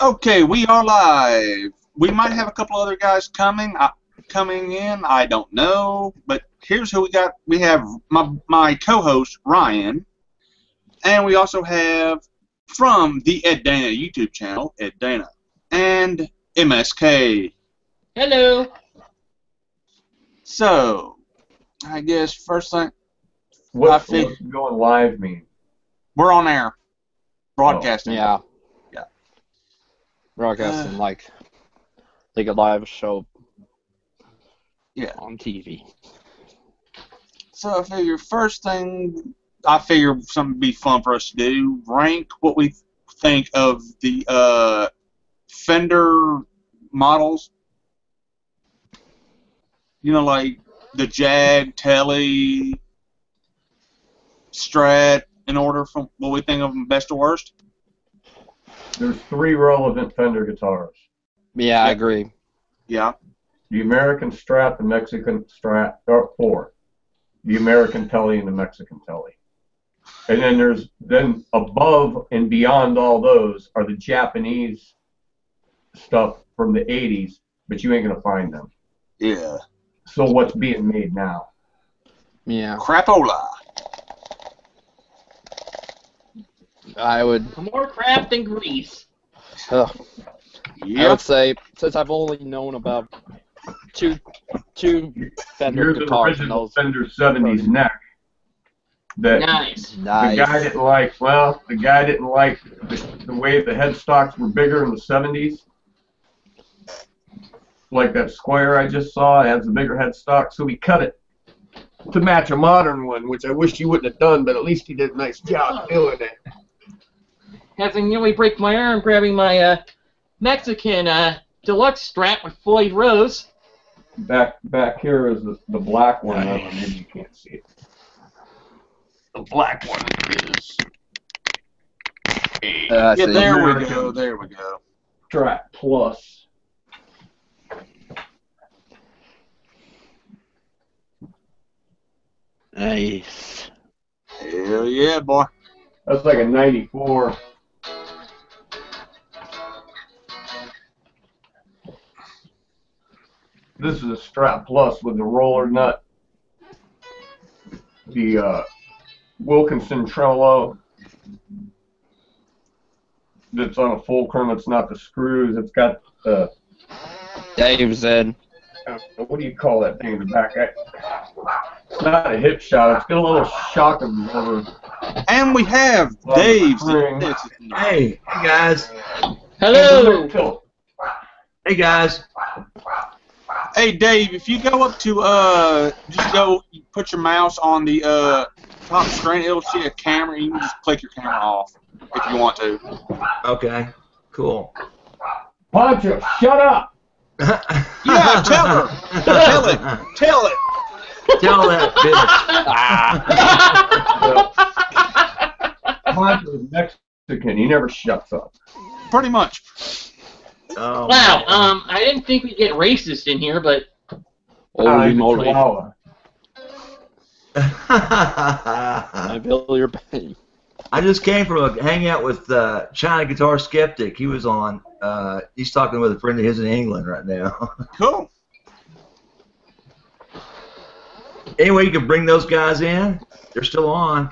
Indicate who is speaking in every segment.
Speaker 1: Okay, we are live. We might have a couple other guys coming in. I don't know, but here's who we got. We have my co-host Ryan, and we also have from the Ed Dana YouTube channel, Ed Dana, and MSK.
Speaker 2: Hello.
Speaker 1: So, I guess first thing,
Speaker 3: What's going live mean?
Speaker 1: We're on air, broadcasting.
Speaker 2: Yeah.
Speaker 1: Yeah.
Speaker 2: Broadcasting like a live show.
Speaker 1: Yeah.
Speaker 2: On TV.
Speaker 1: So I figure something would be fun for us to do. Rank what we think of the Fender models. You know, like the Jag, Telly, Strat, in order from what we think of them best to worst.
Speaker 3: There's 3 relevant Fender guitars.
Speaker 2: Yeah, I agree.
Speaker 1: Yeah.
Speaker 3: The American Strat, the Mexican Strat, or 4. The American Telly and the Mexican Telly. And then above and beyond all those are the Japanese stuff from the 80s, but you ain't gonna find them.
Speaker 1: Yeah.
Speaker 3: So what's being made now?
Speaker 2: Yeah.
Speaker 1: Crapola.
Speaker 2: I would.
Speaker 4: More crap than grease.
Speaker 2: I
Speaker 1: Yeah.
Speaker 2: would say since I've only known about two Fender
Speaker 3: Here's an
Speaker 2: guitars and
Speaker 3: original
Speaker 2: those.
Speaker 3: Fender 70s neck. That
Speaker 4: Nice.
Speaker 2: Nice.
Speaker 3: the guy didn't like. Well, the guy didn't like the way the headstocks were bigger in the 70s. Like that Square I just saw, it has a bigger headstock, so he cut it to match a modern one, which I wish he wouldn't have done, but at least he did a nice job doing it.
Speaker 4: Has to nearly break my arm grabbing my Mexican deluxe Strat with Floyd Rose.
Speaker 3: Back here is the black one. Maybe you can't see it. The black one is a
Speaker 1: Yeah,
Speaker 2: see.
Speaker 1: there we go. There we go.
Speaker 3: Strat Plus.
Speaker 2: Nice.
Speaker 1: Hell yeah, boy.
Speaker 3: That's like a 94. This is a Strat Plus with the roller nut. The Wilkinson tremolo that's on a fulcrum. It's not the screws. It's got the
Speaker 2: Dave said.
Speaker 3: what do you call that thing in the back? It's not a hip shot. It's got a little shock absorber.
Speaker 1: And we have
Speaker 3: Well,
Speaker 1: Dave.
Speaker 3: spring.
Speaker 5: Hey guys.
Speaker 4: Hello.
Speaker 5: Hey guys.
Speaker 1: Hey Dave, if you go up to just go put your mouse on the top screen, it'll see a camera. You can just click your camera off if you want to.
Speaker 5: Okay. Cool.
Speaker 3: Poncho, shut up!
Speaker 1: Yeah, tell her. Tell it. Tell it.
Speaker 5: Tell that bitch.
Speaker 3: Poncho is Mexican. He never shuts up.
Speaker 1: Pretty much.
Speaker 5: Oh,
Speaker 4: Wow.
Speaker 5: man.
Speaker 4: I didn't think we'd get racist in here, but
Speaker 2: Holy
Speaker 3: He's a
Speaker 2: moly.
Speaker 3: Chihuahua.
Speaker 2: I feel your pain.
Speaker 5: I just came from a hangout with China Guitar Skeptic. He was on. He's talking with a friend of his in England right now.
Speaker 1: Cool.
Speaker 5: Anyway, you can bring those guys in. They're still on.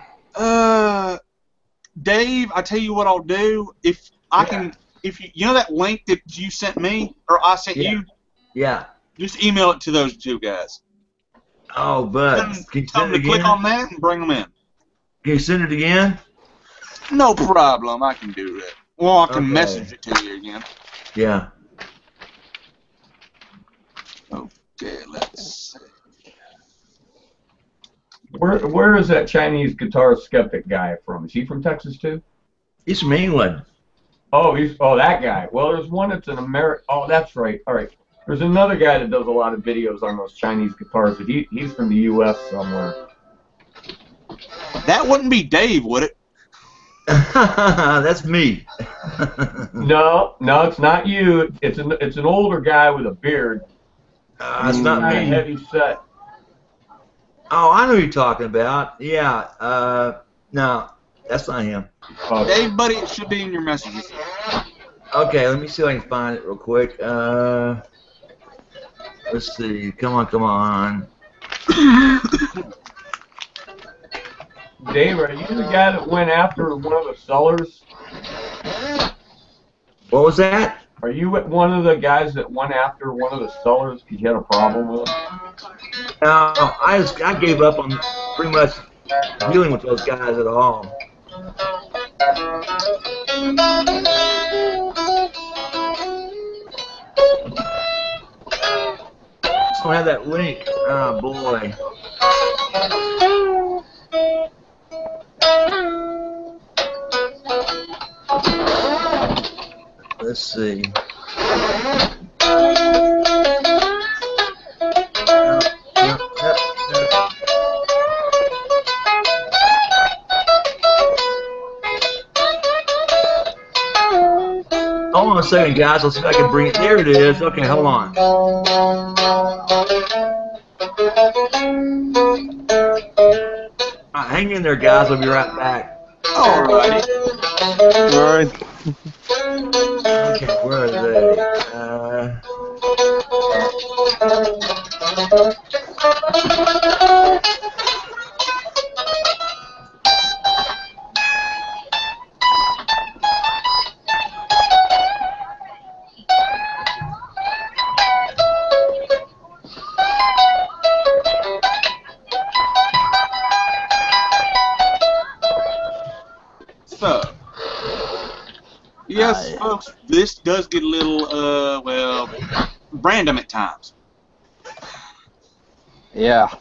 Speaker 1: Dave, I tell you what I'll do. If I can, if you know that link that you sent me or I sent you,
Speaker 5: Yeah.
Speaker 1: just email it to those two guys.
Speaker 5: Oh, but can you
Speaker 1: Tell
Speaker 5: send
Speaker 1: them
Speaker 5: it
Speaker 1: to click
Speaker 5: again?
Speaker 1: on that and bring them in.
Speaker 5: Can you send it again?
Speaker 1: No problem. I can do that. Well, I can
Speaker 5: Okay.
Speaker 1: message it to you again.
Speaker 5: Yeah.
Speaker 1: Okay, let's see.
Speaker 3: Where is that Chinese Guitar Skeptic guy from? Is he from Texas too?
Speaker 5: He's from England.
Speaker 3: Oh, that guy. Well, there's one that's an American. Oh, that's right. All right. There's another guy that does a lot of videos on those Chinese guitars. But he's from the U.S. somewhere.
Speaker 1: That wouldn't be Dave, would it?
Speaker 5: That's me.
Speaker 3: No, it's not you. It's an older guy with a beard.
Speaker 5: It's not
Speaker 3: Kinda
Speaker 5: me.
Speaker 3: heavy set.
Speaker 5: Oh, I know who you're talking about. Yeah. No, that's not him.
Speaker 3: Oh,
Speaker 1: Dave, buddy, it should be in your messages.
Speaker 5: Okay, let me see if I can find it real quick. Let's see. Come on, come on.
Speaker 3: Dave, are you the guy that went after one of the sellers?
Speaker 5: What was that?
Speaker 3: Are you one of the guys that went after one of the sellers because you had a problem with him?
Speaker 5: No, I gave up on pretty much dealing with those guys at all. Just don't have that link. Oh boy. Let's see. Hold on a second, guys. Let's see if I can bring it. There it is. Okay, hold on. All right, hang in there, guys. I'll be right back.
Speaker 1: Alrighty.
Speaker 2: Alright.
Speaker 5: Okay, where are they?
Speaker 1: So, yes, folks, this does get a little, well, random at times.
Speaker 2: Yeah.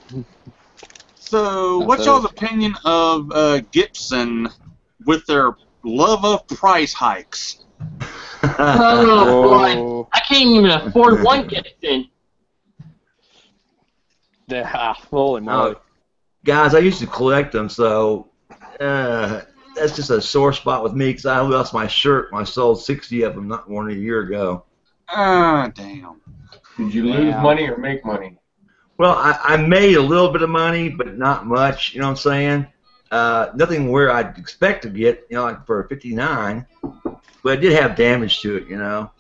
Speaker 1: So,
Speaker 2: That
Speaker 1: what's y'all's
Speaker 2: does.
Speaker 1: opinion of Gibson with their love of price hikes?
Speaker 4: Oh boy,
Speaker 2: Whoa.
Speaker 4: I can't even afford one Gibson.
Speaker 2: Yeah, holy moly.
Speaker 5: Guys, I used to collect them, so that's just a sore spot with me because I lost my shirt when I sold 60 of them not more than a year ago.
Speaker 1: Ah, damn.
Speaker 3: Did you lose
Speaker 2: Yeah.
Speaker 3: money or make money?
Speaker 5: Well, I made a little bit of money, but not much. You know what I'm saying? Nothing where I'd expect to get, you know, like for a 59. But it did have damage to it, you know.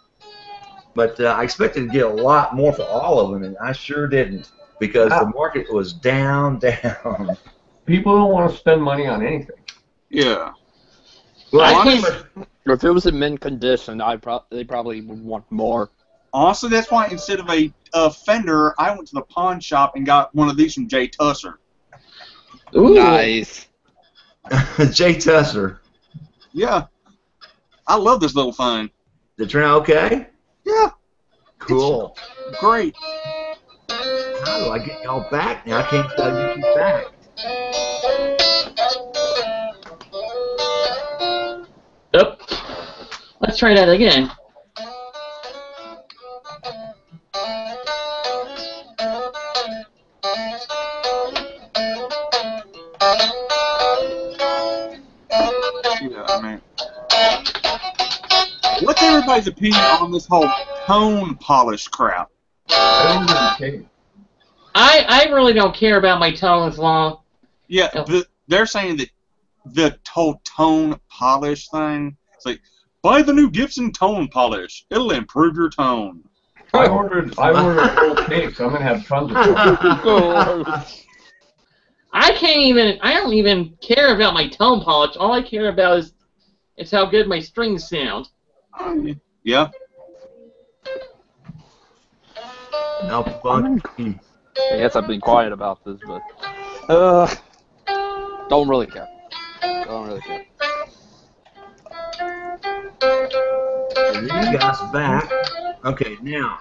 Speaker 5: But I expected to get a lot more for all of them, and I sure didn't because the market was down.
Speaker 3: People don't want to spend money on anything.
Speaker 1: Yeah.
Speaker 5: Well,
Speaker 4: I
Speaker 5: I
Speaker 4: can't.
Speaker 2: If it was in mint condition, they probably would want more.
Speaker 1: Honestly, that's why instead of a Fender, I went to the pawn shop and got one of these from Jay Tusser.
Speaker 4: Ooh.
Speaker 2: Nice.
Speaker 5: Jay Tusser.
Speaker 1: Yeah. I love this little thing.
Speaker 5: Did it turn out okay?
Speaker 1: Yeah.
Speaker 5: Cool.
Speaker 1: Great.
Speaker 5: How do I get y'all back now? I can't get you back.
Speaker 4: Yep. Let's try that again.
Speaker 1: Yeah, I mean. What's everybody's opinion on this whole tone polish crap?
Speaker 3: I don't really care.
Speaker 4: I really don't care about my tone as long.
Speaker 1: Yeah,
Speaker 4: Oh.
Speaker 1: they're saying that the whole tone polish thing, it's like, buy the new Gibson tone polish. It'll improve your tone.
Speaker 3: I ordered a whole case. I'm gonna have tons of fun.
Speaker 4: I don't even care about my tone polish. All I care about is how good my strings sound.
Speaker 1: Yeah.
Speaker 5: Now, funky.
Speaker 2: I guess I've been quiet about this, but don't really care. Don't really care.
Speaker 5: And you guys back. Okay, now.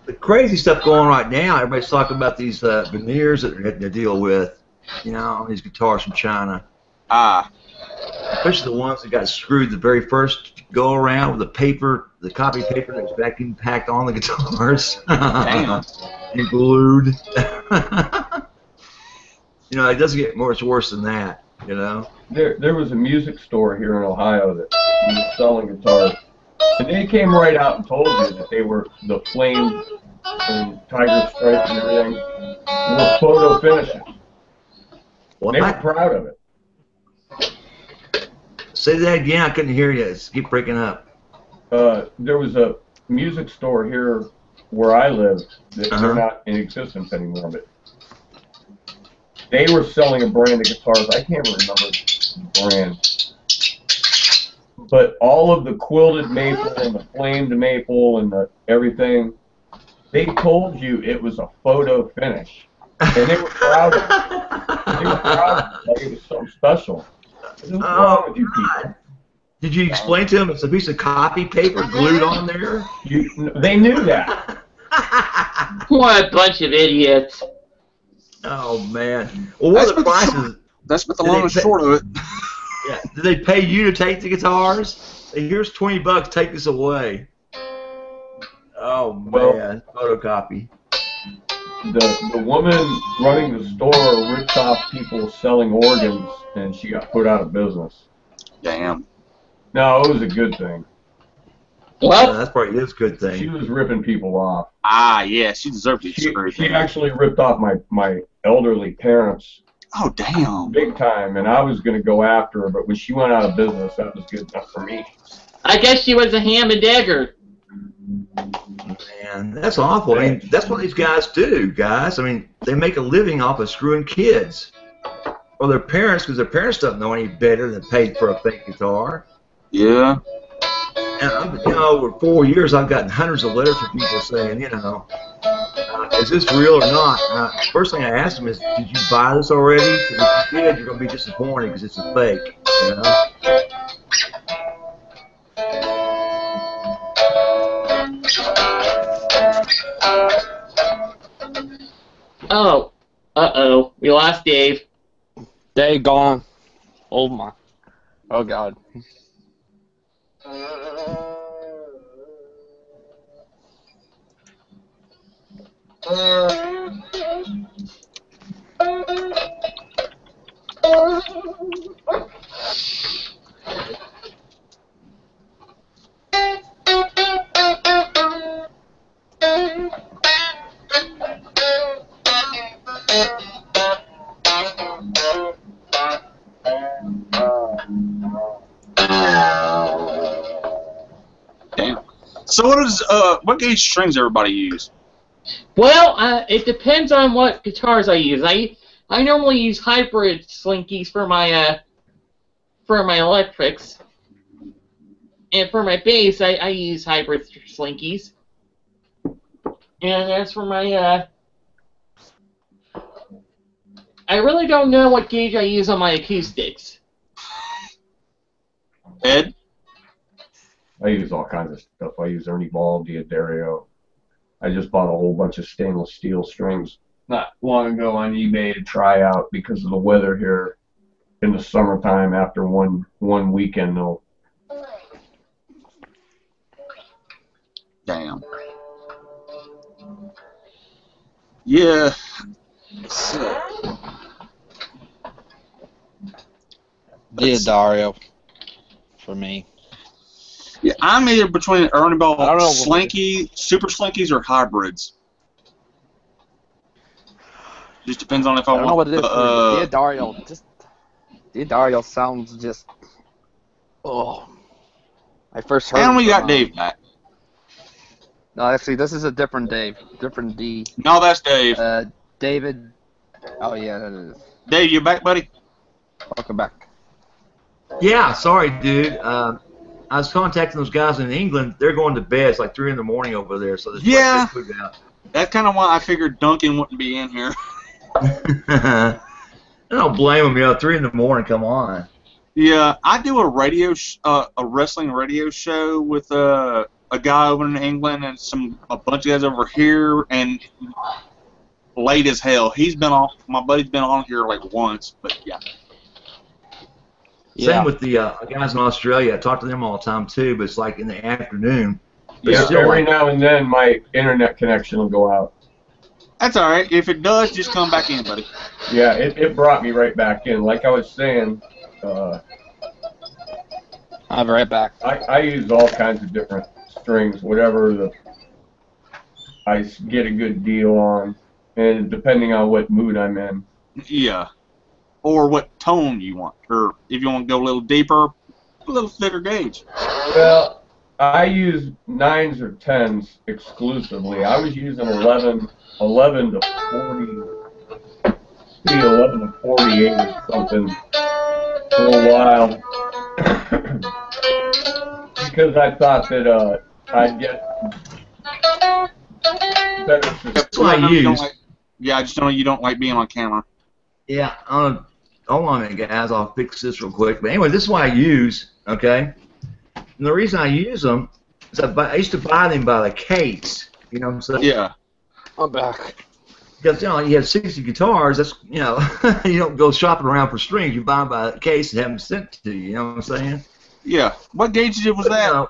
Speaker 5: The crazy stuff going on right now, everybody's talking about these veneers that they're having to deal with, you know, on these guitars from China.
Speaker 1: Ah.
Speaker 5: Especially the ones that got screwed the very first go around with the paper, the copy paper that was vacuum packed on the guitars.
Speaker 1: Damn.
Speaker 5: And glued. You know, it doesn't get much worse than that, you know.
Speaker 3: There was a music store here in Ohio that was selling guitars, and they came right out and told you that they were the flame and tiger stripe and everything were photo finishes.
Speaker 5: What?
Speaker 3: They were proud of it.
Speaker 5: Say that again. I couldn't hear you. It's keep breaking up.
Speaker 3: There was a music store here where I live that they're not in existence anymore, but they were selling a brand of guitars. I can't remember the brand. But all of the quilted maple and the flamed maple and the everything, they told you it was a photo finish. And they were proud of it. They were proud of it, like it was something special. What's wrong with you people?
Speaker 5: Did you explain to them it's a piece of copy paper glued on there?
Speaker 3: They knew that.
Speaker 4: What a bunch of idiots.
Speaker 5: Oh, man. Well, what are the prices?
Speaker 1: That's what the long and short of it.
Speaker 5: Yeah. Did they pay you to take the guitars? Hey, here's $20. Take this away. Oh, man. Photocopy.
Speaker 3: The woman running the store ripped off people selling organs, and she got put out of business.
Speaker 1: Damn.
Speaker 3: No, it was a good thing.
Speaker 4: Well,
Speaker 5: that's probably his good thing.
Speaker 3: She was ripping people off.
Speaker 1: Ah, yeah, she deserved it.
Speaker 3: She actually ripped off my elderly parents.
Speaker 1: Oh, damn.
Speaker 3: Big time, and I was going to go after her, but when she went out of business, that was good enough for me.
Speaker 4: I guess she was a ham and dagger.
Speaker 5: Man, that's awful. I mean, that's what these guys do, guys. I mean, they make a living off of screwing kids. Or their parents, because their parents don't know any better than pay for a fake guitar.
Speaker 1: Yeah.
Speaker 5: And, you know, over 4 years, I've gotten hundreds of letters from people saying, you know, is this real or not? First thing I asked them is, did you buy this already? Because if you did, you're going to be disappointed because it's a fake, you know?
Speaker 4: Oh. Uh-oh. We lost Dave.
Speaker 2: Dave gone. Oh, my. Oh, God.
Speaker 1: Damn. So what gauge strings everybody use?
Speaker 4: Well, it depends on what guitars I use. I normally use hybrid slinkies for my electrics, and for my bass, I use hybrid slinkies. And as for my I really don't know what gauge I use on my acoustics.
Speaker 1: Ed?
Speaker 3: I use all kinds of stuff. I use Ernie Ball, Diodario. I just bought a whole bunch of stainless steel strings not long ago on eBay to try out because of the weather here in the summertime. After one weekend, though.
Speaker 1: Damn. Yeah. So.
Speaker 2: Diodario for me.
Speaker 1: Yeah, I'm either between Ernie Ball,
Speaker 2: I don't know,
Speaker 1: Slinky, Super Slinkies, or hybrids. Just depends on if I
Speaker 2: I don't know
Speaker 1: want.
Speaker 2: what it is. Diodario, Diodario sounds just. Oh. I first heard.
Speaker 1: And we got
Speaker 2: from,
Speaker 1: Dave back.
Speaker 2: No, actually, this is a different Dave, different D.
Speaker 1: No, that's Dave.
Speaker 2: David. Oh yeah, that is.
Speaker 1: Dave, you back, buddy?
Speaker 2: Welcome back.
Speaker 5: Yeah, sorry, dude. I was contacting those guys in England. They're going to bed. It's like 3 in the morning over there. So
Speaker 1: Yeah.
Speaker 5: food out.
Speaker 1: That's kind of why I figured Duncan wouldn't be in here.
Speaker 5: I don't blame them. You know, 3 in the morning. Come on.
Speaker 1: Yeah, I do a wrestling radio show with a guy over in England and a bunch of guys over here, and late as hell. He's been on. My buddy's been on here like once, but yeah.
Speaker 5: Same with the guys in Australia. I talk to them all the time too, but it's like in the afternoon. But
Speaker 3: Yeah,
Speaker 5: still,
Speaker 3: every
Speaker 5: like,
Speaker 3: now and then my internet connection will go out.
Speaker 1: That's all right. If it does, just come back in, buddy.
Speaker 3: Yeah, it brought me right back in. Like I was saying,
Speaker 2: I'll be right back.
Speaker 3: I use all kinds of different strings, whatever I get a good deal on, and depending on what mood I'm in.
Speaker 1: Yeah. Or what tone you want, or if you want to go a little deeper, little thicker gauge.
Speaker 3: Well, I use 9s or 10s exclusively. I was using 11 to 40, 11 to 48 or something for a while. Because I thought that I'd get better success.
Speaker 5: That's what I use.
Speaker 1: Yeah, I just know you don't like being on camera.
Speaker 5: Yeah, hold on a minute, guys. I'll fix this real quick. But anyway, this is what I use, okay? And the reason I use them is I used to buy them by the case. You know what I'm saying?
Speaker 1: Yeah.
Speaker 2: I'm back.
Speaker 5: Because, you know, you have 60 guitars. That's, you know, you don't go shopping around for strings. You buy them by the case and have them sent to you. You know what I'm saying?
Speaker 1: Yeah. What gauge was that?
Speaker 5: You know,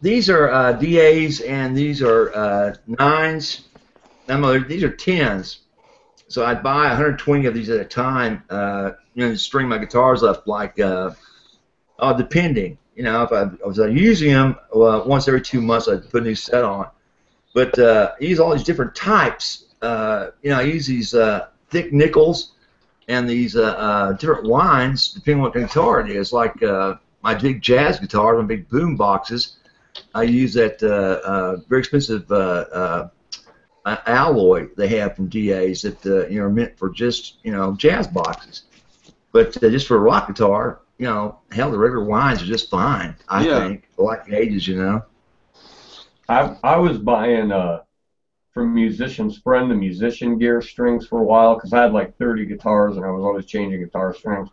Speaker 5: these are DAs and these are 9s. No, these are 10s. So I'd buy 120 of these at a time, you know, to string my guitars up like, depending. You know, if I was using them once every 2 months, I'd put a new set on. But I use all these different types. You know, I use these thick nickels and these different wines, depending on what guitar it is. Like my big jazz guitars, my big boom boxes, I use that very expensive alloy they have from DAs that you know, are meant for just, you know, jazz boxes. But just for a rock guitar, you know, hell, the regular wines are just fine. I think, like gauges, you know.
Speaker 3: I was buying from Musician's Friend the musician gear strings for a while because I had like 30 guitars and I was always changing guitar strings.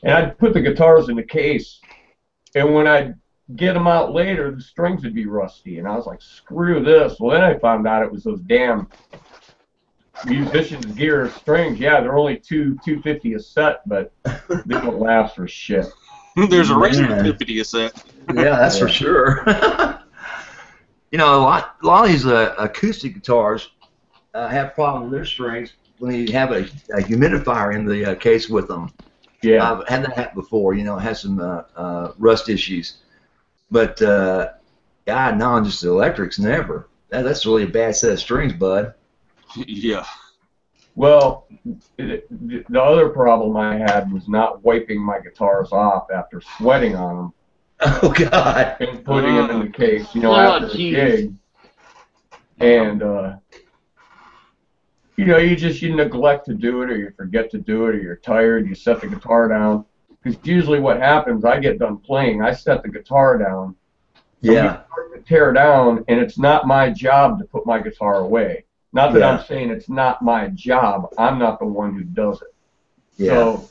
Speaker 3: And I'd put the guitars in the case, and when I'd get them out later, the strings would be rusty, and I was like, screw this. Well, then I found out it was those damn musician's gear strings. Yeah, they're only $250 a set, but they don't last for shit.
Speaker 1: There's a reason for $250 a set.
Speaker 5: Yeah, that's for sure. You know, a lot of these acoustic guitars have problems with their strings when you have a humidifier in the case with them.
Speaker 3: Yeah.
Speaker 5: I've had that happen before. You know, it has some rust issues. But, God, no, just the electrics, never. That's really a bad set of strings, bud.
Speaker 1: Yeah.
Speaker 3: Well, the other problem I had was not wiping my guitars off after sweating on them.
Speaker 5: Oh, God.
Speaker 3: And putting them in the case, you know, after the gig. And, you know, you neglect to do it, or you forget to do it, or you're tired, you set the guitar down. Because usually what happens, I get done playing, I set the guitar down.
Speaker 5: Yeah.
Speaker 3: We start to tear down, and it's not my job to put my guitar away. Not that I'm saying it's not my job. I'm not the one who does it.
Speaker 5: Yeah.
Speaker 3: So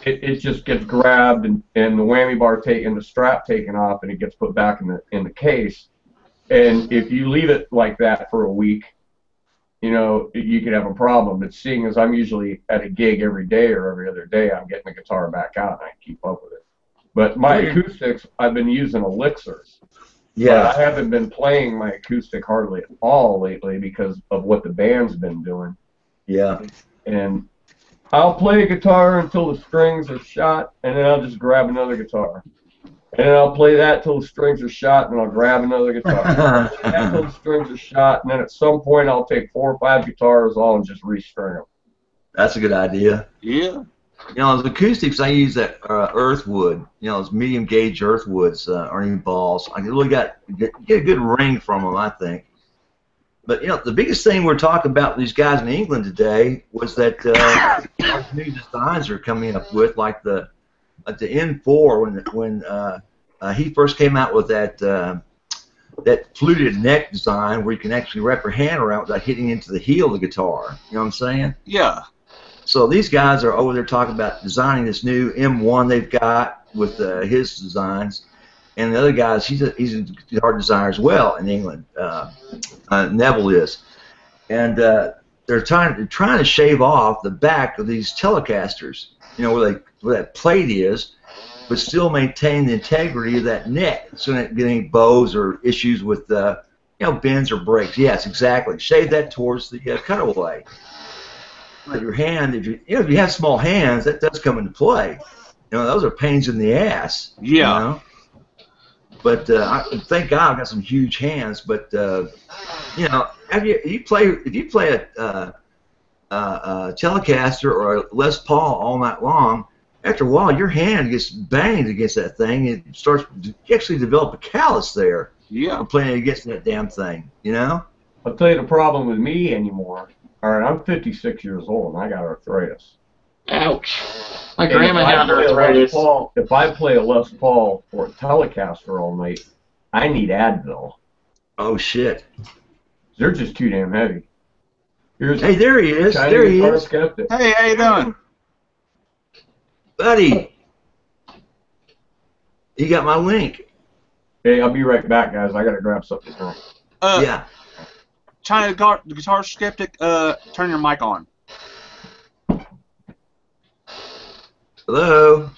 Speaker 3: it just gets grabbed and the whammy bar and the strap taken off, and it gets put back in the case. And if you leave it like that for a week, you know, you could have a problem. But seeing as I'm usually at a gig every day or every other day, I'm getting the guitar back out and I keep up with it. But my acoustics, I've been using elixirs.
Speaker 5: Yeah.
Speaker 3: But I haven't been playing my acoustic hardly at all lately because of what the band's been doing.
Speaker 5: Yeah.
Speaker 3: And I'll play a guitar until the strings are shot, and then I'll just grab another guitar. And then I'll play that till the strings are shot, and I'll grab another guitar. Until the strings are shot, and then at some point I'll take 4 or 5 guitars all and just restring them.
Speaker 5: That's a good idea.
Speaker 1: Yeah.
Speaker 5: You know, as acoustics, I use that earthwood. You know, those medium gauge earthwoods, Ernie balls. I really get a good ring from them, I think. But you know, the biggest thing we're talking about with these guys in England today was that new designs are coming up with, like the N4 when he first came out with that fluted neck design where you can actually wrap your hand around without hitting into the heel of the guitar. You know what I'm saying?
Speaker 1: Yeah.
Speaker 5: So these guys are over there talking about designing this new M1 they've got with his designs, and the other guys, he's a guitar designer as well in England. Neville is, and they're trying to shave off the back of these Telecasters. You know, where that plate is, but still maintain the integrity of that neck, so not get any bows or issues with you know, bends or breaks. Yes, exactly. Shave that towards the cutaway. Like your hand, if you have small hands, that does come into play. You know, those are pains in the ass.
Speaker 1: Yeah.
Speaker 5: You know? But thank God I've got some huge hands. But you know, if you play a Telecaster or a Les Paul all night long, after a while, your hand gets banged against that thing, and it starts you actually develop a callus there.
Speaker 1: Yeah.
Speaker 5: From playing against that damn thing, you know.
Speaker 3: I'll tell you the problem with me anymore. All right, I'm 56 years old and I got arthritis.
Speaker 4: Ouch. My
Speaker 3: And
Speaker 4: grandma had arthritis.
Speaker 3: If I play a Les Paul or a Telecaster all night, I need Advil.
Speaker 5: Oh shit!
Speaker 3: They're just too damn heavy.
Speaker 5: Hey, there he is. There he is.
Speaker 3: Skeptic.
Speaker 1: Hey, how you doing?
Speaker 5: Buddy, you got my link.
Speaker 3: Hey, I'll be right back, guys. I gotta grab something to drink.
Speaker 5: Yeah.
Speaker 1: China Guitar Skeptic, turn your mic on.
Speaker 5: Hello.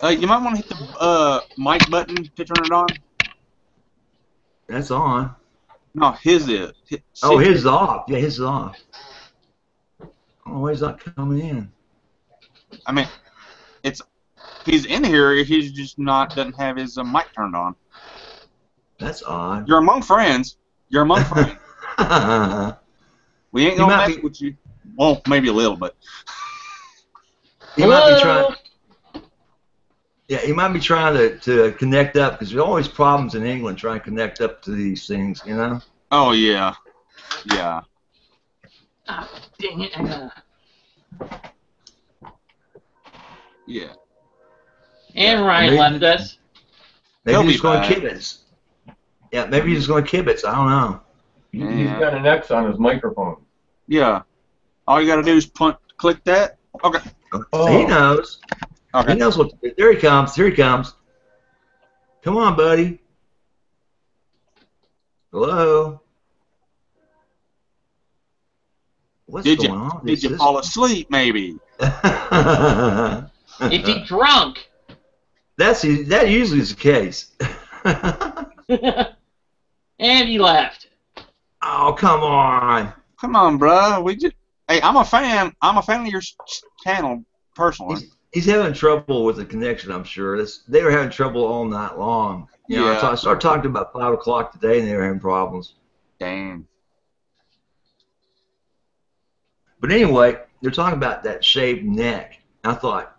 Speaker 1: You might want to hit the mic button to turn it on.
Speaker 5: That's on.
Speaker 1: No, his is.
Speaker 5: Oh, his is off. Yeah, his is off. Oh, why is not coming in?
Speaker 1: I mean, it's. He's in here. He's just doesn't have his mic turned on.
Speaker 5: That's odd.
Speaker 1: You're among friends. You're among friends. We ain't gonna mess with you. Well, maybe a little, but.
Speaker 5: He might be trying. Yeah, he might be trying to connect up because there's always problems in England trying to connect up to these things, you know.
Speaker 1: Oh yeah, yeah.
Speaker 4: Ah, dang it!
Speaker 1: Yeah.
Speaker 4: And Ryan left us.
Speaker 5: Maybe he's going kibitz. Yeah, maybe he's going kibitz. I don't know.
Speaker 3: He's got an X on his microphone.
Speaker 1: Yeah. All you got to do is click that. Okay.
Speaker 5: Oh. He knows.
Speaker 1: Okay.
Speaker 5: He knows what. There he comes. Here he comes. Come on, buddy. Hello. What's going on?
Speaker 1: Did you fall asleep, maybe?
Speaker 4: Is he drunk?
Speaker 5: That usually is the case.
Speaker 4: And he left.
Speaker 5: Oh, come on.
Speaker 1: Come on, bro. Hey, I'm a fan. I'm a fan of your channel personally.
Speaker 5: He's having trouble with the connection, I'm sure. They were having trouble all night long. You know, I started talking about 5 o'clock today, and they were having problems.
Speaker 1: Dang.
Speaker 5: But anyway, they're talking about that shaved neck. I thought,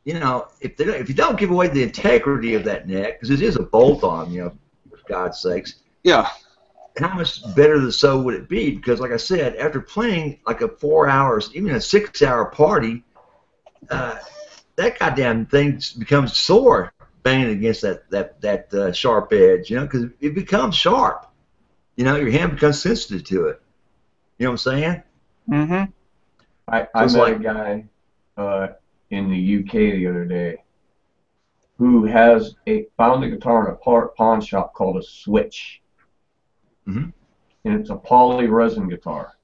Speaker 5: you know, if you don't give away the integrity of that neck, because it is a bolt-on, you know, for God's sakes.
Speaker 1: Yeah.
Speaker 5: How much better the so would it be? Because, like I said, after playing like a 4 hours, even a 6-hour party, that goddamn thing becomes sore banging against that sharp edge, you know, because it becomes sharp. You know, your hand becomes sensitive to it. You know what I'm saying?
Speaker 1: Mm-hmm.
Speaker 3: I met a guy in the UK the other day who found a guitar in a pawn shop called a Switch.
Speaker 5: Mm-hmm.
Speaker 3: And it's a poly resin guitar.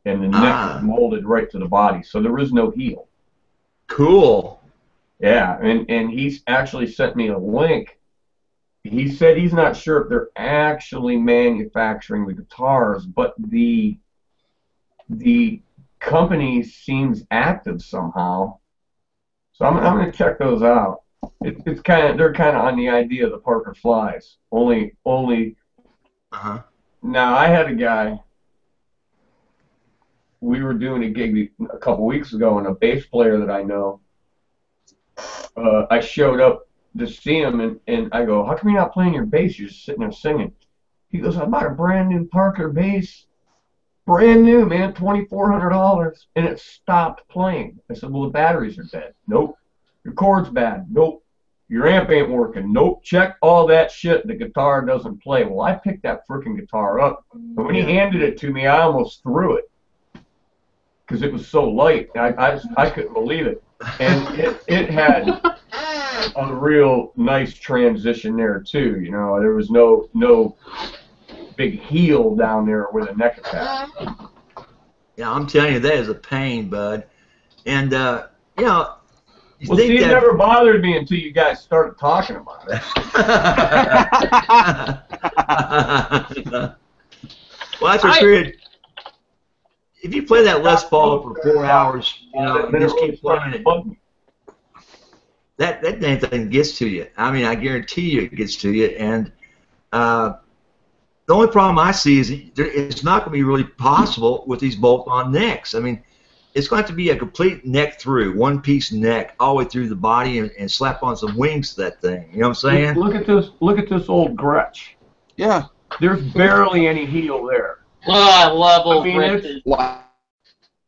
Speaker 3: And the neck is molded right to the body, so there is no heel.
Speaker 5: Cool.
Speaker 3: Yeah, and he's actually sent me a link. He said he's not sure if they're actually manufacturing the guitars, but the company seems active somehow. So I'm going to check those out. They're kind of on the idea of the Parker Flies. Only. Now I had a guy. We were doing a gig a couple weeks ago, and a bass player that I know. I showed up to see him, and I go, "How come you're not playing your bass? You're just sitting there singing." He goes, "I bought a brand new Parker bass, brand new, man, $2,400, and it stopped playing." I said, "Well, the batteries are dead." "Nope." "Your cord's bad." "Nope." "Your amp ain't working." "Nope." "Check all that shit. The guitar doesn't play." Well, I picked that freaking guitar up, and when he handed it to me, I almost threw it because it was so light. I couldn't believe it. And it had a real nice transition there too. You know, there was no big heel down there where the neck attack.
Speaker 5: Yeah, I'm telling you, that is a pain, bud. And you know,
Speaker 3: Well, see, it never bothered me until you guys started talking about it.
Speaker 5: Well, that's what's weird. If you play that Les Paul for 4 hours, you know, and just keep playing it, that damn thing gets to you. I mean, I guarantee you it gets to you. And the only problem I see is it's not going to be really possible with these bolt-on necks. I mean, it's going to have to be a complete neck through, one-piece neck, all the way through the body, and slap on some wings to that thing. You know what I'm saying?
Speaker 3: Look at this. Look at this old Gretsch.
Speaker 1: Yeah.
Speaker 3: There's barely any heel there.
Speaker 4: Oh, I love old
Speaker 3: I mean,
Speaker 4: Gretches.
Speaker 2: Wow.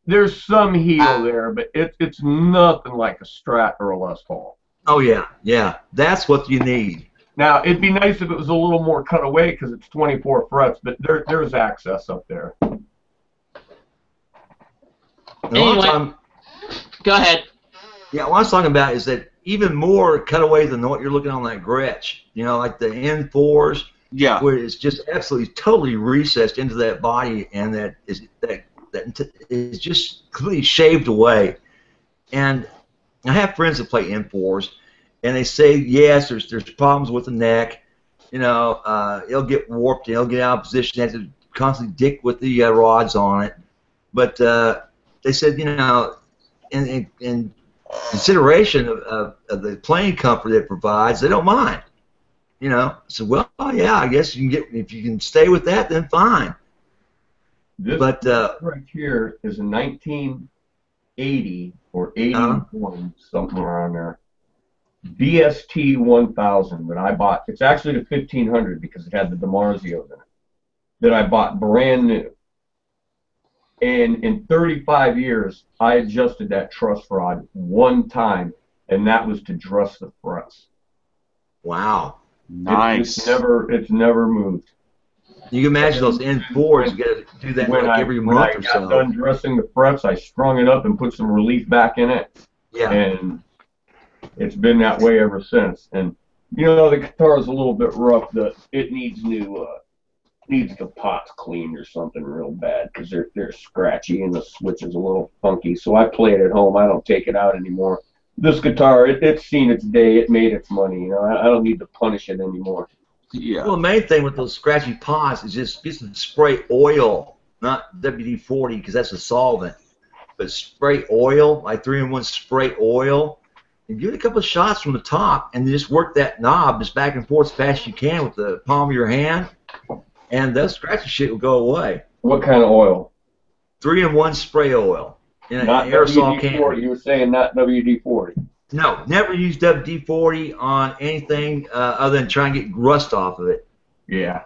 Speaker 3: There's some heel there, but it's nothing like a Strat or a Les Paul.
Speaker 5: Oh, yeah, yeah. That's what you need.
Speaker 3: Now, it'd be nice if it was a little more cut away because it's 24 frets, but there's access up there.
Speaker 4: Anyway, go ahead.
Speaker 5: Yeah, what I was talking about is that even more cutaway than what you're looking on that Gretsch. You know, like the N4s,
Speaker 1: Yeah.
Speaker 5: where it's just absolutely totally recessed into that body, and that is just completely shaved away. And I have friends that play N4s, and they say yes, there's problems with the neck. You know, it'll get warped, it'll get out of position, they have to constantly dick with the rods on it. But they said, you know, in consideration of the playing comfort it provides, they don't mind. You know, so well, yeah, I guess you can get, if you can stay with that, then fine.
Speaker 3: This
Speaker 5: But
Speaker 3: right here is a 1980 or 81, something around there. BST 1000 that I bought. It's actually the 1500 because it had the DiMarzios in it. That I bought brand new. And in 35 years, I adjusted that truss rod one time, and that was to dress the frets.
Speaker 5: wow.
Speaker 1: Nice.
Speaker 3: It's never moved.
Speaker 5: You can imagine those N4s, you got to do that like every month or so.
Speaker 3: When I got done dressing the frets, I strung it up and put some relief back in it.
Speaker 5: Yeah.
Speaker 3: And it's been that way ever since. And, you know, the guitar is a little bit rough. It needs needs the pots cleaned or something real bad because they're scratchy and the switch is a little funky. So I play it at home. I don't take it out anymore. This guitar, it's seen its day. It made its money. You know, I don't need to punish it anymore.
Speaker 1: Yeah.
Speaker 5: Well, the main thing with those scratchy pots is just spray oil, not WD-40 because that's a solvent, but spray oil, like 3-in-1 spray oil, and give it a couple of shots from the top, and just work that knob just back and forth as fast as you can with the palm of your hand, and that scratchy shit will go away.
Speaker 3: What kind of oil?
Speaker 5: 3-in-1 spray oil in an
Speaker 3: Not
Speaker 5: aerosol
Speaker 3: WD-40.
Speaker 5: can.
Speaker 3: You were saying not WD-40.
Speaker 5: No, never use WD-40 on anything other than try and get rust off of it.
Speaker 3: Yeah.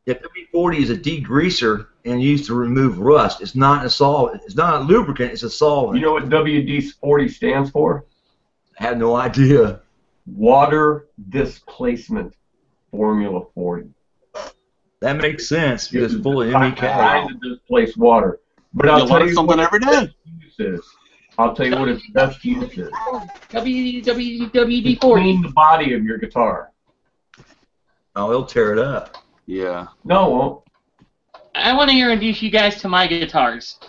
Speaker 5: If WD-40 is a degreaser and used to remove rust, it's not a solvent. It's not a lubricant. It's a solvent.
Speaker 3: You know what WD-40 stands for?
Speaker 5: I had no idea.
Speaker 3: Water Displacement Formula 40.
Speaker 5: That makes sense because it's full of MEK.
Speaker 3: Trying to displace water. But I'll
Speaker 1: You
Speaker 3: tell
Speaker 1: learn
Speaker 3: you
Speaker 1: something
Speaker 3: what
Speaker 1: every
Speaker 3: its
Speaker 1: day.
Speaker 3: best use is. I'll tell you what its best use is.
Speaker 4: WD-40.
Speaker 3: Clean the body of your guitar.
Speaker 5: Oh, it'll tear it up.
Speaker 1: Yeah.
Speaker 3: No, it won't.
Speaker 4: I want to introduce you guys to my guitars.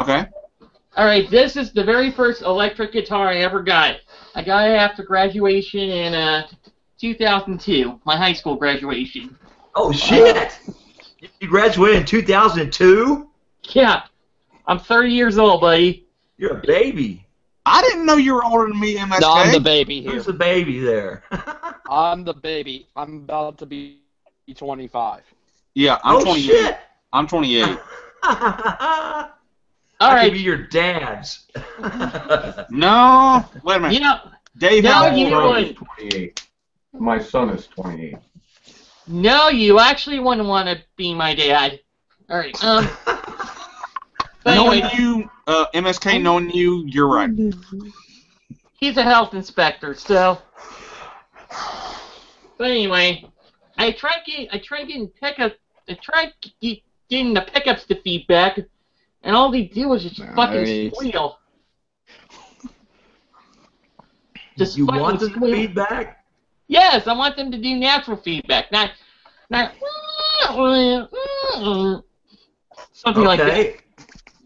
Speaker 1: Okay.
Speaker 4: Alright, this is the very first electric guitar I ever got. I got it after graduation in 2002, my high school graduation.
Speaker 5: Oh, shit! You graduated in 2002?
Speaker 4: Yeah, I'm 30 years old, buddy.
Speaker 5: You're a baby.
Speaker 1: I didn't know you were older than me, MSK.
Speaker 2: No, I'm the baby here.
Speaker 5: Who's the baby there?
Speaker 2: I'm the baby. I'm about to be 25.
Speaker 1: Yeah, I'm
Speaker 5: Oh,
Speaker 1: 28.
Speaker 5: shit!
Speaker 1: I'm 28.
Speaker 5: I
Speaker 4: Alright.
Speaker 5: could be your dad's.
Speaker 1: No. Wait a minute.
Speaker 4: You know,
Speaker 1: Dave
Speaker 4: No,
Speaker 1: has
Speaker 4: you
Speaker 3: My son
Speaker 4: would.
Speaker 3: is 28. My son is 28.
Speaker 4: no, you actually wouldn't want to be my dad. Alright, but
Speaker 1: knowing
Speaker 4: anyway,
Speaker 1: you, MSK, knowing you, you're right.
Speaker 4: he's a health inspector, so. But anyway, I tried getting the pickups to feedback, and all they do is just fucking
Speaker 2: Nice.
Speaker 4: squeal. Just
Speaker 5: You
Speaker 4: fucking
Speaker 5: want the
Speaker 4: squeal.
Speaker 5: feedback?
Speaker 4: Yes, I want them to do natural feedback, not something like that.
Speaker 5: Okay.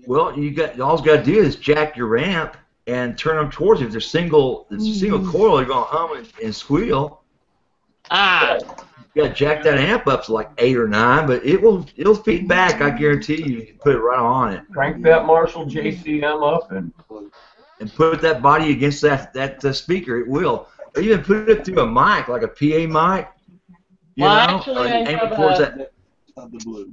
Speaker 5: Well, all you got to do is jack your amp and turn them towards you. If they're single coil, you're going to hum and squeal.
Speaker 4: Ah,
Speaker 5: You got to jack that amp up to like 8 or 9, but it'll feed back. I guarantee you. You can put it right on it
Speaker 3: Crank that Marshall JCM up and
Speaker 5: and put that body against that speaker. It will. Or even put it through a mic, like a PA mic. You
Speaker 4: Well,
Speaker 5: know,
Speaker 4: actually, I
Speaker 5: aim
Speaker 4: have
Speaker 5: it towards
Speaker 4: a-
Speaker 5: that.
Speaker 1: Of the blue.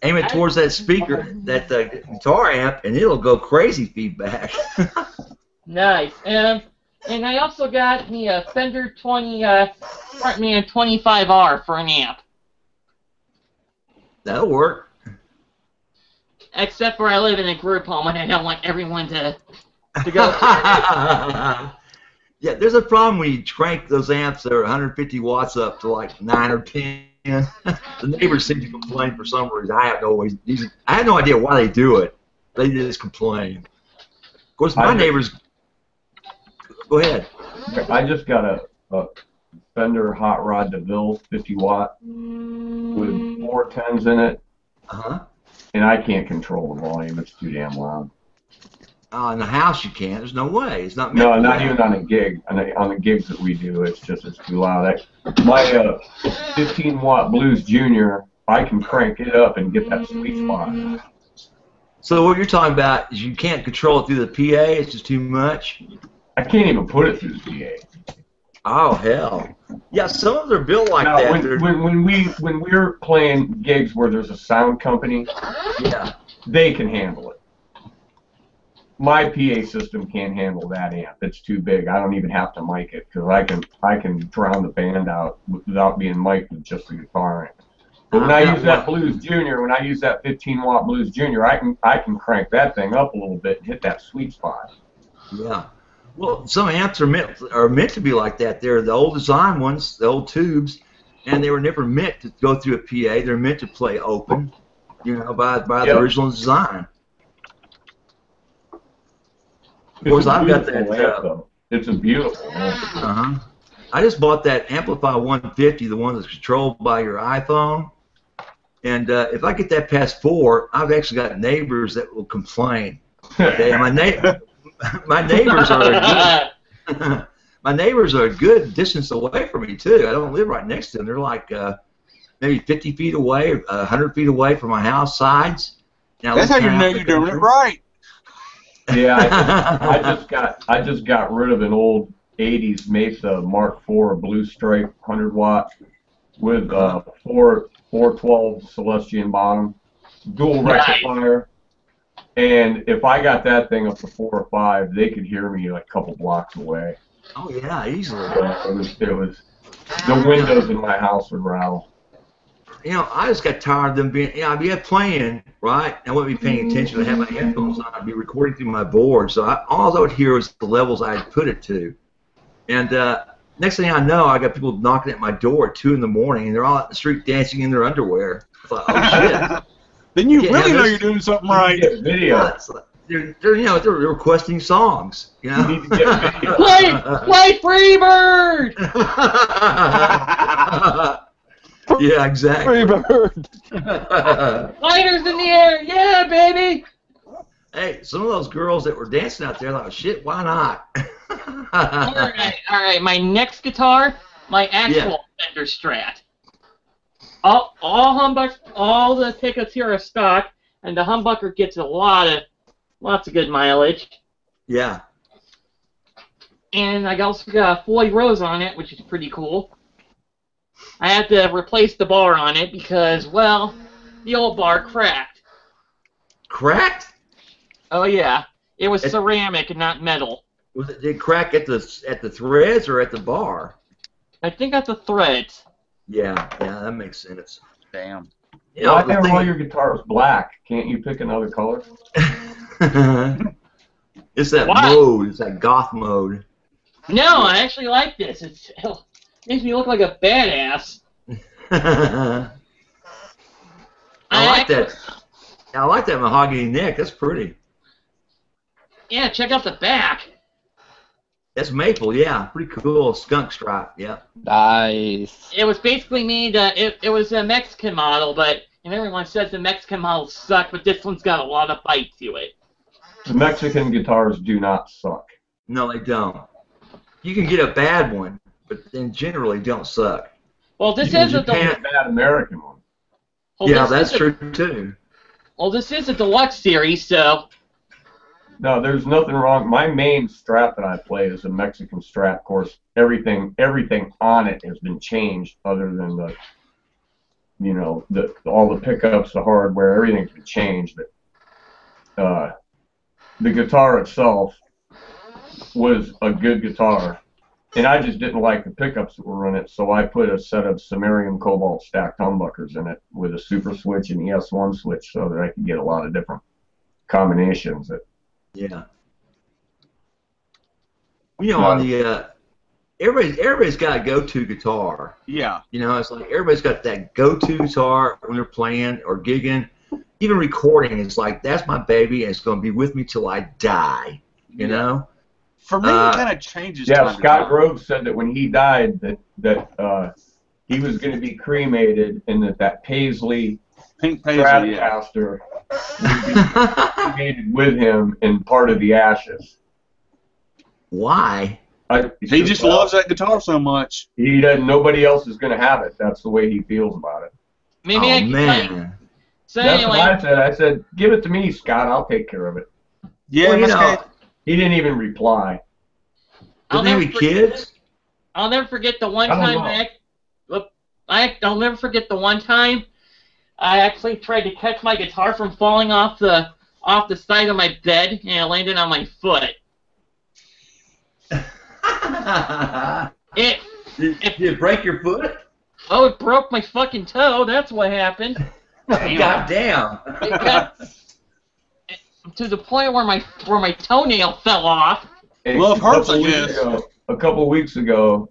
Speaker 5: Aim it towards that speaker, that guitar amp, and it'll go crazy feedback.
Speaker 4: Nice. And I also got me a Fender 20 Frontman 25R for an amp.
Speaker 5: That'll work.
Speaker 4: Except for I live in a group home and I don't want everyone to go.
Speaker 5: Yeah, there's a problem when you crank those amps that are 150 watts up to like 9 or 10. The neighbors seem to complain for some reason. I have no idea why they do it. They just complain. Of course, my neighbors. Go ahead.
Speaker 3: I just got a Fender Hot Rod DeVille 50 watt with 4 10s in it. And I can't control the volume. It's too damn loud.
Speaker 5: In the house you can't. There's no way. It's not.
Speaker 3: No, not even on a gig. On the gigs that we do, it's too loud. My 15 watt Blues Junior, I can crank it up and get that sweet spot.
Speaker 5: So what you're talking about is you can't control it through the PA. It's just too much.
Speaker 3: I can't even put it through the PA.
Speaker 5: Oh hell. Yeah, some of them are built like
Speaker 3: now,
Speaker 5: that.
Speaker 3: When we're playing gigs where there's a sound company,
Speaker 5: yeah,
Speaker 3: they can handle it. My PA system can't handle that amp. It's too big. I don't even have to mic it because I can drown the band out without being mic'd with just the guitar amp. But when I use that Blues Junior, when I use that 15 watt Blues Junior, I can crank that thing up a little bit and hit that sweet spot.
Speaker 5: Yeah. Well, some amps are meant to be like that. They're the old design ones, the old tubes, and they were never meant to go through a PA. They're meant to play open, by the original design. Of course, I've got that.
Speaker 3: It's a beautiful amp.
Speaker 5: I just bought that Amplify 150, the one that's controlled by your iPhone. And if I get that past 4, I've actually got neighbors that will complain. Okay, my neighbors are a good distance away from me too. I don't live right next to them. They're like maybe 50 feet away, 100 feet away from my house sides. Now,
Speaker 1: that's how you know you're doing it right.
Speaker 3: Yeah, I just got rid of an old 80s Mesa Mark IV Blue Stripe 100 watt with 412 Celestian bottom, dual rectifier. And if I got that thing up to 4 or 5, they could hear me like a couple blocks away.
Speaker 5: Oh yeah, easily.
Speaker 3: It was the windows in my house would rattle.
Speaker 5: I just got tired of them being. I'd be playing, right? I wouldn't be paying attention. I'd have my headphones on. I'd be recording through my board. So all I would hear was the levels I'd put it to. And next thing I know, I got people knocking at my door at 2 in the morning, and they're all out in the street dancing in their underwear. I thought, oh shit.
Speaker 1: Then you really know you're doing something right.
Speaker 3: Video.
Speaker 5: They're requesting songs.
Speaker 3: You need to get video.
Speaker 4: Play Freebird!
Speaker 5: Yeah, exactly.
Speaker 2: Freebird.
Speaker 4: Lighters in the air, yeah, baby!
Speaker 5: Hey, some of those girls that were dancing out there, like, shit, why not?
Speaker 4: All right. My next guitar, my actual Fender Strat. All humbuckers, all the pickups here are stock, and the humbucker gets lots of good mileage.
Speaker 5: Yeah.
Speaker 4: And I also got a Floyd Rose on it, which is pretty cool. I had to replace the bar on it because, well, the old bar cracked.
Speaker 5: Cracked?
Speaker 4: Oh yeah, it was ceramic and not metal.
Speaker 5: Did it crack at the threads or at the bar?
Speaker 4: I think at the threads.
Speaker 5: Yeah, that makes sense.
Speaker 1: Damn.
Speaker 3: Why are all your guitars black? Can't you pick another color?
Speaker 5: It's that mode. It's that goth mode.
Speaker 4: No, I actually like this. It makes me look like a badass.
Speaker 5: I like that. I like that mahogany neck. That's pretty.
Speaker 4: Yeah, check out the back.
Speaker 5: That's maple, yeah. Pretty cool. Skunk stripe, yeah.
Speaker 2: Nice.
Speaker 4: It was basically made, it was a Mexican model, but everyone says the Mexican models suck, but this one's got a lot of bite to it.
Speaker 3: The Mexican guitars do not suck.
Speaker 5: No, they don't. You can get a bad one, but then generally don't suck.
Speaker 4: Well, this is a
Speaker 3: bad American one.
Speaker 4: Well,
Speaker 5: yeah, that's true, too.
Speaker 4: Well, this is a deluxe series, so...
Speaker 3: No, there's nothing wrong. My main Strat that I play is a Mexican Strat. Of course, everything on it has been changed other than you know, all the pickups, the hardware, everything's been changed. But the guitar itself was a good guitar, and I just didn't like the pickups that were in it, so I put a set of samarium cobalt stacked humbuckers in it with a super switch and ES1 switch so that I could get a lot of different combinations.
Speaker 5: Yeah. You know, on the everybody's got a go-to guitar.
Speaker 1: Yeah.
Speaker 5: You know, it's like everybody's got that go-to guitar when they're playing or gigging. Even recording, it's like, that's my baby, and it's going to be with me till I die. You know?
Speaker 1: For me, it kind of changes.
Speaker 3: Yeah,
Speaker 1: time
Speaker 3: Scott Groves said that when he died, that he was going to be cremated, and that Paisley
Speaker 1: Pink Paisley,
Speaker 3: Stratocaster would be cremated with him in part of the ashes.
Speaker 5: Why?
Speaker 1: He just loves that guitar so much.
Speaker 3: He doesn't. Nobody else is going to have it. That's the way he feels about it.
Speaker 4: Maybe I can
Speaker 5: man.
Speaker 4: So
Speaker 3: That's
Speaker 4: anyway,
Speaker 3: what I said. I said, give it to me, Scott. I'll take care of it.
Speaker 1: Yeah,
Speaker 5: Well, you know,
Speaker 3: He didn't even reply.
Speaker 5: doesn't he have any kids?
Speaker 4: I'll never forget the one
Speaker 3: I don't
Speaker 4: time
Speaker 3: know.
Speaker 4: I'll never forget the one time I actually tried to catch my guitar from falling off the side of my bed, and it landed on my foot. Did
Speaker 5: it break your foot?
Speaker 4: Oh, it broke my fucking toe. That's what happened.
Speaker 5: God damn.
Speaker 4: It got to the point where my toenail fell off.
Speaker 3: Hey,
Speaker 1: Love hurts, I
Speaker 3: weeks
Speaker 1: guess.
Speaker 3: ago- a couple weeks ago,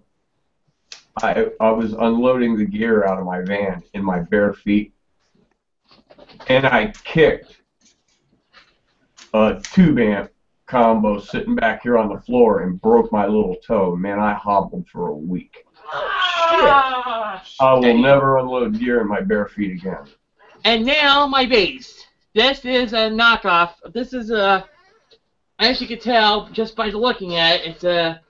Speaker 3: I was unloading the gear out of my van in my bare feet, and I kicked a tube amp combo sitting back here on the floor and broke my little toe. Man, I hobbled for a week. I will never unload gear in my bare feet again.
Speaker 4: And now my bass. This is a knockoff. This is a, as you can tell just by looking at it,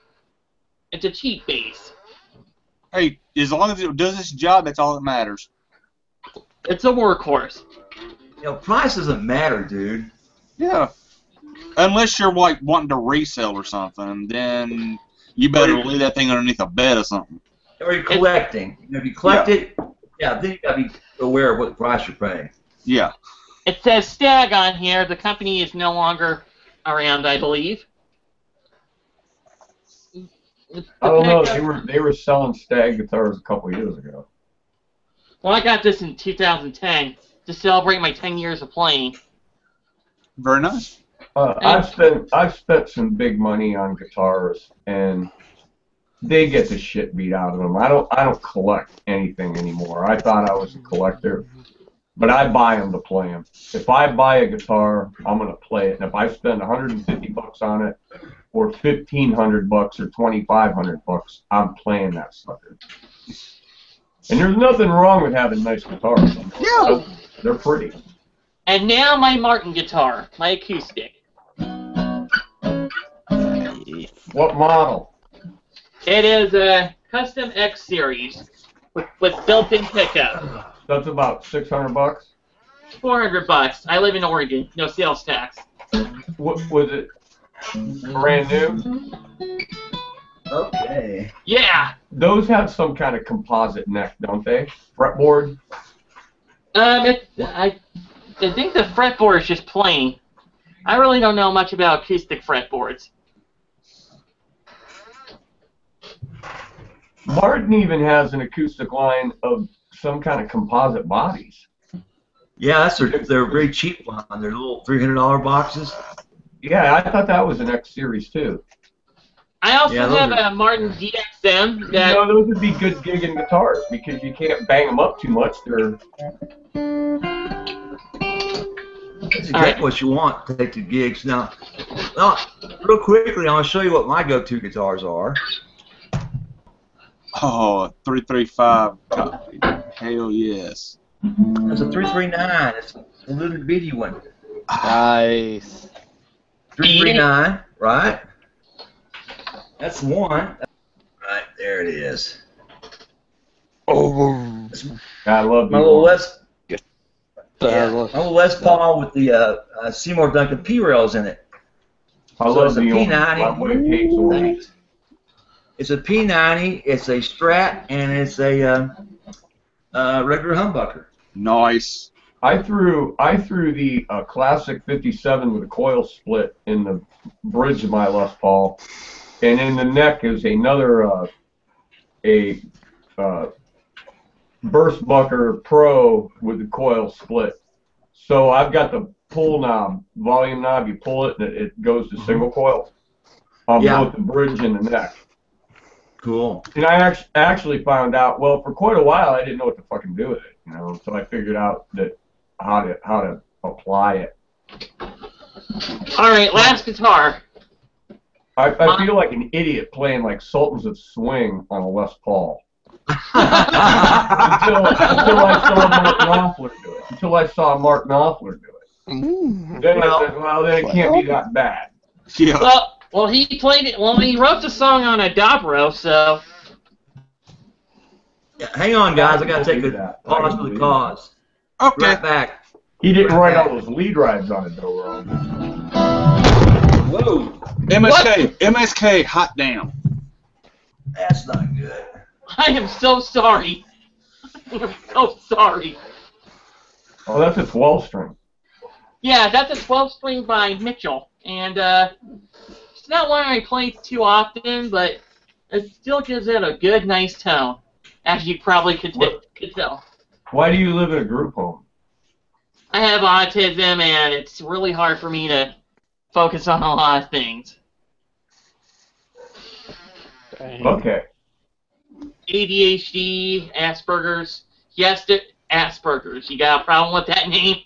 Speaker 4: it's a cheap bass.
Speaker 1: Hey, as long as it does its job, that's all that matters.
Speaker 4: It's a workhorse.
Speaker 5: You know, price doesn't matter, dude.
Speaker 1: Yeah. Unless you're like wanting to resell or something, then you better leave that thing underneath a bed or something.
Speaker 5: Or you're collecting. You know, if you collect it, then you gotta be aware of what price you're paying.
Speaker 1: Yeah.
Speaker 4: It says Stag on here. The company is no longer around, I believe.
Speaker 3: I don't know. They were selling Stag guitars a couple years ago.
Speaker 4: Well, I got this in 2010 to celebrate my 10 years of playing.
Speaker 1: Very nice.
Speaker 3: I've spent some big money on guitars, and they get the shit beat out of them. I don't collect anything anymore. I thought I was a collector, but I buy them to play them. If I buy a guitar, I'm gonna play it, and if I spend $150 on it, or $1,500 or $2,500, I'm playing that sucker. And there's nothing wrong with having nice guitars.
Speaker 1: Yeah.
Speaker 3: They're pretty.
Speaker 4: And now my Martin guitar, my acoustic.
Speaker 3: What model?
Speaker 4: It is a custom X series with built-in pickup.
Speaker 3: That's about $600.
Speaker 4: $400. I live in Oregon. No sales tax.
Speaker 3: What was it? Brand new?
Speaker 5: Okay.
Speaker 4: Yeah.
Speaker 3: Those have some kind of composite neck, don't they? Fretboard?
Speaker 4: I think the fretboard is just plain. I really don't know much about acoustic fretboards.
Speaker 3: Martin even has an acoustic line of some kind of composite bodies.
Speaker 5: Yeah, they're very cheap one. They're little $300 boxes.
Speaker 3: Yeah, I thought that was an X series too.
Speaker 4: I also have a Martin DXM that...
Speaker 3: You know, those would be good gigging guitars because you can't bang them up too much. They're...
Speaker 5: That's exactly what you want to take to gigs. Now, real quickly, I'm going to show you what my go-to guitars are.
Speaker 1: Oh, 335 copy. Hell yes.
Speaker 5: That's a 339. It's a little bitty one.
Speaker 2: Nice.
Speaker 5: 339, right? That's one. Right, there it is.
Speaker 2: Oh.
Speaker 3: I love
Speaker 5: My
Speaker 3: these
Speaker 5: little
Speaker 3: ones.
Speaker 5: my little Les Paul with the Seymour Duncan P-rails in it.
Speaker 3: I
Speaker 5: So
Speaker 3: love
Speaker 5: it's a
Speaker 3: the old.
Speaker 5: P90.
Speaker 3: My wife hates orange.
Speaker 5: It's a P90. It's a Strat, and it's a regular humbucker.
Speaker 1: Nice.
Speaker 3: I threw the classic 57 with a coil split in the bridge of my Les Paul, and in the neck is another Burst Bucker Pro with the coil split. So I've got the pull knob, volume knob. You pull it and it goes to single coil on both the bridge and the neck.
Speaker 5: Cool.
Speaker 3: And I actually found out, well, for quite a while I didn't know what to fucking do with it, you know. So I figured out that how to apply it.
Speaker 4: All right, last guitar.
Speaker 3: I feel like an idiot playing like Sultans of Swing on a Les Paul. until I saw Mark Knopfler do it. Then I said, well, then it can't be that bad.
Speaker 1: Yeah.
Speaker 4: Well, he played it. Well, he wrote the song on a dobro, so.
Speaker 5: Yeah, hang on, guys. I gotta take a pause for the cause.
Speaker 1: Okay.
Speaker 5: Right back.
Speaker 3: He didn't write all those lead rides on it, though, wrong.
Speaker 5: Whoa.
Speaker 1: MSK, hot damn.
Speaker 5: That's not good.
Speaker 4: I am so sorry. I'm so sorry.
Speaker 3: Oh, that's a 12-string.
Speaker 4: Yeah, that's a 12-string by Mitchell, and it's not one I play too often, but it still gives it a good, nice tone, as you probably could tell.
Speaker 3: Why do you live in a group home?
Speaker 4: I have autism, and it's really hard for me to focus on a lot of things.
Speaker 3: Okay.
Speaker 4: ADHD, Asperger's. Yes, Asperger's. You got a problem with that name?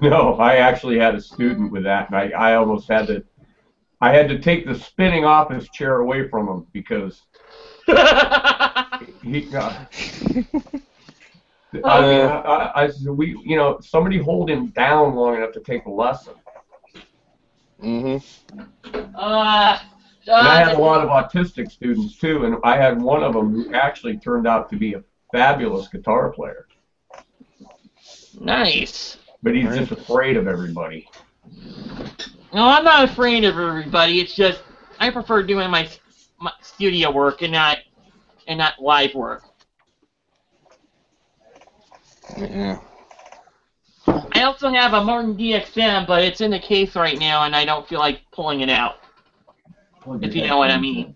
Speaker 3: No, I actually had a student with that, and I almost had to. I had to take the spinning office chair away from him because he. I said, somebody hold him down long enough to take a lesson.
Speaker 2: Mhm.
Speaker 3: And I had a lot of autistic students too, and I had one of them who actually turned out to be a fabulous guitar player.
Speaker 4: Nice.
Speaker 3: But he's just afraid of everybody.
Speaker 4: No, I'm not afraid of everybody. It's just I prefer doing my studio work and not live work.
Speaker 2: Yeah.
Speaker 4: I also have a Martin DXM, but it's in the case right now, and I don't feel like pulling it out. If you know what I mean.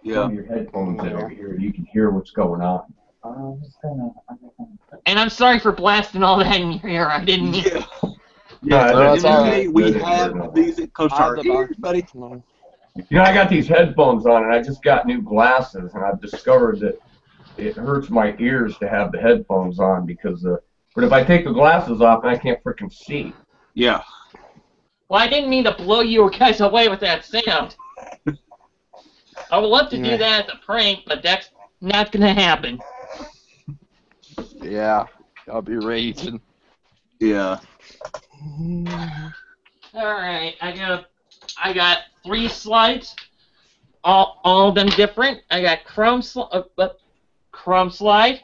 Speaker 3: Yeah. Your headphones in over here, you can hear what's going on.
Speaker 4: And I'm sorry for blasting all that in your ear. I didn't mean.
Speaker 3: That's
Speaker 2: all right.
Speaker 1: We have these close to our ears, buddy.
Speaker 3: I got these headphones on, and I just got new glasses, and I've discovered that it hurts my ears to have the headphones on because, but if I take the glasses off, I can't freaking see.
Speaker 1: Yeah.
Speaker 4: Well, I didn't mean to blow you guys away with that sound. I would love to do that as a prank, but that's not gonna happen.
Speaker 2: Yeah, I'll be raging.
Speaker 1: Yeah.
Speaker 4: All right, I got 3 slides, all of them different. I got chrome slide,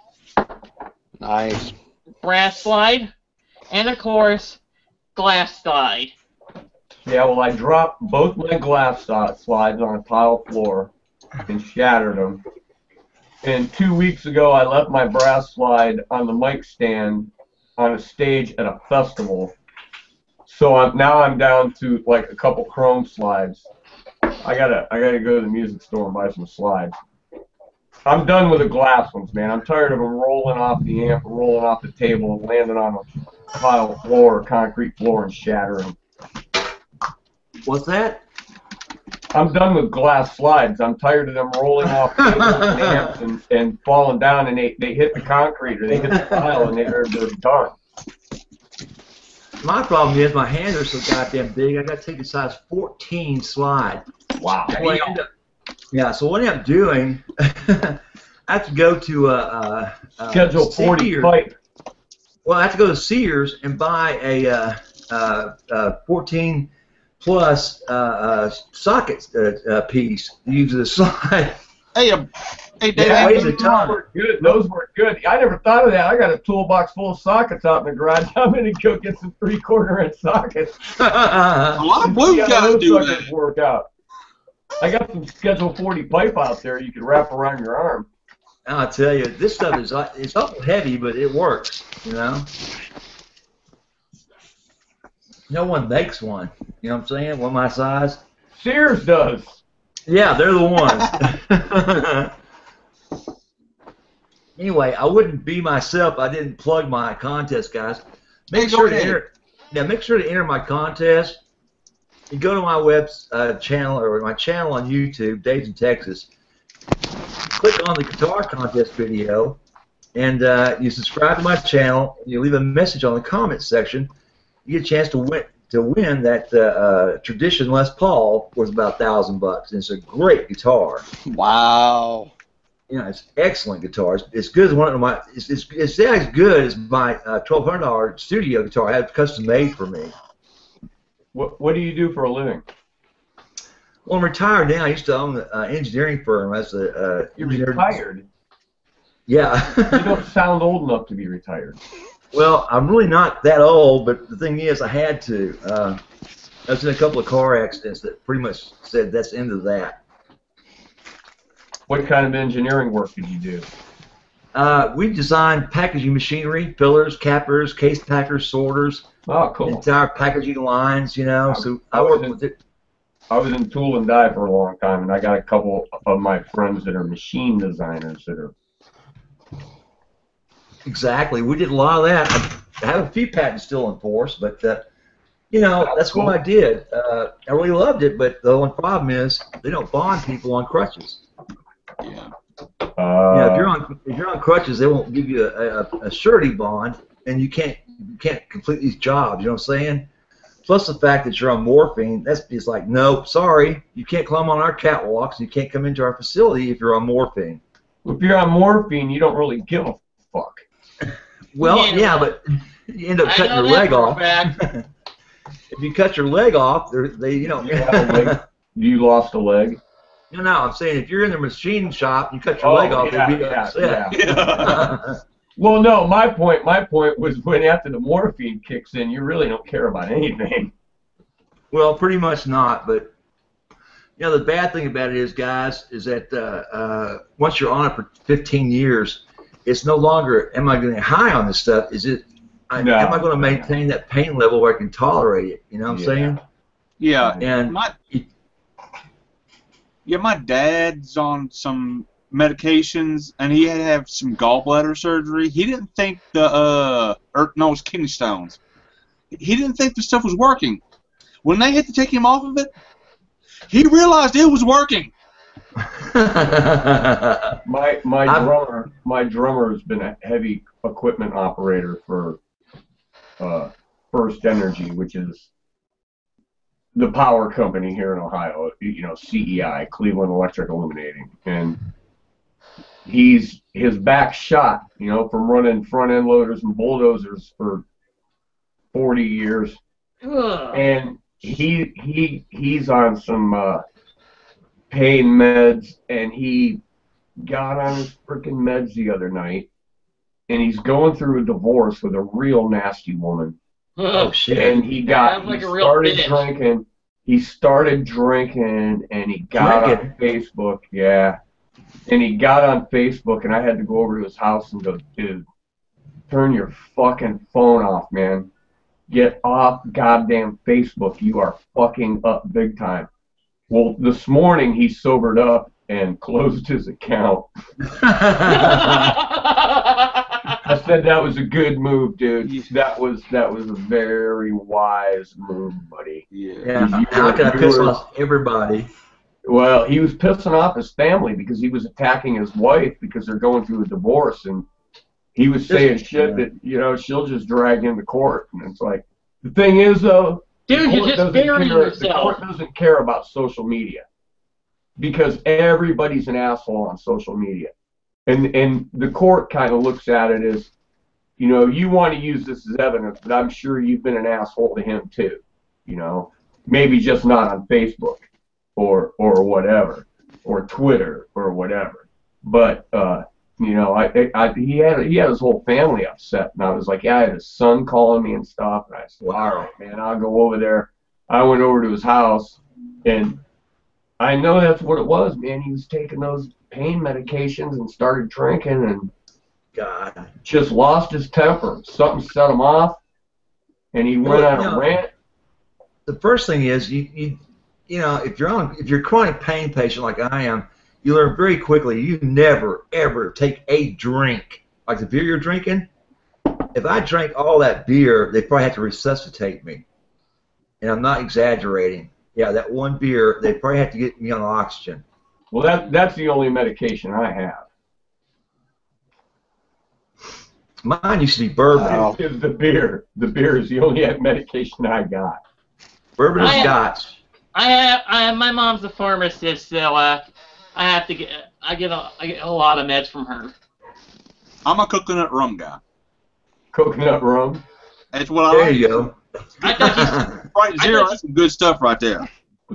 Speaker 2: Nice.
Speaker 4: brass slide, and of course, glass slide.
Speaker 3: Yeah, well, I dropped both my glass slides on a tile floor and shattered them. And 2 weeks ago, I left my brass slide on the mic stand on a stage at a festival. So now I'm down to like a couple chrome slides. I gotta go to the music store and buy some slides. I'm done with the glass ones, man. I'm tired of them rolling off the amp, rolling off the table, and landing on a tile floor, concrete floor, and shattering.
Speaker 5: What's that?
Speaker 3: I'm done with glass slides. I'm tired of them rolling off tables and amps and falling down, and they hit the concrete or they hit the tile, and they're done.
Speaker 5: My problem is my hands are so goddamn big. I got to take a size 14 slide.
Speaker 3: Wow.
Speaker 5: Yeah. So what I end up doing, I have to go to
Speaker 3: Schedule 40
Speaker 5: Sears.
Speaker 3: pipe.
Speaker 5: Well, I have to go to Sears and buy a 14 plus socket piece to use as a slide.
Speaker 1: Hey, Dave.
Speaker 3: Yeah, those were good. Those were good. I never thought of that. I got a toolbox full of sockets out in the garage. I'm gonna go get some 3/4 inch sockets.
Speaker 1: A lot of blue guys do that.
Speaker 3: Work out. I got some Schedule 40 pipe out there you could wrap around your arm.
Speaker 5: I'll tell you, this stuff is it's awful heavy, but it works. You know. No one makes one. You know what I'm saying? One my size.
Speaker 3: Sears does.
Speaker 5: Yeah, they're the ones. Anyway, I wouldn't be myself if I didn't plug my contest, guys. Make sure to enter my contest. You go to my web channel or my channel on YouTube, Dave's in Texas. Click on the guitar contest video, and you subscribe to my channel. And you leave a message on the comments section. You get a chance to win that Tradition Les Paul worth about $1,000. And it's a great guitar.
Speaker 2: Wow.
Speaker 5: You know, it's excellent guitar. It's good as one of my. It's as good as my $1,200 studio guitar I had custom made for me.
Speaker 3: What do you do for a living?
Speaker 5: Well, I'm retired now. I used to own an engineering firm as a.
Speaker 3: You're retired.
Speaker 5: Yeah.
Speaker 3: You don't sound old enough to be retired.
Speaker 5: Well, I'm really not that old, but the thing is, I had to. I was in a couple of car accidents that pretty much said that's the end of that.
Speaker 3: What kind of engineering work did you do?
Speaker 5: We designed packaging machinery, fillers, cappers, case packers, sorters.
Speaker 3: Oh, cool.
Speaker 5: Entire packaging lines, you know. So I worked with it.
Speaker 3: I was in tool and die for a long time, and I got a couple of my friends that are machine designers that are.
Speaker 5: Exactly. We did a lot of that. I have a few patents still in force, but you know, that's what I did. I really loved it, but the only problem is they don't bond people on crutches.
Speaker 1: Yeah.
Speaker 5: If you're on crutches, they won't give you a surety bond, and you can't complete these jobs. You know what I'm saying? Plus the fact that you're on morphine, that's just like, no, sorry, you can't climb on our catwalks, and you can't come into our facility if you're on morphine.
Speaker 3: If you're on morphine, you don't really give a fuck.
Speaker 5: Well, yeah, but you end up cutting your leg off. If you cut your leg off, you know.
Speaker 3: You lost a leg?
Speaker 5: No, I'm saying if you're in the machine shop, you cut your leg off, they'd be upset.
Speaker 3: Yeah. Well, no, my point was when after the morphine kicks in, you really don't care about anything.
Speaker 5: Well, pretty much not, but you know the bad thing about it is, guys, is that once you're on it for 15 years, it's no longer am I going to get high on this stuff? Am I going to maintain that pain level where I can tolerate it? You know what I'm saying?
Speaker 1: Yeah.
Speaker 5: And
Speaker 1: my dad's on some medications, and he had to have some gallbladder surgery. He didn't think it's kidney stones. He didn't think the stuff was working. When they had to take him off of it, he realized it was working.
Speaker 3: my drummer has been a heavy equipment operator for First Energy, which is the power company here in Ohio, you know, CEI, Cleveland Electric Illuminating, and his back shot, you know, from running front end loaders and bulldozers for 40 years, and he's on some pain meds, and he got on his freaking meds the other night, and he's going through a divorce with a real nasty woman.
Speaker 5: Oh shit!
Speaker 3: And he started drinking, and he got on Facebook. Yeah, and he got on Facebook, and I had to go over to his house and go, dude, turn your fucking phone off, man. Get off goddamn Facebook. You are fucking up big time. Well, this morning he sobered up and closed his account. I said that was a good move, dude. That was a very wise move, buddy.
Speaker 5: Yeah. How can I piss off everybody?
Speaker 3: Well, he was pissing off his family because he was attacking his wife because they're going through a divorce, and he was saying shit that, you know, she'll just drag him to court. And it's like, the thing is, though,
Speaker 4: dude, you're just burying yourself.
Speaker 3: The court doesn't care about social media because everybody's an asshole on social media. And the court kind of looks at it as, you know, you want to use this as evidence, but I'm sure you've been an asshole to him too. You know, maybe just not on Facebook or whatever, or Twitter or whatever. But you know, he had his whole family upset, and I was like, yeah, I had his son calling me and stuff, and I said, all right, man, I'll go over there. I went over to his house, and I know that's what it was, man. He was taking those pain medications and started drinking and
Speaker 5: God.
Speaker 3: just lost his temper. Something set him off, and he went on a rant.
Speaker 5: The first thing is you know if you're a chronic pain patient like I am, you learn very quickly you never ever take a drink like the beer you're drinking. If I drank all that beer, they'd probably have to resuscitate me, and I'm not exaggerating. Yeah, that one beer, they'd probably have to get me on oxygen.
Speaker 3: Well, that's the only medication I have.
Speaker 5: Mine used to be bourbon.
Speaker 3: It's the beer. The beer is the only medication I got.
Speaker 5: Bourbon and scotch.
Speaker 4: My mom's a pharmacist, so I get a lot of meds from her.
Speaker 1: I'm a coconut rum guy.
Speaker 3: Coconut rum?
Speaker 1: That's what I
Speaker 5: There
Speaker 1: like.
Speaker 5: you go.
Speaker 4: I thought you,
Speaker 1: Right, Zero, that's some good stuff right there.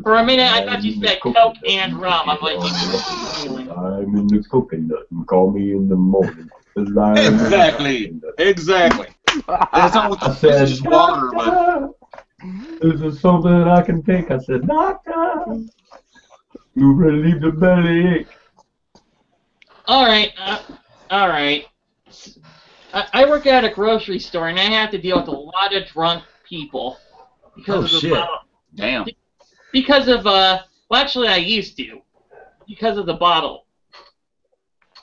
Speaker 4: for a minute, I thought you said Coke and rum. I'm like,
Speaker 3: I'm in the coconut and call me in the morning.
Speaker 1: Exactly. Exactly. That's not what
Speaker 3: I
Speaker 1: the
Speaker 3: said,
Speaker 1: is water, but
Speaker 3: this is something I can take. I said, doctor, you relieve the bellyache.
Speaker 4: all right. I work at a grocery store, and I have to deal with a lot of drunk people because of the bottle.
Speaker 1: Damn.
Speaker 4: Because of well, actually, I used to. Because of the bottle.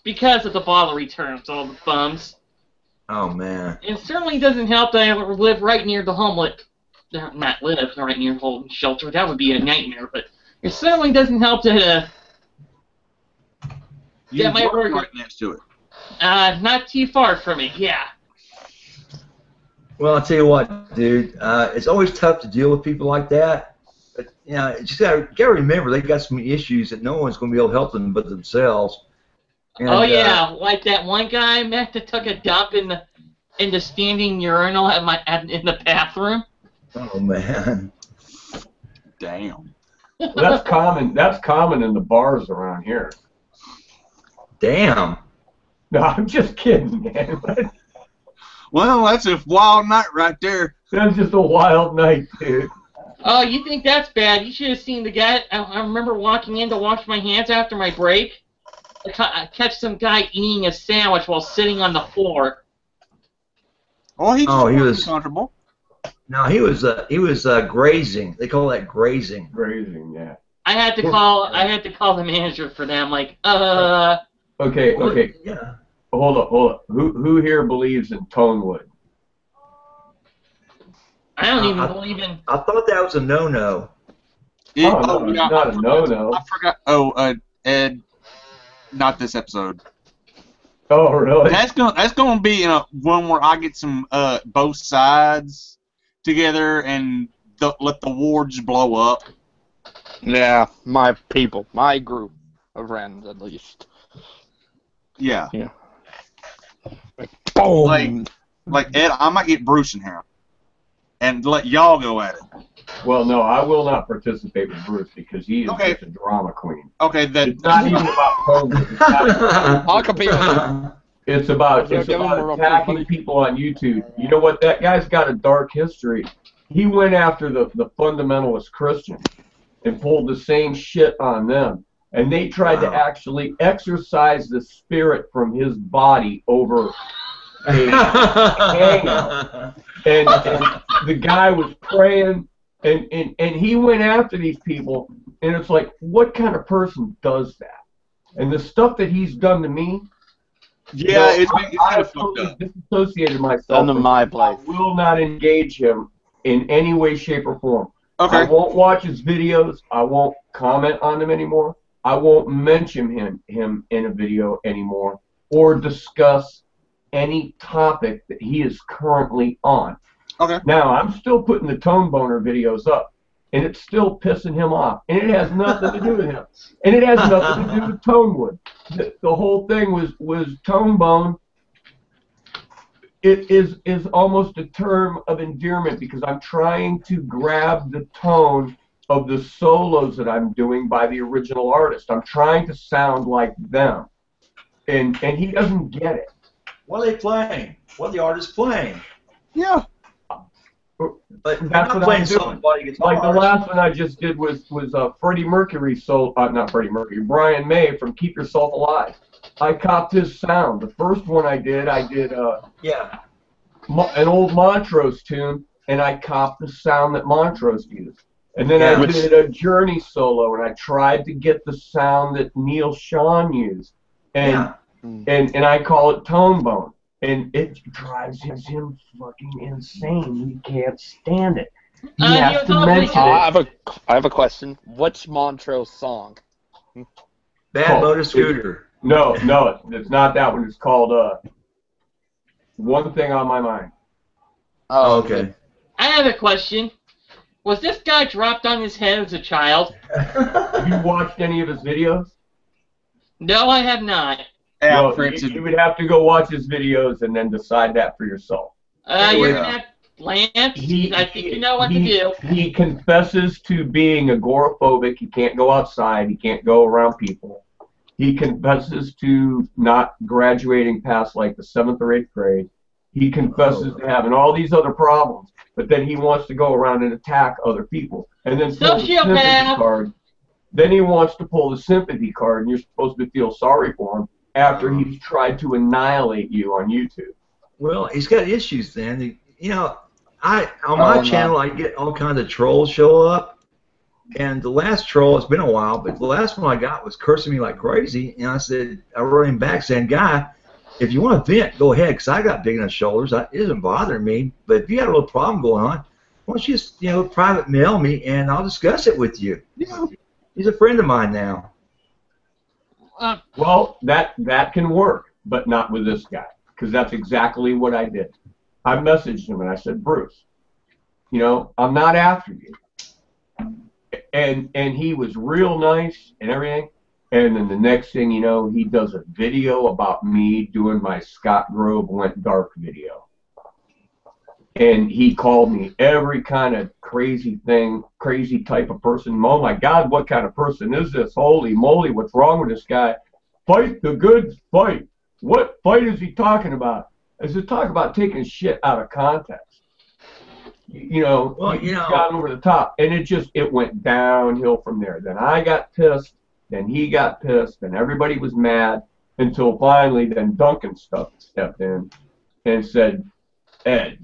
Speaker 4: Because of the bottle returns, all the bums.
Speaker 5: Oh man.
Speaker 4: It certainly doesn't help that I live right near the homeless. Not live right near the homeless shelter. That would be a nightmare. But it certainly doesn't help that.
Speaker 1: You
Speaker 4: my
Speaker 1: work
Speaker 4: work
Speaker 1: right next to it.
Speaker 4: not too far from it. Yeah.
Speaker 5: Well, I'll tell you what, dude. It's always tough to deal with people like that. But you know, you just gotta remember they got some issues that no one's gonna be able to help them but themselves. And,
Speaker 4: oh yeah, like that one guy Matt that took a dump in the standing urinal in the bathroom.
Speaker 5: Oh man.
Speaker 1: Damn.
Speaker 3: Well, that's common. That's common in the bars around here.
Speaker 5: Damn.
Speaker 3: No, I'm just kidding, man.
Speaker 1: Well, that's a wild night right there.
Speaker 3: That's just a wild night, dude.
Speaker 4: Oh, you think that's bad? You should have seen the guy. I remember walking in to wash my hands after my break. I catch some guy eating a sandwich while sitting on the floor.
Speaker 1: Oh, he
Speaker 5: was
Speaker 1: comfortable.
Speaker 5: No, he was grazing. They call that grazing.
Speaker 3: Grazing, yeah.
Speaker 4: I had to call the manager for them. Like,
Speaker 3: Okay.
Speaker 5: Yeah.
Speaker 3: Hold up. Who here believes in Tonewood?
Speaker 4: I don't even believe in.
Speaker 5: I thought that was a no-no.
Speaker 3: No, it's not a no-no.
Speaker 1: I forgot. Oh, Ed, not this episode.
Speaker 3: Oh, really?
Speaker 1: That's gonna be one where I get some both sides together and let the wards blow up.
Speaker 2: Yeah, my people, my group of friends, at least.
Speaker 1: Yeah.
Speaker 2: Yeah. Boom.
Speaker 1: Like Ed, I might get Bruce in here, and let y'all go at it.
Speaker 3: Well, no, I will not participate with Bruce because he is
Speaker 1: Okay.
Speaker 3: just a drama queen.
Speaker 1: Okay, then.
Speaker 3: It's not even about Tonewood.
Speaker 2: I'll compete with him.
Speaker 3: It's about
Speaker 2: Yeah, give him a
Speaker 3: attacking
Speaker 2: funny-
Speaker 3: people on YouTube. You know what? That guy's got a dark history. He went after the fundamentalist Christians and pulled the same shit on them. And they tried to actually exorcise the spirit from his body over a hangout. And the guy was praying, and he went after these people. And it's like, what kind of person does that? And the stuff that he's done to me,
Speaker 1: Yeah, it's
Speaker 3: I
Speaker 1: kind of
Speaker 3: have
Speaker 1: fucked
Speaker 3: totally
Speaker 1: up.
Speaker 3: disassociated myself.
Speaker 2: None of
Speaker 3: from
Speaker 2: my
Speaker 3: him.
Speaker 2: place.
Speaker 3: I will not engage him in any way, shape, or form. I
Speaker 1: Okay.
Speaker 3: won't watch his videos. I won't comment on them anymore. I won't mention him in a video anymore or discuss any topic that he is currently on.
Speaker 1: Okay.
Speaker 3: Now, I'm still putting the Tone Boner videos up, and it's still pissing him off. And it has nothing to do with him. And it has nothing to do with Tonewood. The whole thing was Tone Bone. It is almost a term of endearment because I'm trying to grab the tone of the solos that I'm doing by the original artist. I'm trying to sound like them. And he doesn't get it.
Speaker 5: What are they playing? What are the artists playing?
Speaker 1: Yeah.
Speaker 5: But
Speaker 3: That's
Speaker 5: I'm
Speaker 3: what
Speaker 5: playing
Speaker 3: I'm doing.
Speaker 5: somebody guitars.
Speaker 3: Like the last one I just did was Freddie Mercury solo, not Freddie Mercury, Brian May from Keep Yourself Alive. I copped his sound. The first one I did
Speaker 5: Yeah.
Speaker 3: an old Montrose tune, and I copped the sound that Montrose used. And then
Speaker 5: Yeah.
Speaker 3: I did a Journey solo, and I tried to get the sound that Neil Sean used. And and I call it tone bone. And it drives him fucking insane. He can't stand it. He has to mention it.
Speaker 2: I have a question. What's Montrose song?
Speaker 5: Bad Motor Scooter.
Speaker 3: No, it's not that one. It's called One Thing on My Mind.
Speaker 5: Oh, okay.
Speaker 4: I have a question. Was this guy dropped on his head as a child?
Speaker 3: Have you watched any of his videos?
Speaker 4: No, I have not.
Speaker 3: No, you would have to go watch his videos and then decide that for yourself.
Speaker 4: You're gonna have Lance. I think you know what to do.
Speaker 3: He confesses to being agoraphobic. He can't go outside. He can't go around people. He confesses to not graduating past like the 7th or 8th grade. He confesses to having all these other problems, but then he wants to go around and attack other people. And then pull the sympathy card. Then he wants to pull the sympathy card, and you're supposed to feel sorry for him after he's tried to annihilate you on YouTube.
Speaker 5: Well, he's got issues then. You know, on my channel I get all kinds of trolls show up, and the last troll, it's been a while, but the last one I got was cursing me like crazy, and I wrote him back saying, "Guy, if you want to vent, go ahead, because I got big enough shoulders. It doesn't bother me. But if you got a little problem going on, why don't you just private mail me, and I'll discuss it with you." He's a friend of mine now.
Speaker 3: Well, that can work, but not with this guy, because that's exactly what I did. I messaged him and I said, "Bruce, I'm not after you." And he was real nice and everything. And then the next thing you know, he does a video about me doing my Scott Grove Went Dark video. And he called me every kind of crazy thing, crazy type of person. Oh my God, what kind of person is this? Holy moly, what's wrong with this guy? Fight the good fight. What fight is he talking about? Is he talking about taking shit out of context? He's gotten over the top. And it went downhill from there. Then I got pissed. Then he got pissed. And everybody was mad until finally then Duncan stepped in and said, "Ed,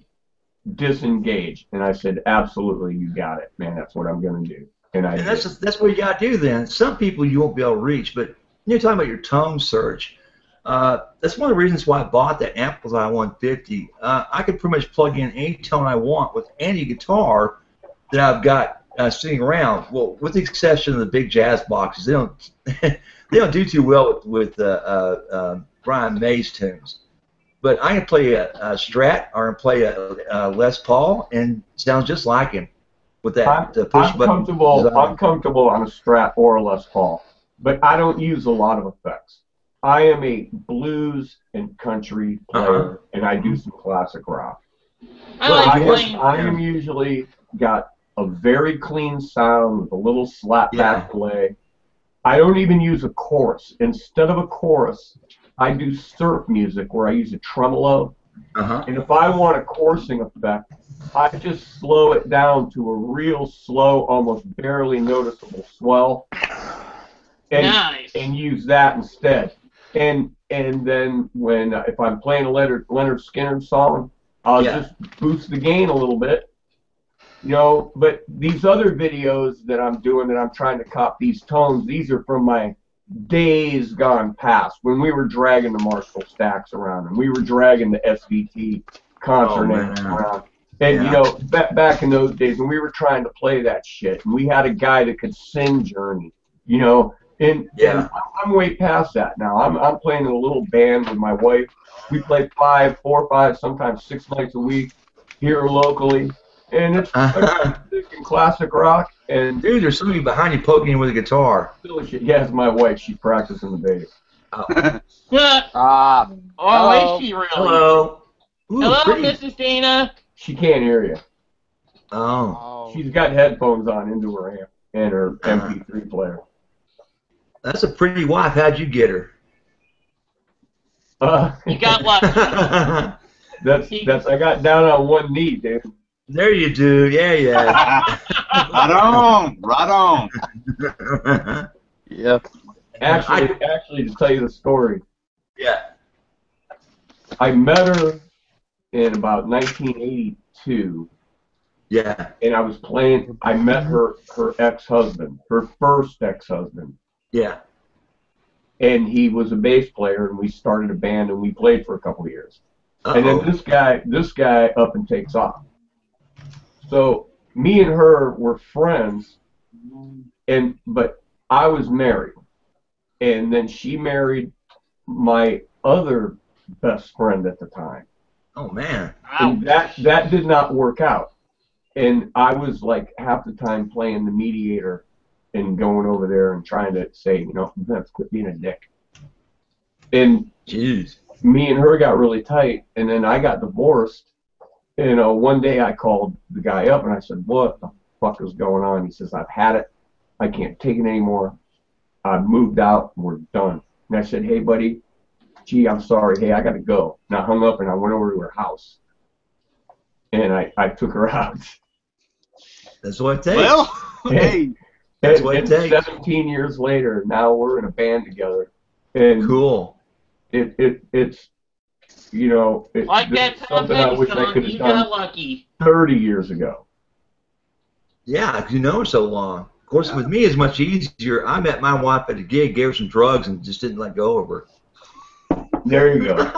Speaker 3: disengage." And I said, "Absolutely, you got it, man. That's what I'm going to do." And
Speaker 5: that's what you got to do then. Some people you won't be able to reach, but you're talking about your tone search. That's one of the reasons why I bought that Amplify 150. I could pretty much plug in any tone I want with any guitar that I've got sitting around. Well, with the exception of the big jazz boxes, they don't do too well with Brian May's tunes. But I can play a Strat or I can play a Les Paul, and it sounds just like him with that push
Speaker 3: I'm
Speaker 5: button.
Speaker 3: I'm comfortable on a Strat or a Les Paul, but I don't use a lot of effects. I am a blues and country player, and I do some classic rock. I am usually got a very clean sound with a little slap back delay. I don't even use a chorus. Instead of a chorus, I do surf music where I use a tremolo. And if I want a chorusing effect, I just slow it down to a real slow, almost barely noticeable swell, and use that instead. And then if I'm playing a Leonard Skinner song, I'll just boost the gain a little bit. But these other videos that I'm doing, that I'm trying to cop these tones, these are from my days gone past, when we were dragging the Marshall stacks around, and we were dragging the SVT concert around. And back in those days when we were trying to play that shit, and we had a guy that could sing Journey, and I'm way past that now. I'm playing in a little band with my wife. We play 4 or 5, sometimes 6 nights a week here locally, and it's classic rock. And
Speaker 5: dude, there's somebody behind you poking you with a guitar.
Speaker 3: Yeah, it's my wife. She's practicing the bass.
Speaker 4: Is she really?
Speaker 5: Hello. Ooh,
Speaker 4: hello,
Speaker 5: pretty.
Speaker 4: Mrs. Dana.
Speaker 3: She can't hear you.
Speaker 5: Oh.
Speaker 3: She's got headphones on into her amp and her MP3 player.
Speaker 5: That's a pretty wife. How'd you get her?
Speaker 4: You got lucky.
Speaker 3: That's I got down on one knee, dude.
Speaker 5: There you do. Yeah, yeah.
Speaker 1: Right on. Right on.
Speaker 2: Yep.
Speaker 3: Actually, to tell you the story,
Speaker 5: Yeah.
Speaker 3: I met her in about 1982,
Speaker 5: Yeah.
Speaker 3: and I was playing. I met her ex-husband, her first ex-husband,
Speaker 5: Yeah.
Speaker 3: and he was a bass player, and we started a band, and we played for a couple of years. And then this guy up and takes off. So me and her were friends, but I was married, and then she married my other best friend at the time.
Speaker 5: Oh man.
Speaker 3: And that did not work out. And I was like half the time playing the mediator and going over there and trying to say, you know, let's quit being a dick. And
Speaker 5: Jeez.
Speaker 3: me and her got really tight, and then I got divorced. You know, one day I called the guy up and I said, what the fuck is going on? He says, I've had it. I can't take it anymore. I've moved out. We're done. And I said, hey, buddy, gee, I'm sorry. Hey, I got to go. And I hung up and I went over to her house. And I took her out.
Speaker 5: That's what it takes.
Speaker 1: Well, hey.
Speaker 5: That's what it takes.
Speaker 3: 17 years later, now we're in a band together. And
Speaker 5: Cool.
Speaker 3: It's you know,
Speaker 4: Like that
Speaker 3: it's
Speaker 4: Tom
Speaker 3: something I
Speaker 4: Petty
Speaker 3: wish I
Speaker 4: song,
Speaker 3: could have
Speaker 4: you
Speaker 3: done
Speaker 4: got lucky.
Speaker 3: 30 years ago.
Speaker 5: Yeah, 'cause you know her so long. Of course, with me, it's much easier. I met my wife at a gig, gave her some drugs, and just didn't let go of her.
Speaker 3: There you go. That's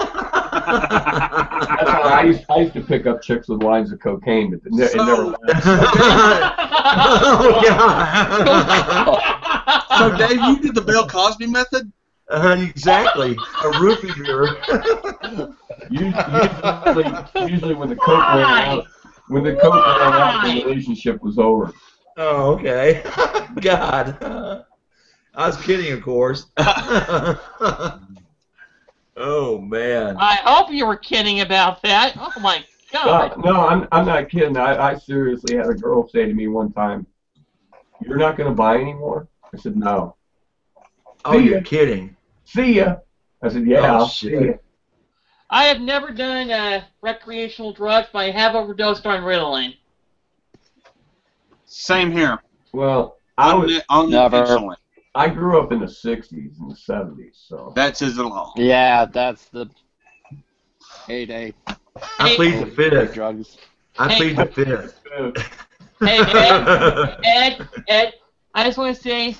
Speaker 3: how I used to pick up chicks with lines of cocaine, but it never lasted.
Speaker 5: Oh, God.
Speaker 1: So, Dave, you did the Bill Cosby method?
Speaker 5: Exactly. A roofie her.
Speaker 3: Usually when the coke ran out, the relationship was over.
Speaker 5: Oh, okay. God. I was kidding, of course. Oh, man.
Speaker 4: I hope you were kidding about that. Oh my God.
Speaker 3: No, I'm not kidding. I seriously had a girl say to me one time, "You're not going to buy anymore?" I said, "No."
Speaker 5: Oh, you're kidding.
Speaker 3: See ya. I said, "Yeah,
Speaker 5: Oh,
Speaker 3: I'll see ya."
Speaker 5: shit.
Speaker 4: I have never done recreational drugs, but I have overdosed on Ritalin.
Speaker 1: Same here.
Speaker 3: Well,
Speaker 2: Never.
Speaker 1: Unintentionally.
Speaker 3: I grew up in the 60s and the 70s, so.
Speaker 1: That says it all.
Speaker 2: Yeah, that's the heyday
Speaker 5: I plead the
Speaker 2: of
Speaker 5: fifth.
Speaker 2: drugs.
Speaker 5: I plead the fifth.
Speaker 4: Hey, Ed, I just want to say,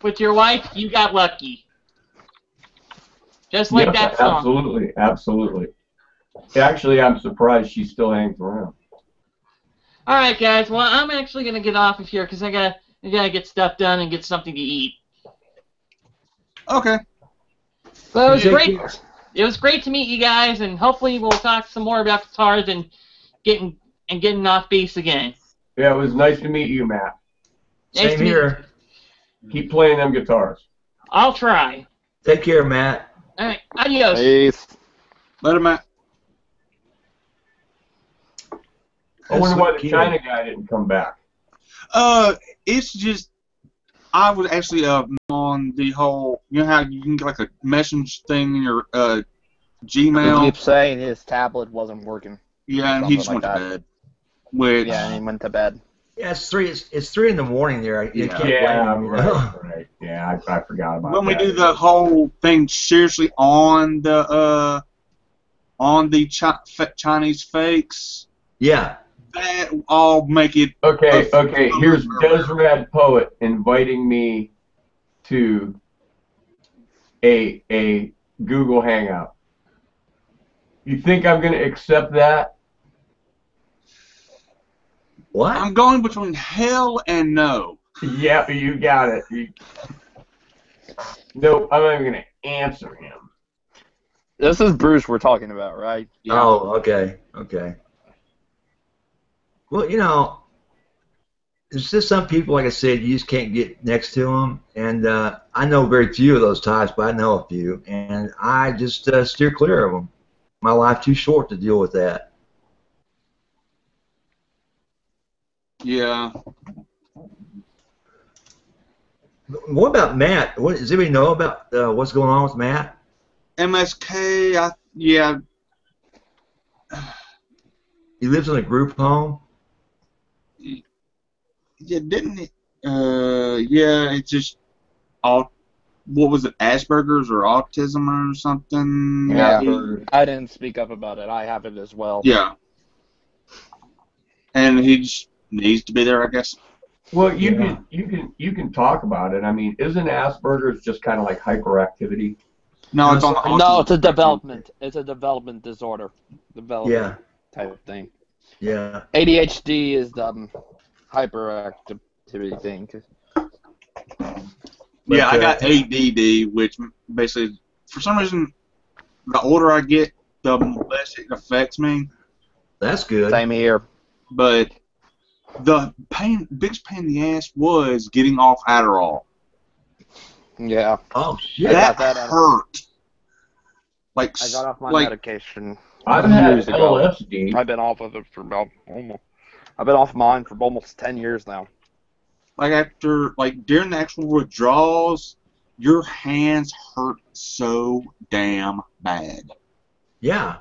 Speaker 4: with your wife, you got lucky. Just like
Speaker 3: Yep,
Speaker 4: that song.
Speaker 3: absolutely. Actually, I'm surprised she still hangs around.
Speaker 4: All right, guys. Well, I'm actually gonna get off of here because I gotta get stuff done and get something to eat.
Speaker 1: Okay.
Speaker 4: But it was great. It was great to meet you guys, and hopefully we'll talk some more about guitars and getting off base again.
Speaker 3: Yeah, it was nice to meet you, Matt.
Speaker 4: Nice
Speaker 5: Same
Speaker 4: to meet
Speaker 5: here.
Speaker 3: Keep playing them guitars.
Speaker 4: I'll try.
Speaker 5: Take care, Matt.
Speaker 4: All right. Adios.
Speaker 2: Peace.
Speaker 1: Later, Matt.
Speaker 3: I wonder why the
Speaker 5: Kid.
Speaker 3: China guy didn't come back.
Speaker 1: It's just I was actually on the whole. You know how you can get like a message thing in your
Speaker 2: He
Speaker 1: Gmail.
Speaker 2: keeps saying his tablet wasn't working.
Speaker 1: Yeah, and he just
Speaker 2: something
Speaker 1: went
Speaker 2: like
Speaker 1: to
Speaker 2: that.
Speaker 1: bed. Which
Speaker 2: Yeah, and he went to bed.
Speaker 5: Yeah, it's 3 in the morning there. You
Speaker 1: Yeah.
Speaker 5: can't blame him, you know?
Speaker 3: right. Yeah, I forgot about
Speaker 1: when we
Speaker 3: that.
Speaker 1: do the whole thing seriously on the Chinese fakes,
Speaker 5: Yeah.
Speaker 1: that all make it.
Speaker 3: Okay. Here's Desrad Poet inviting me to a Google Hangout. You think I'm going to accept that?
Speaker 5: What?
Speaker 1: I'm going between hell and no.
Speaker 3: Yeah, you got it. No, I'm not even going to answer him.
Speaker 2: This is Bruce we're talking about, right?
Speaker 1: Yeah.
Speaker 5: Oh, okay. Well, you know, there's just some people, like I said, you just can't get next to them. And I know very few of those types, but I know a few. And I just steer clear of them. My life too short to deal with that.
Speaker 1: Yeah.
Speaker 5: What about Matt? Does anybody know about what's going on with Matt?
Speaker 1: MSK. Yeah.
Speaker 5: He lives in a group home.
Speaker 1: Yeah, didn't it? Yeah, it's just all. What was it? Asperger's or autism or something?
Speaker 2: Yeah,
Speaker 3: Asperger's.
Speaker 2: I didn't speak up about it. I have it as well.
Speaker 1: Yeah. And he just needs to be there, I guess.
Speaker 3: Well,
Speaker 5: Yeah.
Speaker 3: you can talk about it. I mean, isn't Asperger's just kind of like hyperactivity?
Speaker 1: No, it's on the
Speaker 2: No,
Speaker 1: autism
Speaker 2: it's a
Speaker 1: spectrum.
Speaker 2: development. It's a development disorder. Development type of thing.
Speaker 5: Yeah.
Speaker 2: ADHD is the hyperactivity thing.
Speaker 1: Yeah, I
Speaker 5: But,
Speaker 1: got ADD, which basically, for some reason, the older I get, the less it affects me.
Speaker 5: That's good.
Speaker 2: Same here.
Speaker 1: But the biggest pain in the ass was getting off Adderall.
Speaker 2: Yeah.
Speaker 5: Oh shit.
Speaker 1: That
Speaker 2: got that
Speaker 1: hurt. Like,
Speaker 2: I got off my
Speaker 1: like,
Speaker 2: medication
Speaker 3: I've had
Speaker 2: years ago.
Speaker 3: LSD.
Speaker 2: I've been off of it for about almost. I've been off mine for almost 10 years now.
Speaker 1: like after, like during the actual withdrawals, your hands hurt so damn bad.
Speaker 5: Yeah.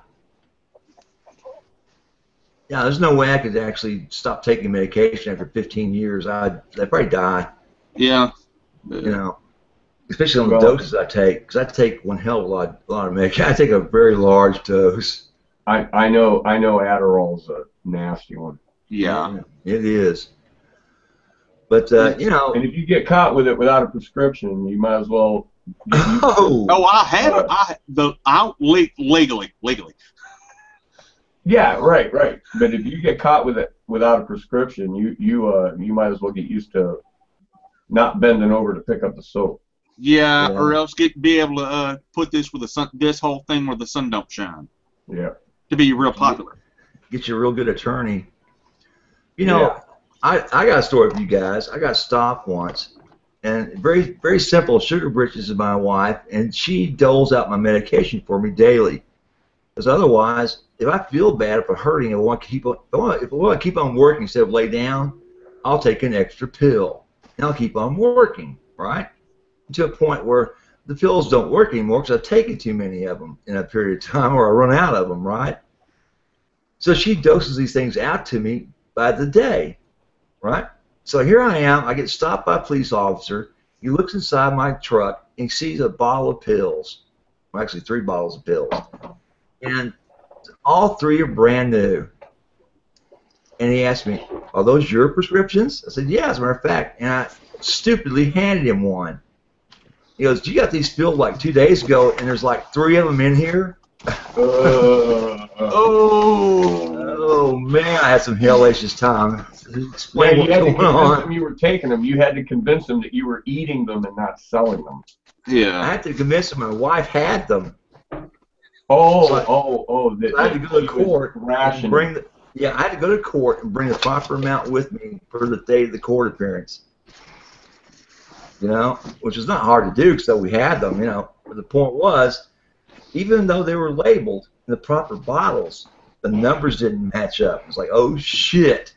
Speaker 5: Yeah, there's no way I could actually stop taking medication after 15 years. I'd probably die,
Speaker 1: Yeah.
Speaker 5: you know, especially on the
Speaker 3: Well-
Speaker 5: doses I take, because I take one hell of a lot of medication. I take a very large dose.
Speaker 3: I know Adderall's a nasty one.
Speaker 1: Yeah.
Speaker 5: It is. But, you know,
Speaker 3: And if you get caught with it without a prescription, you might as well.
Speaker 1: Oh, I had legally.
Speaker 3: Yeah, right. But if you get caught with it without a prescription, you might as well get used to not bending over to pick up the soap.
Speaker 1: Yeah,
Speaker 5: Yeah.
Speaker 1: or else be able to put this with the sun, this whole thing where the sun don't shine
Speaker 3: Yeah.
Speaker 1: to be real popular.
Speaker 5: get you a real good attorney. You know, I got a story for you guys. I got stopped once, and very, very simple. Sugar Britches is my wife, and she doles out my medication for me daily. Because otherwise, if I feel bad, if I'm hurting, if I want to keep on working instead of lay down, I'll take an extra pill, and I'll keep on working, right? To a point where the pills don't work anymore because I've taken too many of them in a period of time, or I run out of them, right? So she doses these things out to me by the day, right? So here I am. I get stopped by a police officer. He looks inside my truck and he sees a bottle of pills. Well, actually, 3 bottles of pills. And all 3 are brand new. And he asked me, "Are those your prescriptions?" I said, "Yeah, as a matter of fact." And I stupidly handed him one. He goes, "You got these filled like 2 days ago, and there's like 3 of them in here?" Oh man, I had some hellacious time. Explain
Speaker 3: you had to
Speaker 5: what's going
Speaker 3: convince
Speaker 5: on.
Speaker 3: them you were taking them. You had to convince them that you were eating them and not selling them.
Speaker 5: I
Speaker 1: Yeah.
Speaker 5: had to convince him my wife had them.
Speaker 3: Oh.
Speaker 5: I had to go to court and
Speaker 3: Ration.
Speaker 5: bring the, yeah, I had to go to court and bring the proper amount with me for the day of the court appearance. You know, which is not hard to do because we had them, you know. But the point was, even though they were labeled in the proper bottles, the numbers didn't match up. It was like, oh shit.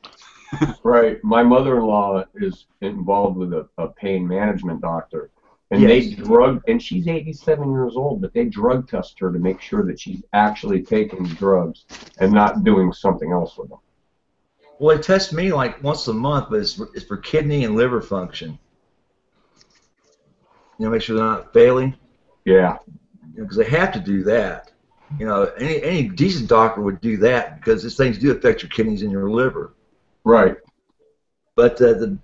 Speaker 3: Right. My mother-in-law is involved with a pain management doctor. And
Speaker 5: Yes.
Speaker 3: they drug, and she's 87 years old, but they drug test her to make sure that she's actually taking the drugs and not doing something else with them.
Speaker 5: Well, they test me like once a month, but it's for kidney and liver function. You know, make sure they're not failing.
Speaker 3: Yeah.
Speaker 5: Because they have to do that. You know, any decent doctor would do that because these things do affect your kidneys and your liver.
Speaker 3: Right.
Speaker 5: But the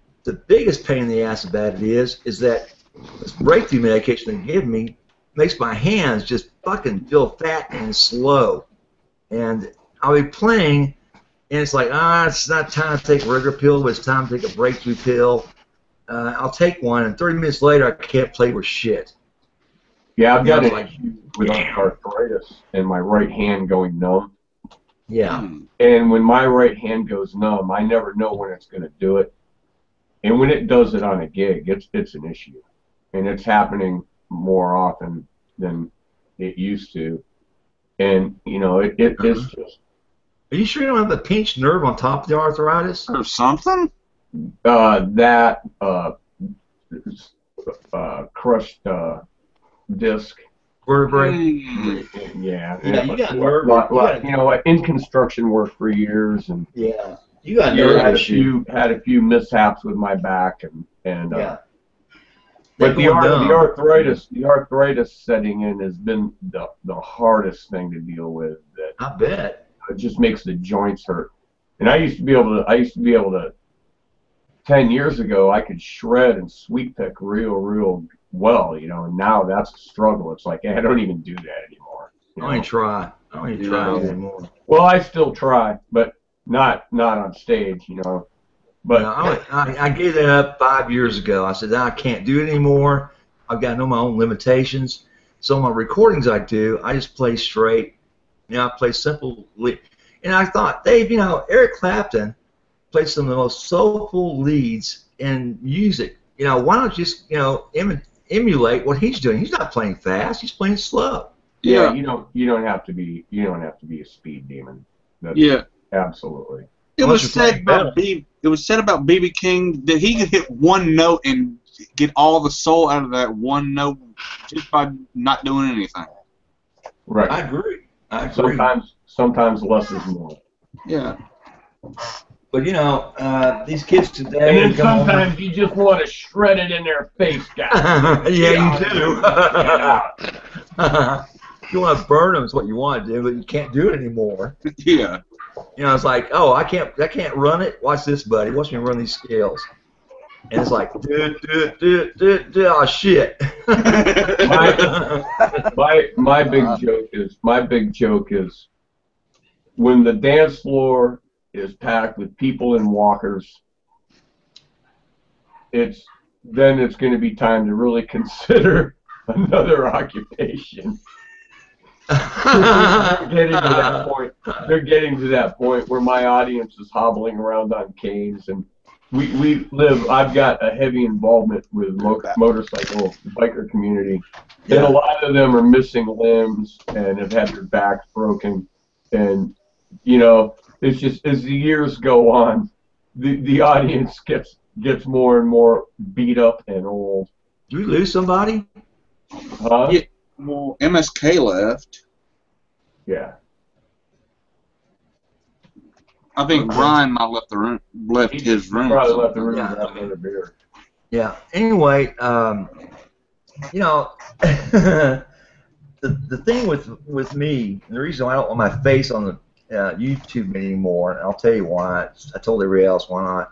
Speaker 5: biggest pain in the ass about it is that this breakthrough medication they give me makes my hands just fucking feel fat and slow. And I'll be playing, and it's like, it's not time to take a regular pill, but it's time to take a breakthrough pill. I'll take one, and 30 minutes later, I can't play with shit.
Speaker 3: Yeah, I've got
Speaker 5: Yeah,
Speaker 3: an
Speaker 5: like-
Speaker 3: issue with arthritis and my right hand going numb.
Speaker 5: Yeah.
Speaker 3: And when my right hand goes numb, I never know when it's going to do it. And when it does it on a gig, it's an issue. And it's happening more often than it used to. And, you know, it's just
Speaker 5: Are you sure you don't have the pinched nerve on top of the arthritis?
Speaker 1: Or something?
Speaker 3: crushed disc.
Speaker 5: Vertebrae?
Speaker 3: Yeah.
Speaker 5: Yeah, you got nerve.
Speaker 3: You know, in construction work for years. And
Speaker 5: Yeah. You got
Speaker 3: Yeah,
Speaker 5: nerve
Speaker 3: had
Speaker 5: issue.
Speaker 3: a few mishaps with my back and
Speaker 5: Yeah.
Speaker 3: but
Speaker 5: They're going dumb.
Speaker 3: the arthritis setting in has been the hardest thing to deal with. That
Speaker 5: I bet.
Speaker 3: it just makes the joints hurt. And I used to be able to 10 years ago I could shred and sweep pick real well, you know, and now that's a struggle. It's like I don't even do that anymore.
Speaker 5: I don't even try. I don't even try anymore.
Speaker 3: Well, I still try, but not on stage, you know. But
Speaker 5: I gave that up 5 years ago. I said, I can't do it anymore. I've got to know my own limitations. So my recordings I do, I just play straight. You know, I play simple. And I thought, Dave, you know, Eric Clapton played some of the most soulful leads in music. You know, why don't you just, you know, emulate what he's doing? He's not playing fast. He's playing slow.
Speaker 3: Yeah, you don't have to be a speed demon. That's, absolutely.
Speaker 1: It was said about BB King that he could hit one note and get all the soul out of that one note just by not doing anything.
Speaker 3: Right.
Speaker 5: I agree.
Speaker 3: Sometimes less is more.
Speaker 1: Yeah.
Speaker 5: But you know, these kids today.
Speaker 3: And then sometimes you just want to shred it in their face, guys.
Speaker 5: Yeah, you do. You want to burn them is what you want to do, but you can't do it anymore.
Speaker 1: Yeah.
Speaker 5: You know, it's like, oh, I can't run it. Watch this, buddy. Watch me run these scales. And it's like, oh shit.
Speaker 3: my big joke is when the dance floor is packed with people in walkers, it's going to be time to really consider another occupation. They're getting to that point where my audience is hobbling around on canes, and I've got a heavy involvement with motorcycle biker community, and a lot of them are missing limbs and have had their backs broken, and you know, it's just as the years go on, the audience gets more and more beat up and old.
Speaker 5: Did we lose somebody?
Speaker 3: Huh?
Speaker 1: Yeah. Well, MSK left.
Speaker 3: Yeah.
Speaker 1: I think Brian might left his room.
Speaker 3: Probably left the room to have another beer.
Speaker 5: Yeah. Anyway, you know, the thing with me, and the reason why I don't want my face on the YouTube anymore, and I'll tell you why. I told everybody else why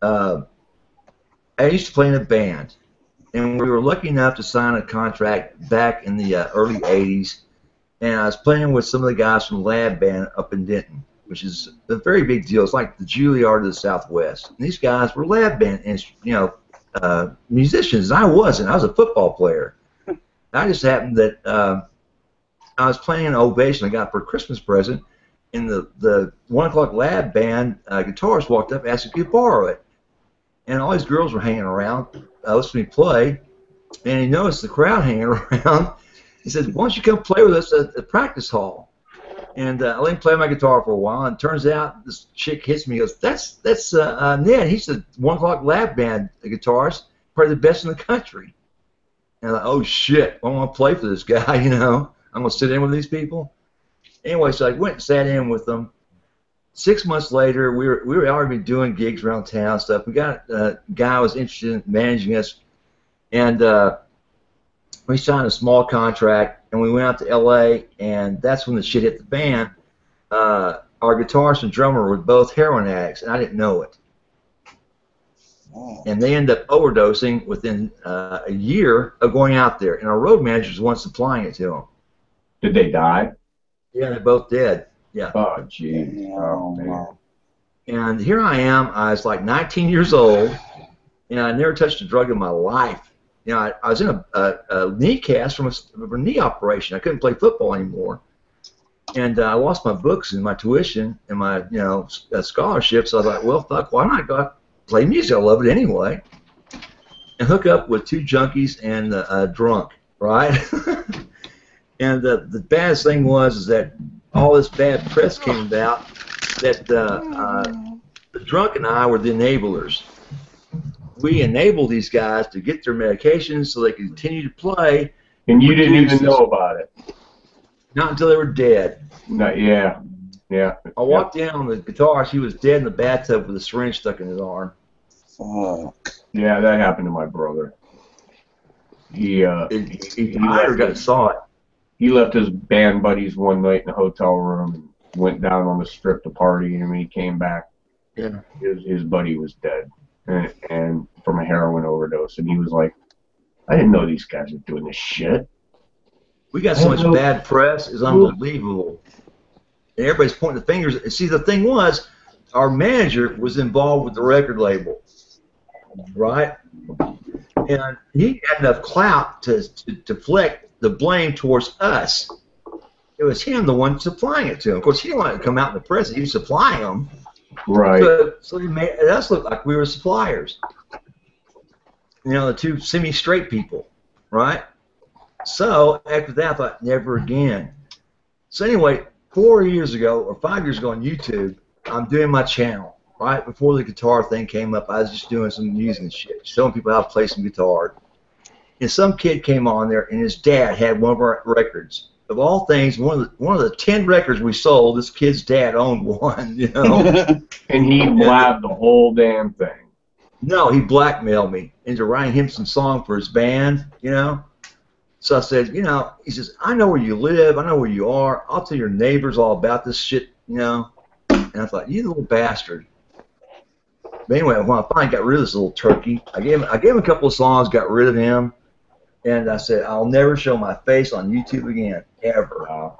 Speaker 5: not. I used to play in a band, and we were lucky enough to sign a contract back in the early '80s. And I was playing with some of the guys from the Lab Band up in Denton, which is a very big deal. It's like the Juilliard of the Southwest. And these guys were Lab Band, musicians. I wasn't. I was a football player. I just happened that I was playing an Ovation I got for a Christmas present, and the 1 o'clock Lab Band guitarist walked up and asked if he could borrow it. And all these girls were hanging around listening to me play, and he noticed the crowd hanging around. He said, why don't you come play with us at the practice hall? And I let him play my guitar for a while, and it turns out this chick hits me and goes, that's Ned. He's the 1 o'clock Lab Band guitarist, probably the best in the country. And I'm like, oh shit, I want to play for this guy, you know. I'm going to sit in with these people. Anyway, so I went and sat in with them. 6 months later, we were already doing gigs around town and stuff. We got a guy who was interested in managing us, and we signed a small contract, and we went out to L.A., and that's when the shit hit the fan. Our guitarist and drummer were both heroin addicts, and I didn't know it. And they ended up overdosing within a year of going out there, and our road manager was the one supplying it to them.
Speaker 3: Did they die?
Speaker 5: Yeah, they're both dead. Yeah.
Speaker 3: Oh, geez. Oh, man.
Speaker 5: And here I am. I was like 19 years old, and I never touched a drug in my life. You know, I was in a knee cast from a knee operation. I couldn't play football anymore, and I lost my books and my tuition and my scholarship. So I thought, well, fuck, why not go play music? I love it anyway, and hook up with two junkies and a drunk, right? And the baddest thing was that all this bad press came about that the drunk and I were the enablers. We enabled these guys to get their medications so they could continue to play.
Speaker 3: And you didn't even know about it?
Speaker 5: Not until they were dead.
Speaker 3: Yeah. Yeah.
Speaker 5: I walked in on the guitar. He was dead in the bathtub with a syringe stuck in his arm.
Speaker 1: Fuck.
Speaker 3: Yeah, that happened to my brother. He
Speaker 5: Saw it.
Speaker 3: He left his band buddies one night in a hotel room and went down on the strip to party, and when he came back, his buddy was dead and from a heroin overdose, and he was like, I didn't know these guys were doing this shit.
Speaker 5: We got so much bad press, it's unbelievable. And everybody's pointing the fingers. And see, the thing was, our manager was involved with the record label, right? And he had enough clout to deflect the blame towards us. It was him, the one supplying it to him. Of course, he didn't want it to come out in the press. He was supplying them.
Speaker 3: Right.
Speaker 5: So he made us look like we were suppliers. You know, the two semi-straight people, right? So after that, I thought, never again. So anyway, 4 years ago or 5 years ago on YouTube, I'm doing my channel. Right before the guitar thing came up, I was just doing some music and shit, showing people how to play some guitar. And some kid came on there, and his dad had one of our records. Of all things, one of the 10 records we sold, this kid's dad owned one. You know,
Speaker 3: and he blabbed the whole damn thing.
Speaker 5: No, he blackmailed me into writing him some song for his band. You know. So I said, you know, he says, I know where you live, I know where you are. I'll tell your neighbors all about this shit. You know. And I thought, you little bastard. But anyway, when I finally got rid of this little turkey, I gave him a couple of songs, got rid of him, and I said, I'll never show my face on YouTube again, ever.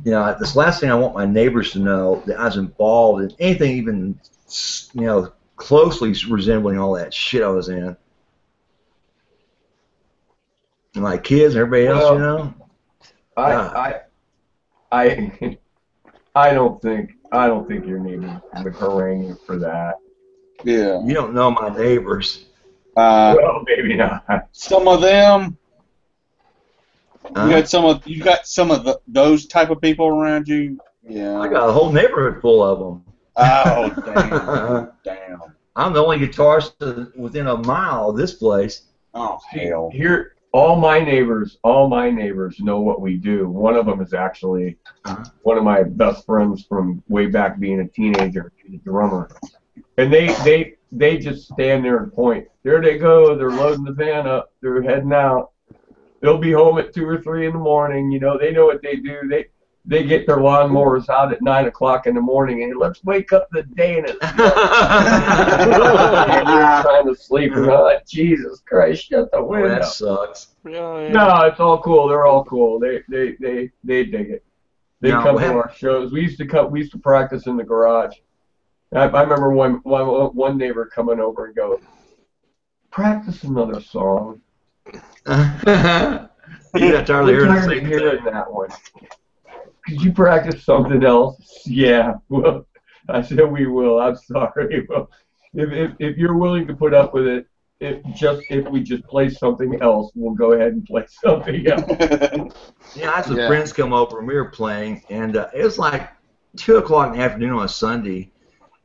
Speaker 5: You know, this last thing I want my neighbors to know that I was involved in anything even, you know, closely resembling all that shit I was in. And my kids and everybody else, you know.
Speaker 3: I don't think your neighbors would harangue you for that.
Speaker 1: Yeah.
Speaker 5: You don't know my neighbors.
Speaker 3: Well, maybe not.
Speaker 1: Some of them. You got some of those type of people around you. Yeah.
Speaker 5: I got a whole neighborhood full of them.
Speaker 1: Oh damn!
Speaker 5: I'm the only guitarist within a mile of this place.
Speaker 1: Oh hell!
Speaker 3: Here, all my neighbors know what we do. One of them is actually one of my best friends from way back being a teenager. He's a drummer, and they just stand there and point. There they go. They're loading the van up. They're heading out. They'll be home at 2 or 3 in the morning. You know, they know what they do. They get their lawnmowers out at 9 o'clock in the morning, and let's wake up the day and it's trying to sleep. And I'm like, Jesus Christ, shut the window.
Speaker 5: That sucks.
Speaker 3: No, it's all cool. They're all cool. They dig it. They come to our shows. We used to practice in the garage. I remember one neighbor coming over and go, practice another song.
Speaker 5: You got tired of
Speaker 3: hearing that one. Could you practice something else? Yeah. Well, I said we will. I'm sorry. Well, if you're willing to put up with it, if we just play something else, we'll go ahead and play something else.
Speaker 5: Yeah, I had some friends come over and we were playing, and it was like 2 o'clock in the afternoon on a Sunday,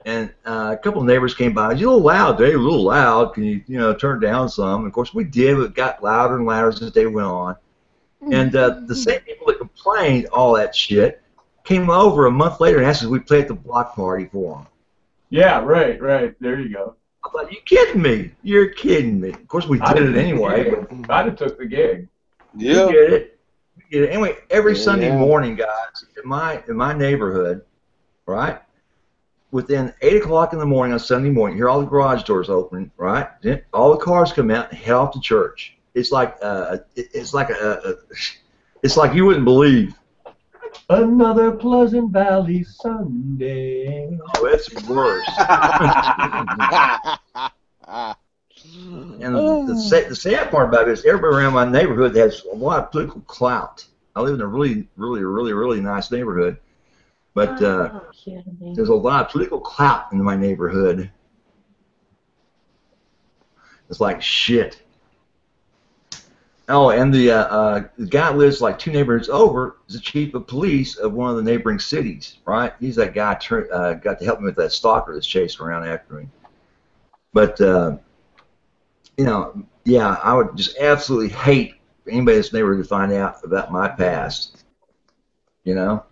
Speaker 5: and a couple of neighbors came by. You're a little loud, Dave. A little loud. Can you turn down some? And of course we did. But it got louder and louder as the day went on. And the same people that complained all that shit came over a month later and asked us if we played at the block party for them.
Speaker 3: Yeah, right. There you go.
Speaker 5: I thought, you kidding me? You're kidding me. Of course we did it anyway.
Speaker 3: I'd have took the gig.
Speaker 1: Yeah.
Speaker 5: We get it. Anyway, every Sunday morning, guys, in my neighborhood, right? Within 8 o'clock in the morning on Sunday morning, you hear all the garage doors open, right? Then all the cars come out and head off to church. It's like you wouldn't believe.
Speaker 3: Another Pleasant Valley Sunday.
Speaker 5: Oh, it's worse. And the sad part about it is everybody around my neighborhood has a lot of political clout. I live in a really, really, really, really nice neighborhood, but there's a lot of political clout in my neighborhood. It's like shit. Oh, and the guy lives like 2 neighborhoods over is the chief of police of one of the neighboring cities, right? He's that guy got to help me with that stalker that's chasing around after me. But, I would just absolutely hate for anybody in this neighborhood to find out about my past, you know?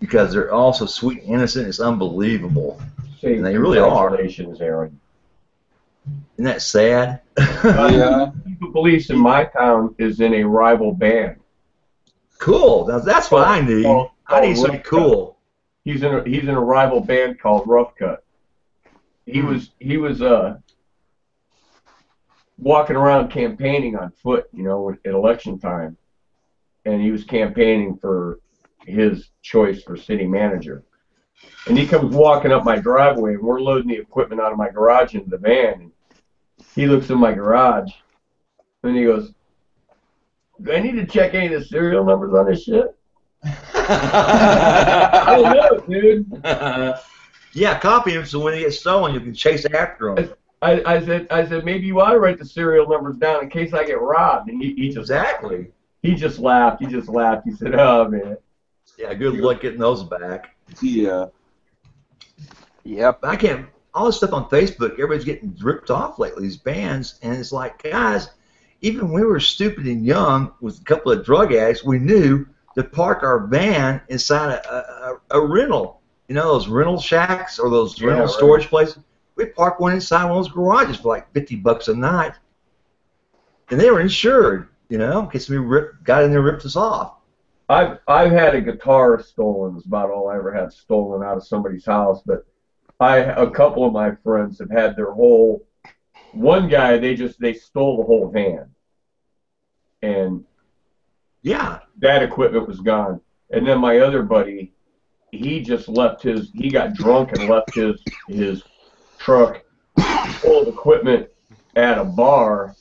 Speaker 5: because they're all so sweet and innocent. It's unbelievable.
Speaker 3: Say,
Speaker 5: And they really are.
Speaker 3: congratulations, Aaron.
Speaker 5: Isn't that sad?
Speaker 1: Yeah.
Speaker 3: Chief of police in my town is in a rival band.
Speaker 5: Cool. Now that's what I need. I need something cool.
Speaker 3: He's in a rival band called Rough Cut. He was walking around campaigning on foot, you know, at election time, and he was campaigning for his choice for city manager. And he comes walking up my driveway, and we're loading the equipment out of my garage into the van. And he looks in my garage, and he goes, "Do I need to check any of the serial numbers on this shit?" I don't know, dude.
Speaker 5: Yeah, copy them so when they get stolen, you can chase after them.
Speaker 3: I said maybe you ought to write the serial numbers down in case I get robbed. And he just
Speaker 5: Exactly.
Speaker 3: He just laughed. He said, "Oh man."
Speaker 5: Yeah, good luck getting those back.
Speaker 1: Yeah.
Speaker 2: Yep.
Speaker 5: I can't. All this stuff on Facebook, everybody's getting ripped off lately. These bands, and it's like, guys, even when we were stupid and young with a couple of drug addicts, we knew to park our van inside a rental. You know, those rental shacks or those rental storage places. We parked one inside one of those garages for like $50 a night, and they were insured. You know, in case we got in there and ripped us off.
Speaker 3: I've had a guitar stolen. It's about all I ever had stolen out of somebody's house. But a couple of my friends have had their whole. One guy, they stole the whole van, and
Speaker 5: Yeah.
Speaker 3: that equipment was gone. And then my other buddy, he just left his. He got drunk and left his truck full of equipment at a bar,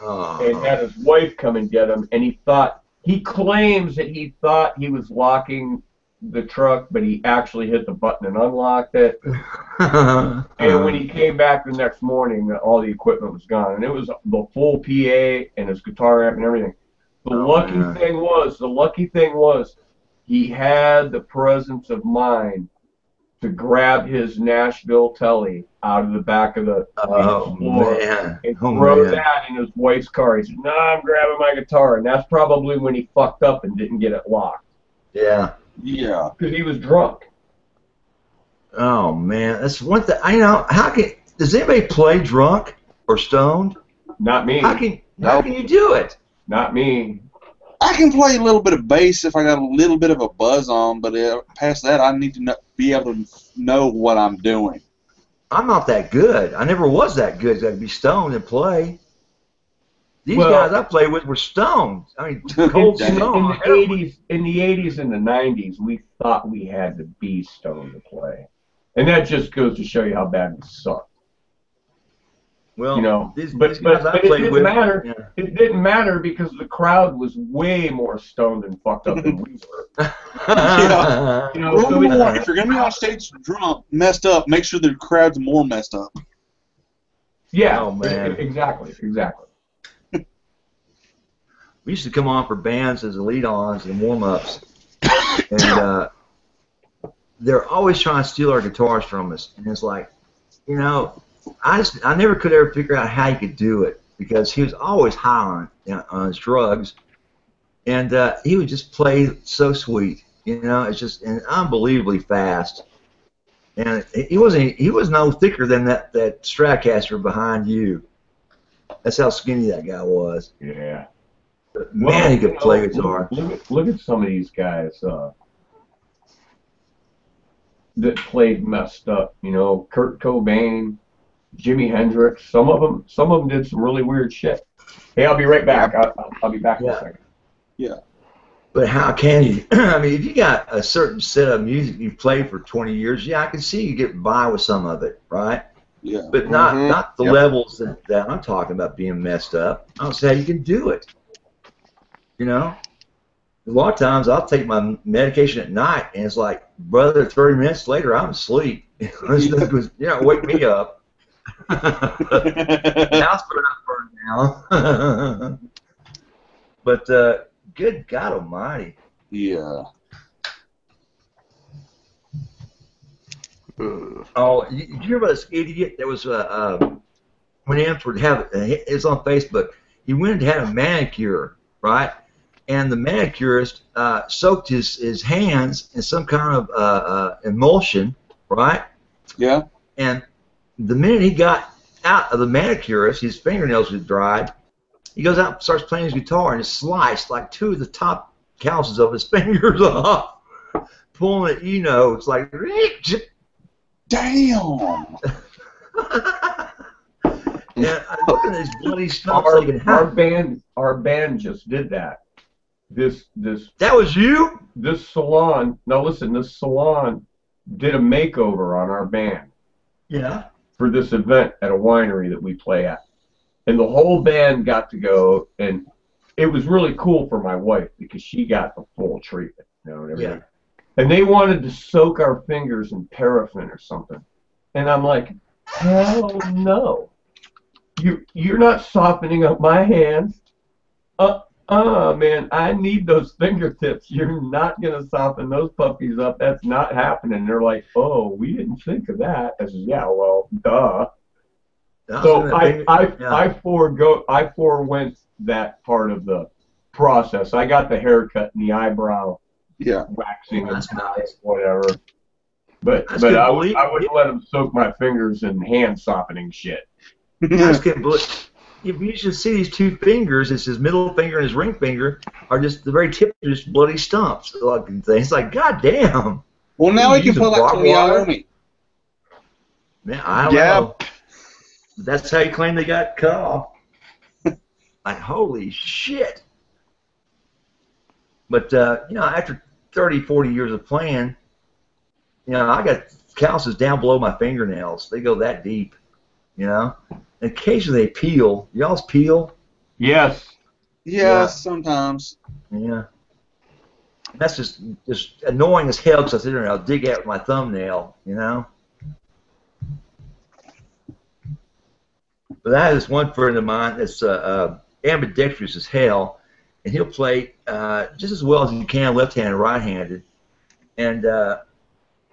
Speaker 3: and had his wife come and get him. And he claims that he thought he was locking the truck, but he actually hit the button and unlocked it. And when he came back the next morning, all the equipment was gone, and it was the full PA and his guitar amp and everything. The lucky thing was, he had the presence of mind to grab his Nashville telly out of the back of the floor and throw that in his wife's car. He said, "No, I'm grabbing my guitar," and that's probably when he fucked up and didn't get it locked.
Speaker 5: Yeah.
Speaker 1: Yeah.
Speaker 3: Because he was drunk.
Speaker 5: Oh man, that's one thing. I know. Does anybody play drunk or stoned?
Speaker 3: Not me.
Speaker 5: How can you do it?
Speaker 3: Not me.
Speaker 1: I can play a little bit of bass if I got a little bit of a buzz on, but past that, I need to be able to know what I'm doing.
Speaker 5: I'm not that good. I never was that good. I could be stoned and play. These guys I played with were stoned. I mean, cold stoned.
Speaker 3: In the 80s and the 90s, we thought we had to be stoned to play. And that just goes to show you how bad we sucked.
Speaker 5: Well,
Speaker 3: you know,
Speaker 5: these
Speaker 3: but
Speaker 5: guys
Speaker 3: it didn't matter. Yeah. It didn't matter because the crowd was way more stoned and fucked up than we were.
Speaker 1: Yeah. You know, if you're gonna be on stage drunk, messed up, make sure the crowd's more messed up.
Speaker 3: Yeah.
Speaker 5: Oh man.
Speaker 3: Exactly.
Speaker 5: We used to come on for bands as lead-ons and warm-ups, and they're always trying to steal our guitars from us. And it's like, you know, I never could ever figure out how he could do it because he was always high on his drugs, and he would just play so sweet. You know, it's just unbelievably fast. And he was no thicker than that Stratocaster behind you. That's how skinny that guy was.
Speaker 3: Yeah.
Speaker 5: But man, he could play guitar.
Speaker 3: Look at some of these guys that played messed up. You know, Kurt Cobain, Jimi Hendrix. Some of them did some really weird shit. Hey, I'll be right back. I'll be back in a second.
Speaker 1: Yeah.
Speaker 5: But how can you? I mean, if you got a certain set of music you've played for 20 years, yeah, I can see you get by with some of it, right?
Speaker 1: Yeah.
Speaker 5: But not the levels that I'm talking about being messed up. I don't see how you can do it. You know? A lot of times I'll take my medication at night, and it's like, brother, 30 minutes later, I'm asleep. Wake me up. House burned down. But good God Almighty.
Speaker 1: Yeah.
Speaker 5: Oh, did you hear about this idiot that was went in for to have? It's on Facebook. He went in to have a manicure, right? and the manicurist soaked his hands in some kind of emulsion, right?
Speaker 1: Yeah.
Speaker 5: And the minute he got out of the manicurist, his fingernails had dried. He goes out and starts playing his guitar, and it sliced like 2 of the top calluses of his fingers off. Pulling it, you know, it's like,
Speaker 1: damn.
Speaker 5: yeah, I'm looking at these bloody stumps.
Speaker 3: Our band just did that. This.
Speaker 5: That was you?
Speaker 3: This salon. Now listen, this salon did a makeover on our band.
Speaker 5: Yeah.
Speaker 3: For this event at a winery that we play at, and the whole band got to go, and it was really cool for my wife because she got the full treatment, you know, and everything.
Speaker 5: Yeah.
Speaker 3: And they wanted to soak our fingers in paraffin or something, and I'm like, hell no, you're not softening up my hands. Man, I need those fingertips. You're not going to soften those puppies up. That's not happening. They're like, oh, we didn't think of that. I said, yeah, well, duh. So I forewent that part of the process. I got the haircut and the eyebrow waxing and
Speaker 5: nice.
Speaker 3: Whatever. But I wouldn't let them soak my fingers in hand softening shit.
Speaker 5: I just can't believe. You should see these 2 fingers. It's his middle finger and his ring finger are just the very tip of just bloody stumps. It's like, God damn.
Speaker 1: Well, now he can play like Tony Iommi.
Speaker 5: Man, I don't know. That's how you claim they got cut off. Like, holy shit. But, you know, after 30, 40 years of playing, you know, I got calluses down below my fingernails. They go that deep, you know. And occasionally they peel. Y'all's peel?
Speaker 3: Yes.
Speaker 1: Yeah, sometimes.
Speaker 5: Yeah. That's just annoying as hell because I sit there and I'll dig at with my thumbnail, you know. But I have this one friend of mine that's ambidextrous as hell, and he'll play just as well as he can left-handed and right-handed. And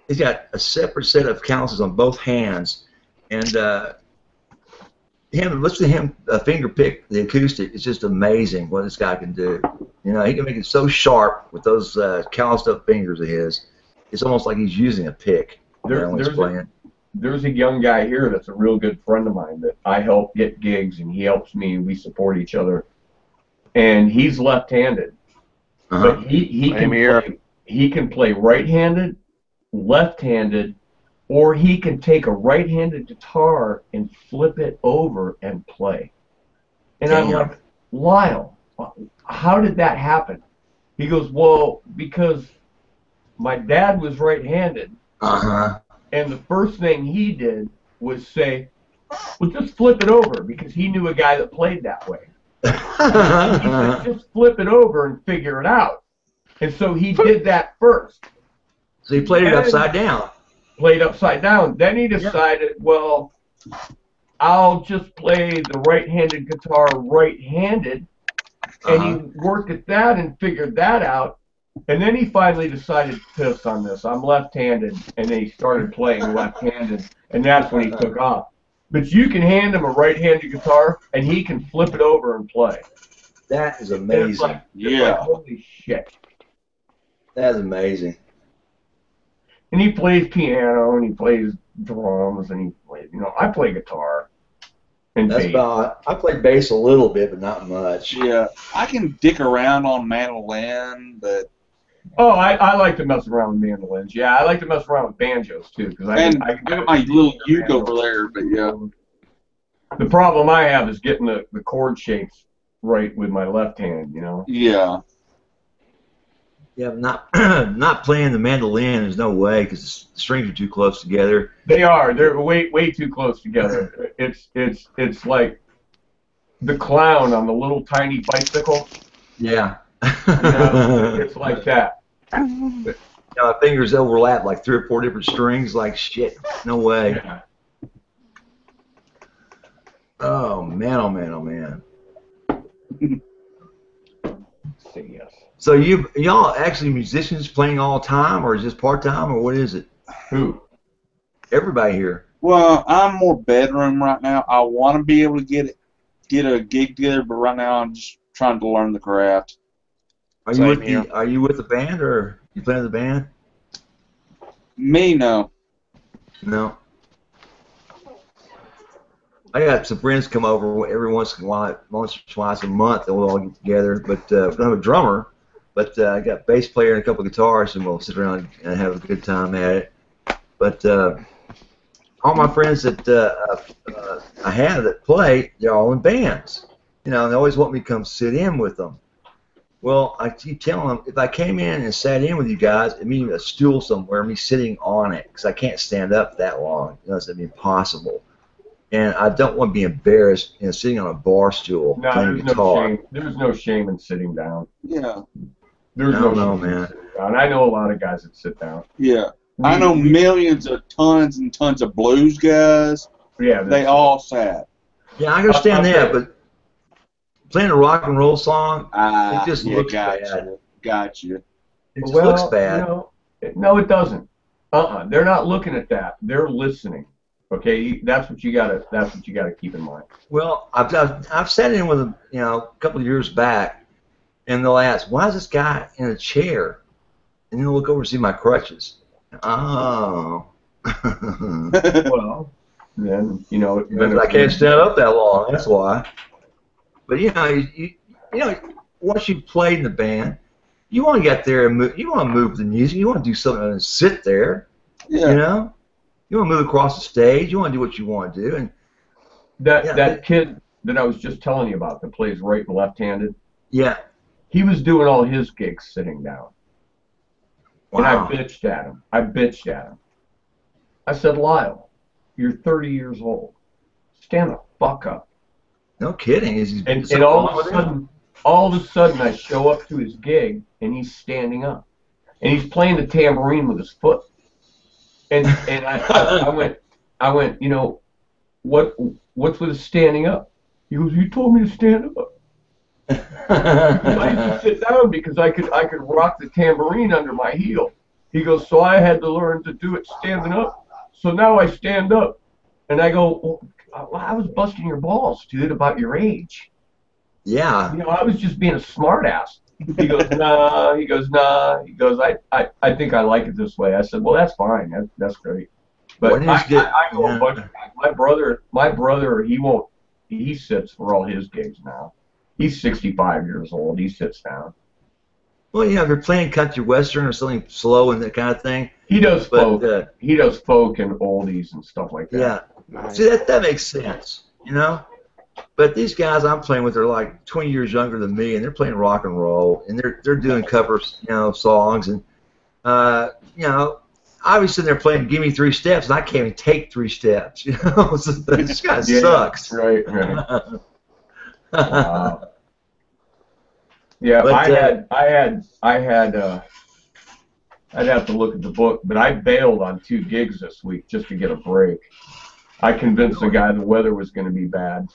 Speaker 5: he's got a separate set of calluses on both hands. And listening to him finger pick the acoustic, it's just amazing what this guy can do. You know, he can make it so sharp with those calloused up fingers of his. It's almost like he's using a pick when he's playing.
Speaker 3: There's a young guy here that's a real good friend of mine that I help get gigs, and he helps me, and we support each other. And he's left-handed, but he can play right-handed, left-handed, or he can take a right-handed guitar and flip it over and play. And I'm like, Lyle, how did that happen? He goes, well, because my dad was right-handed, and the first thing he did was say, well, just flip it over, because he knew a guy that played that way. He said, just flip it over and figure it out. And so he did that first.
Speaker 5: So he played it upside down.
Speaker 3: Played upside down. Then he decided, well, I'll just play the right-handed guitar right-handed. And he worked at that and figured that out. And then he finally decided to piss on this. I'm left-handed. And then he started playing left-handed. And that's when he took off. But you can hand him a right-handed guitar, and he can flip it over and play.
Speaker 5: That is amazing.
Speaker 3: It's like, holy shit.
Speaker 5: That is amazing.
Speaker 3: And he plays piano, and he plays drums, and he plays, you know, I play guitar and bass.
Speaker 5: I play bass a little bit, but not much.
Speaker 1: Yeah, I can dick around on mandolin, but...
Speaker 3: Oh, I like to mess around with mandolins. Yeah, I like to mess around with banjos, too. I
Speaker 1: got my little uke over there, but yeah.
Speaker 3: The problem I have is getting the chord shapes right with my left hand, you know?
Speaker 1: Yeah.
Speaker 5: Yeah, not playing the mandolin. There's no way because the strings are too close together.
Speaker 3: They are. They're way too close together. It's like the clown on the little tiny bicycle.
Speaker 5: Yeah.
Speaker 3: You know, it's like that.
Speaker 5: You know, fingers overlap like 3 or 4 different strings. Like shit. No way.
Speaker 3: Yeah.
Speaker 5: Oh man! Oh man! Oh man!
Speaker 3: Say yes.
Speaker 5: So y'all actually musicians playing all the time, or is this part time, or what is it?
Speaker 3: Who?
Speaker 5: Everybody here.
Speaker 1: Well, I'm more bedroom right now. I want to be able to get a gig together, but right now I'm just trying to learn the craft.
Speaker 5: Are you
Speaker 2: Same
Speaker 5: with
Speaker 2: here.
Speaker 5: Are you with the band or you playing the band?
Speaker 1: Me, no.
Speaker 5: No. I got some friends come over every once or twice a month, and we'll all get together. But we don't have a drummer. But I got a bass player and a couple of guitars, and we'll sit around and have a good time at it. But all my friends that I have that play, they're all in bands. You know, and they always want me to come sit in with them. Well, I keep telling them, if I came in and sat in with you guys, it means a stool somewhere, me sitting on it, because I can't stand up that long. You know, it's impossible. And I don't want to be embarrassed, you know, sitting on a bar stool
Speaker 3: No,
Speaker 5: playing
Speaker 3: there's
Speaker 5: guitar.
Speaker 3: no shame. There's no shame in sitting down.
Speaker 1: Yeah.
Speaker 3: There's
Speaker 5: I
Speaker 3: no
Speaker 5: don't know,
Speaker 3: shame in
Speaker 5: man.
Speaker 3: sitting down. I know a lot of guys that sit down.
Speaker 1: Yeah. I know millions of tons and tons of blues guys.
Speaker 3: Yeah,
Speaker 1: They all sat.
Speaker 5: Yeah, I understand
Speaker 3: Okay.
Speaker 5: that, but playing a rock and roll song, it just
Speaker 1: Yeah,
Speaker 5: looks
Speaker 1: gotcha.
Speaker 5: bad.
Speaker 1: Gotcha.
Speaker 5: It just looks bad.
Speaker 3: No, it doesn't. They're not looking at that. They're listening. Okay, that's what you gotta. That's what you gotta keep in mind.
Speaker 5: Well, I've sat in with them, you know, a couple of years back, and they'll ask, "Why is this guy in a chair?" And they'll look over and see my crutches. Oh.
Speaker 3: Well, then you know.
Speaker 5: Because I can't stand up that long. That's why. But you know, once you've played in the band, you want to get there and move. You want to move the music. You want to do something and sit there.
Speaker 1: Yeah.
Speaker 5: You know, you want to move across the stage. You want to do what you want to do. And
Speaker 3: that kid that I was just telling you about that plays right and left-handed.
Speaker 5: yeah,
Speaker 3: He was doing all his gigs sitting down. And I
Speaker 5: wow.
Speaker 3: bitched at him. I said, Lyle, you're 30 years old. Stand the fuck up.
Speaker 5: No kidding.
Speaker 3: And all of a sudden, I show up to his gig, and he's standing up. And he's playing the tambourine with his foot. And I went, you know, what's with his standing up? He goes, you told me to stand up. I used to sit down because I could rock the tambourine under my heel. He goes, so I had to learn to do it standing up. So now I stand up, and I go, well, I was busting your balls, dude, about your age.
Speaker 5: Yeah.
Speaker 3: You know, I was just being a smartass. He goes, nah. He goes, nah. He goes, I think I like it this way. I said, well, that's fine. That's great. But I know a bunch of guys. My brother, he sits for all his gigs now. He's 65 years old. He sits down.
Speaker 5: Well, you know, if you're playing country western or something slow and that kind of thing.
Speaker 3: He does folk.
Speaker 5: But,
Speaker 3: he does folk and oldies and stuff like that.
Speaker 5: Yeah.
Speaker 2: Nice.
Speaker 5: See, that makes sense, you know? But these guys I'm playing with are like 20 years younger than me, and they're playing rock and roll, and they're doing covers, you know, songs, and, you know, obviously they're playing Give Me 3 Steps, and I can't even take 3 steps, you know? So this guy sucks.
Speaker 3: Right. Wow. Yeah,
Speaker 5: But,
Speaker 3: I'd have to look at the book, but I bailed on 2 gigs this week just to get a break. I convinced the guy the weather was going to be bad.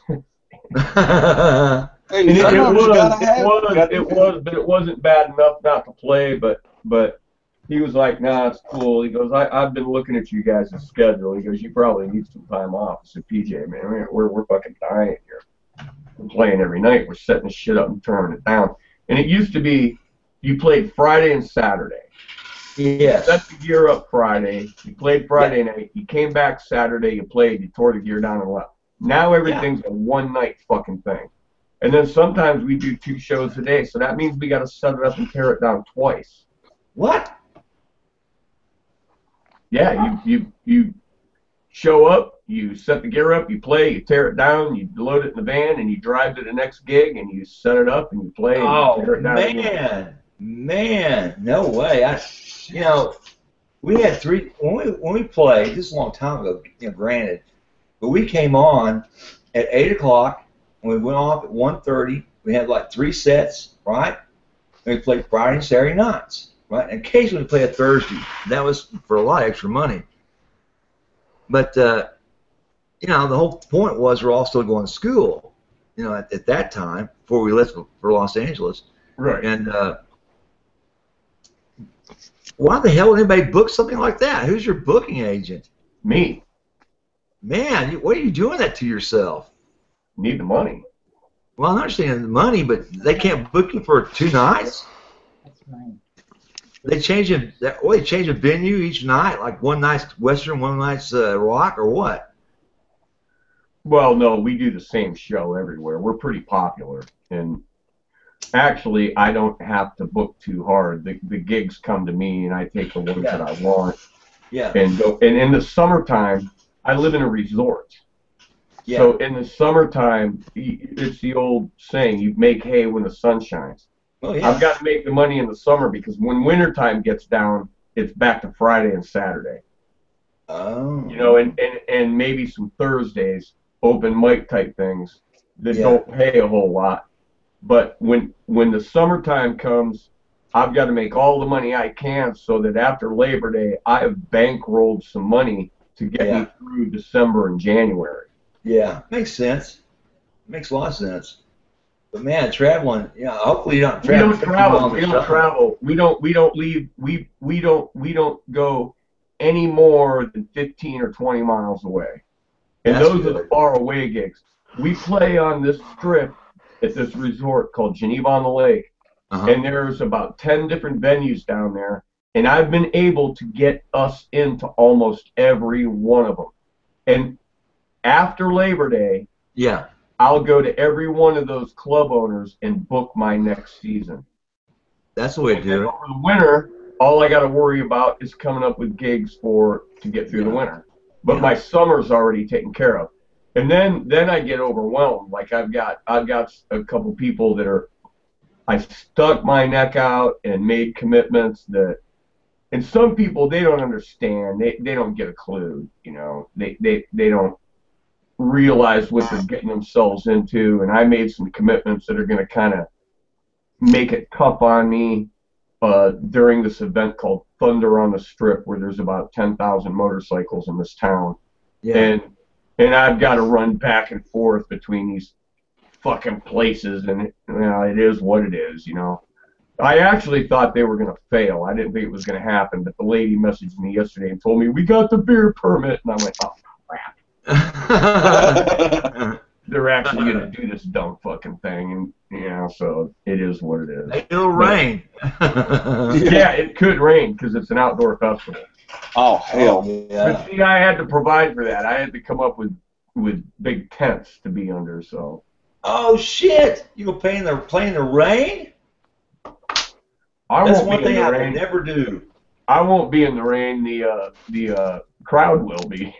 Speaker 1: Hey,
Speaker 3: And
Speaker 1: it was,
Speaker 3: but it wasn't bad enough not to play. But he was like, "Nah, it's cool." He goes, "I've been looking at you guys' schedule." He goes, "You probably need some time off." I said, "PJ, man, we're fucking dying here. We're playing every night. We're setting this shit up and turning it down." And it used to be, you played Friday and Saturday.
Speaker 5: Yes.
Speaker 3: You set the gear up Friday. You played Friday night. You came back Saturday. You played. You tore the gear down and left. Now everything's a one-night fucking thing. And then sometimes we do 2 shows a day, so that means we got to set it up and tear it down twice.
Speaker 5: What?
Speaker 3: Yeah, you show up, you set the gear up, you play, you tear it down, you load it in the van, and you drive to the next gig, and you set it up, and you play, and you tear it down again.
Speaker 5: Man, no way. You know, we had 3 when we played. This is a long time ago, you know, granted, but we came on at 8 o'clock. And we went off at 1:30. We had like 3 sets, right? And we played Friday and Saturday nights, right? And occasionally we played a Thursday. That was for a lot of extra money. But you know, the whole point was we're all still going to school. You know, at that time before we left for Los Angeles.
Speaker 3: Right.
Speaker 5: And why the hell would anybody book something like that? Who's your booking agent?
Speaker 3: Me.
Speaker 5: Man, what are you doing that to yourself?
Speaker 3: Need the money.
Speaker 5: Well, I understand the money, but they can't book you for 2 nights? They change it. They change a venue each night. Like one night's Western, one night's rock, or what?
Speaker 3: Well, no, we do the same show everywhere. We're pretty popular, and actually, I don't have to book too hard. The gigs come to me, and I take the ones that I want.
Speaker 5: Yeah.
Speaker 3: And go. And in the summertime, I live in a resort.
Speaker 5: Yeah.
Speaker 3: So in the summertime, it's the old saying: you make hay when the sun shines.
Speaker 5: Oh yeah.
Speaker 3: I've got to make the money in the summer because when wintertime gets down, it's back to Friday and Saturday.
Speaker 5: Oh.
Speaker 3: You know, and maybe some Thursdays, open mic type things that don't pay a whole lot. But when the summertime comes, I've got to make all the money I can so that after Labor Day, I have bankrolled some money to get me through December and January.
Speaker 5: Yeah, makes sense. Makes a lot of sense. But man, traveling, hopefully you don't travel.
Speaker 3: We don't travel. We don't travel. We don't leave. We don't go any more than 15 or 20 miles away. And
Speaker 5: That's
Speaker 3: those
Speaker 5: good.
Speaker 3: are the far away gigs. We play on this strip at this resort called Geneva on the Lake. And there's about 10 different venues down there. And I've been able to get us into almost every one of them. And after Labor Day, I'll go to every one of those club owners and book my next season.
Speaker 5: That's the way to do it.
Speaker 3: Over the winter, all I got to worry about is coming up with gigs to get through the winter. But my summer's already taken care of. And then I get overwhelmed. Like I've got a couple people that I stuck my neck out and made commitments and some people, they don't understand. They don't get a clue, They don't realize what they're getting themselves into, and I made some commitments that are going to kind of make it tough on me during this event called Thunder on the Strip, where there's about 10,000 motorcycles in this town. And I've got to run back and forth between these fucking places, and it is what it is, I actually thought they were going to fail. I didn't think it was going to happen, but the lady messaged me yesterday and told me, we got the beer permit, and I went, oh, crap. They're actually going to do this dumb fucking thing, and so it is what it is.
Speaker 5: It'll rain.
Speaker 3: Yeah, it could rain because it's an outdoor festival.
Speaker 1: Oh hell!
Speaker 3: But see, I had to provide for that. I had to come up with big tents to be under. So.
Speaker 5: Oh shit! You go play in the rain? That's one thing I would never do.
Speaker 3: I won't be in the rain. The crowd will be.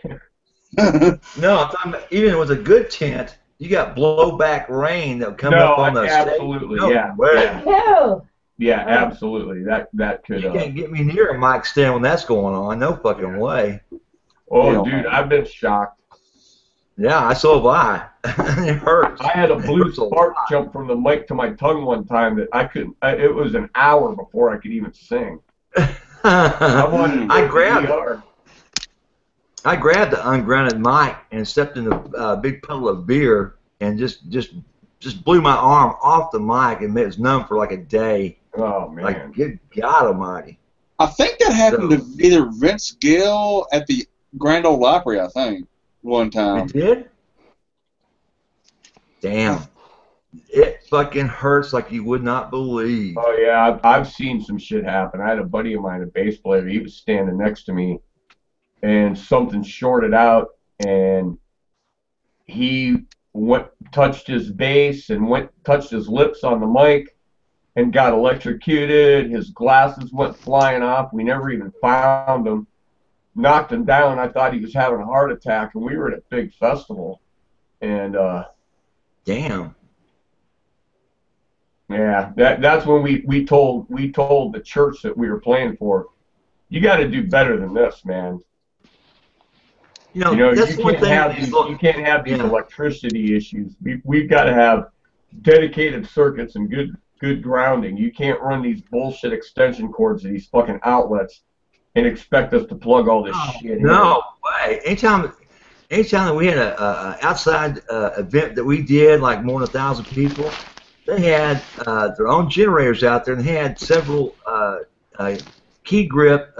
Speaker 5: No, I'm talking about, even with a good tent, you got blowback rain that'll come up on the
Speaker 3: absolutely,
Speaker 5: stage.
Speaker 3: Yeah, absolutely. That could.
Speaker 5: You can't get me near a mic stand when that's going on. No fucking way.
Speaker 3: Oh, dude, I've been shocked.
Speaker 5: Yeah, so have I. It hurts.
Speaker 3: I had a blue spark jump from the mic to my tongue one time that I couldn't. It was an hour before I could even sing. I
Speaker 5: grabbed the ungrounded mic and stepped in a big puddle of beer and just blew my arm off the mic and it was numb for like a day.
Speaker 3: Oh man!
Speaker 5: Like good God Almighty!
Speaker 1: I think that happened to either Vince Gill at the Grand Ole Opry. I think one time.
Speaker 5: It did? Damn! It fucking hurts like you would not believe.
Speaker 3: Oh yeah, I've seen some shit happen. I had a buddy of mine, a bass player. He was standing next to me, and something shorted out, and he touched his bass and touched his lips on the mic and got electrocuted. His glasses went flying off. We never even found him. Knocked him down. I thought he was having a heart attack, and we were at a big festival. And
Speaker 5: damn.
Speaker 3: Yeah, that's when we told the church that we were playing for, you got to do better than this, man. You can't have these electricity issues. We've got to have dedicated circuits and good grounding. You can't run these bullshit extension cords to these fucking outlets and expect us to plug all this shit in.
Speaker 5: No way. Anytime that we had a outside event that we did, like more than 1,000 people, they had their own generators out there, and they had several key grip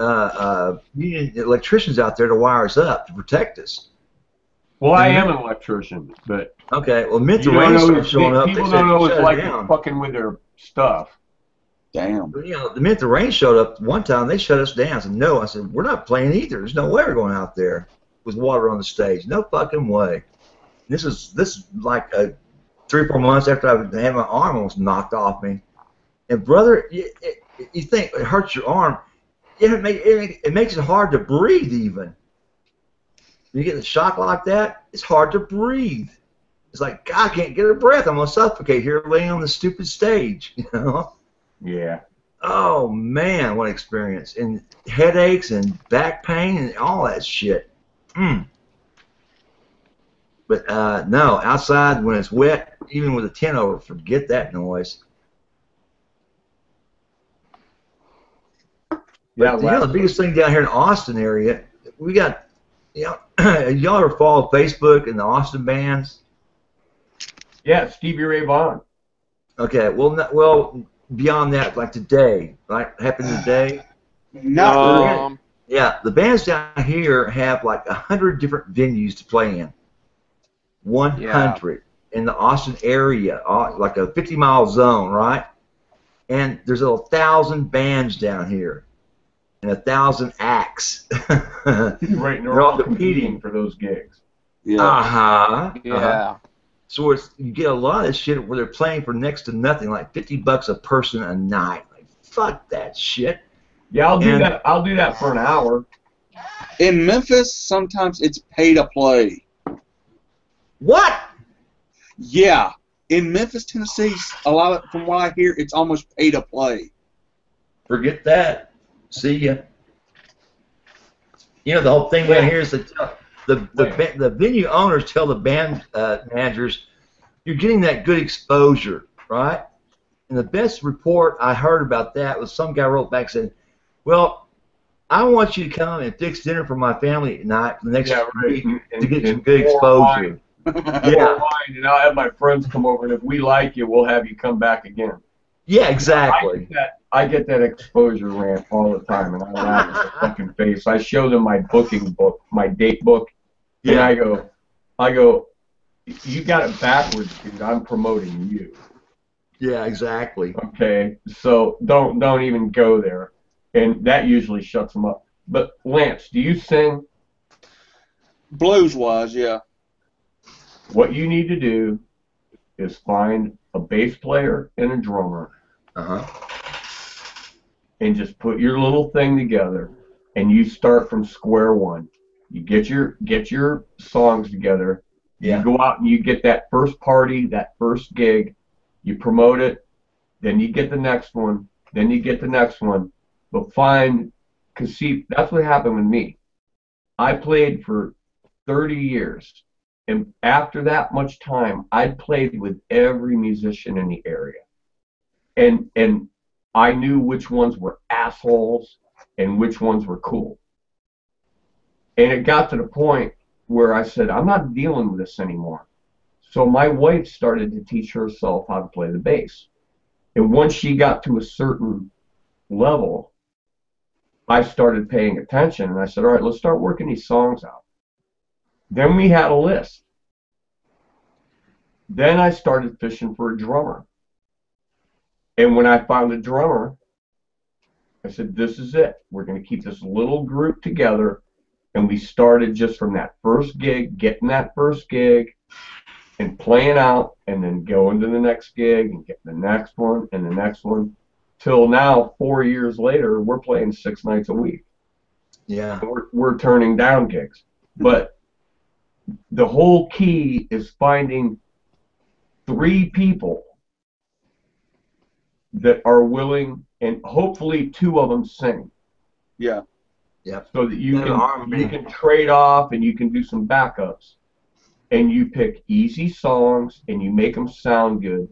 Speaker 5: union electricians out there to wire us up to protect us.
Speaker 3: Well, I am an electrician, but
Speaker 5: okay. Well, the rain started showing up.
Speaker 3: People don't know it's like fucking with their stuff.
Speaker 1: Damn.
Speaker 5: You know, the minute the rain showed up, one time they shut us down. I said, no. I said, we're not playing either. There's no way we're going out there with water on the stage. No fucking way. This is like 3 or 4 months after I had my arm almost knocked off me. And brother, you think it hurts your arm? It makes it hard to breathe even. When you get the shock like that, it's hard to breathe. It's like, God, I can't get a breath. I'm gonna suffocate here laying on the stupid stage. You know?
Speaker 3: Yeah.
Speaker 5: Oh man, what experience! And headaches and back pain and all that shit. But no, outside when it's wet, even with a tent over, forget that noise.
Speaker 3: Yeah,
Speaker 5: But, you know, the biggest thing down here in the Austin area, we got, you know, y'all ever follow Facebook and the Austin bands?
Speaker 3: Yeah, Stevie Ray Vaughan.
Speaker 5: Okay, well, beyond that, like today, like happened today.
Speaker 1: Not really.
Speaker 5: Yeah, the bands down here have like 100 different venues to play in. 100 in the Austin area, like a 50-mile zone, right? And there's 1,000 bands down here. And 1,000 acts.
Speaker 3: Right, and they're all competing for those gigs.
Speaker 1: Yeah.
Speaker 2: Yeah.
Speaker 5: So you get a lot of this shit where they're playing for next to nothing, like $50 a person a night. Like, fuck that shit.
Speaker 3: Yeah, I'll do that. I'll do that for an hour.
Speaker 1: In Memphis, sometimes it's pay to play.
Speaker 5: What?
Speaker 1: Yeah. In Memphis, Tennessee, a lot of, from what I hear, it's almost pay to play.
Speaker 5: Forget that. See ya. You know, the whole thing down here is that the venue owners tell the band managers, you're getting that good exposure, right? And the best report I heard about that was some guy wrote back and said, well, I want you to come and fix dinner for my family at night for the next week to get some good exposure.
Speaker 3: Yeah. And I'll have my friends come over, and if we like you, we'll have you come back again.
Speaker 5: Yeah, exactly.
Speaker 3: I get that exposure rant all the time, and I laugh at their fucking face. I show them my booking book, my date book, and I go, you got it backwards, dude. I'm promoting you.
Speaker 5: Yeah, exactly.
Speaker 3: Okay, so don't even go there, and that usually shuts them up. But Lance, do you sing?
Speaker 1: Blues-wise, yeah.
Speaker 3: What you need to do is find a bass player and a drummer. And just put your little thing together, and you start from square one. You get your songs together.
Speaker 5: Yeah.
Speaker 3: You go out and you get that first party, that first gig. You promote it. Then you get the next one. Then you get the next one. But because see, that's what happened with me. I played for 30 years, and after that much time, I played with every musician in the area, and I knew which ones were assholes and which ones were cool. And it got to the point where I said, I'm not dealing with this anymore. So my wife started to teach herself how to play the bass. And once she got to a certain level, I started paying attention, and I said, all right, let's start working these songs out. Then we had a list. Then I started fishing for a drummer. And when I found a drummer, I said, this is it. We're going to keep this little group together. And we started just from that first gig, getting that first gig, and playing out, and then going to the next gig, and getting the next one, and the next one. Till now, 4 years later, we're playing 6 nights a week.
Speaker 5: Yeah.
Speaker 3: We're turning down gigs. But the whole key is finding 3 people that are willing, and hopefully 2 of them sing.
Speaker 1: Yeah.
Speaker 5: Yep.
Speaker 3: So that you can trade off, and you can do some backups. And you pick easy songs, and you make them sound good.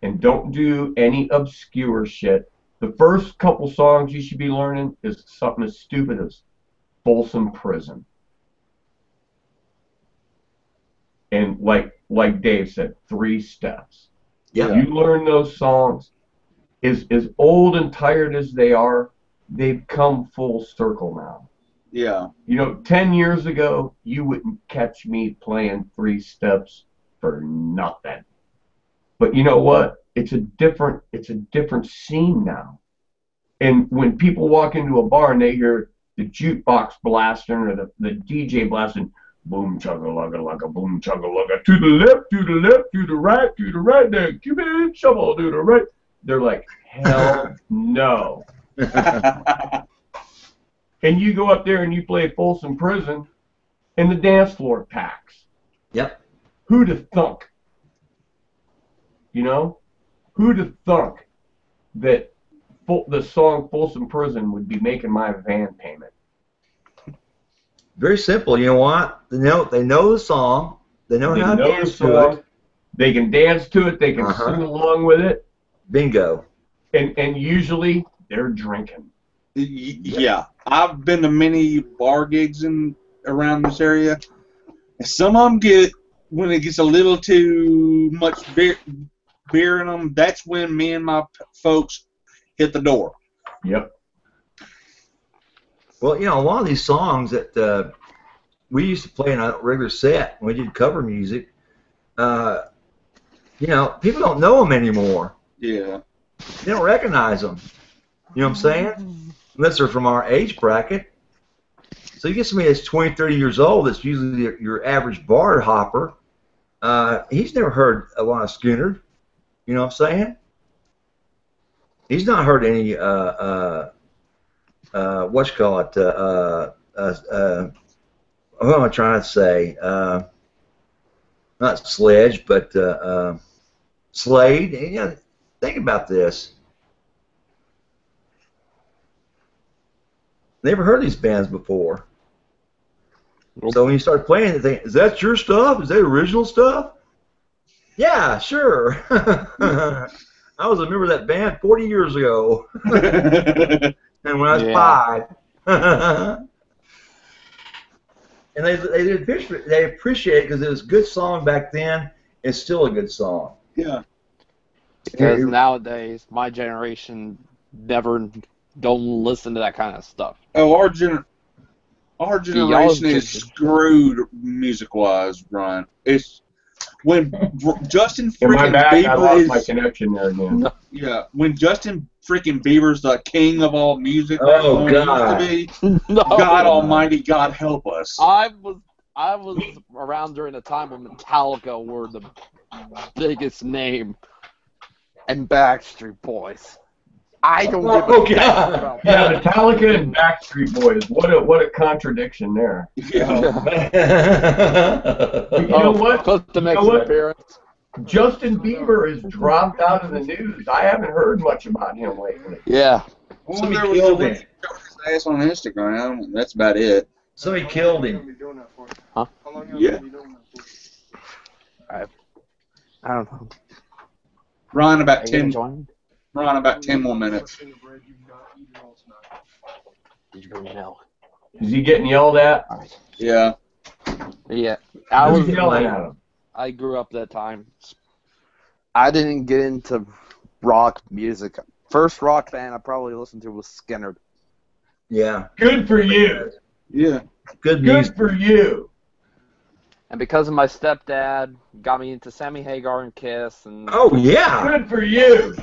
Speaker 3: And don't do any obscure shit. The first couple songs you should be learning is something as stupid as Folsom Prison. And like Dave said, 3 steps.
Speaker 5: Yeah.
Speaker 3: You learn those songs. As old and tired as they are, they've come full circle now.
Speaker 1: Yeah.
Speaker 3: You know, 10 years ago, you wouldn't catch me playing 3 steps for nothing. But you know what? It's a different scene now. And when people walk into a bar and they hear the jukebox blasting or the DJ blasting, boom chugga lugga lugga, boom chugga lugga, to the left, to the left, to the right, there, give it shovel to the right. They're like, hell no. And you go up there and you play Folsom Prison, and the dance floor packs.
Speaker 5: Yep.
Speaker 3: Who'd have thunk? You know? Who'd have thunk that the song Folsom Prison would be making my van payment?
Speaker 5: Very simple. You know what? They know the song. They know how to dance to it.
Speaker 3: They can dance to it. They can sing along with it.
Speaker 5: Bingo.
Speaker 3: And usually they're drinking.
Speaker 1: Yeah, I've been to many bar gigs around this area. And some of them get, when it gets a little too much beer in them, that's when me and my folks hit the door.
Speaker 3: Yep.
Speaker 5: Well, you know, a lot of these songs that we used to play in a regular set when we did cover music, you know, people don't know them anymore.
Speaker 1: Yeah.
Speaker 5: They don't recognize them. You know what I'm saying? Unless they're from our age bracket. So you get somebody that's 20, 30 years old that's usually your average bar hopper. He's never heard a lot of Skinner. You know what I'm saying? He's not heard any, what you call it, what am I trying to say? Not Sledge, but Slade. And, you know, think about this. Never heard these bands before. Nope. So when you start playing, they think, is that your stuff? Is that original stuff? Yeah, sure. I was a member of that band 40 years ago. And when I was 5. And they appreciate it because it was a good song back then. It's still a good song.
Speaker 1: Yeah.
Speaker 2: Because nowadays, my generation don't listen to that kind of stuff.
Speaker 1: Oh, our generation is screwed music-wise, Brian. It's when Justin freaking Bieber
Speaker 3: I lost my connection there again.
Speaker 1: Yeah, when Justin freaking Bieber's the king of all music.
Speaker 5: Oh God!
Speaker 1: Used to be, God Almighty, God help us.
Speaker 2: I was around during the time when Metallica were the biggest name, and Backstreet Boys. I don't give a damn about that.
Speaker 3: Yeah, Metallica and Backstreet Boys. What a contradiction there.
Speaker 1: Yeah.
Speaker 3: You know what?
Speaker 2: To make an appearance.
Speaker 3: Justin Bieber has dropped out of the news. I haven't heard much about him lately.
Speaker 2: Yeah.
Speaker 1: Well, there was his ass on Instagram. And that's about it.
Speaker 5: Somebody killed him.
Speaker 2: Huh?
Speaker 1: Yeah.
Speaker 2: I don't know.
Speaker 1: Ron, about 10 more minutes.
Speaker 3: Is he getting yelled at?
Speaker 1: Yeah.
Speaker 2: Yeah.
Speaker 3: Who's yelling at him?
Speaker 2: I grew up that time. I didn't get into rock music. First rock band I probably listened to was Skinner.
Speaker 5: Yeah.
Speaker 3: Good for you.
Speaker 1: Yeah.
Speaker 5: Good music.
Speaker 3: Good for you.
Speaker 2: And because of my stepdad, got me into Sammy Hagar and Kiss. And
Speaker 5: oh, yeah.
Speaker 3: Good for you.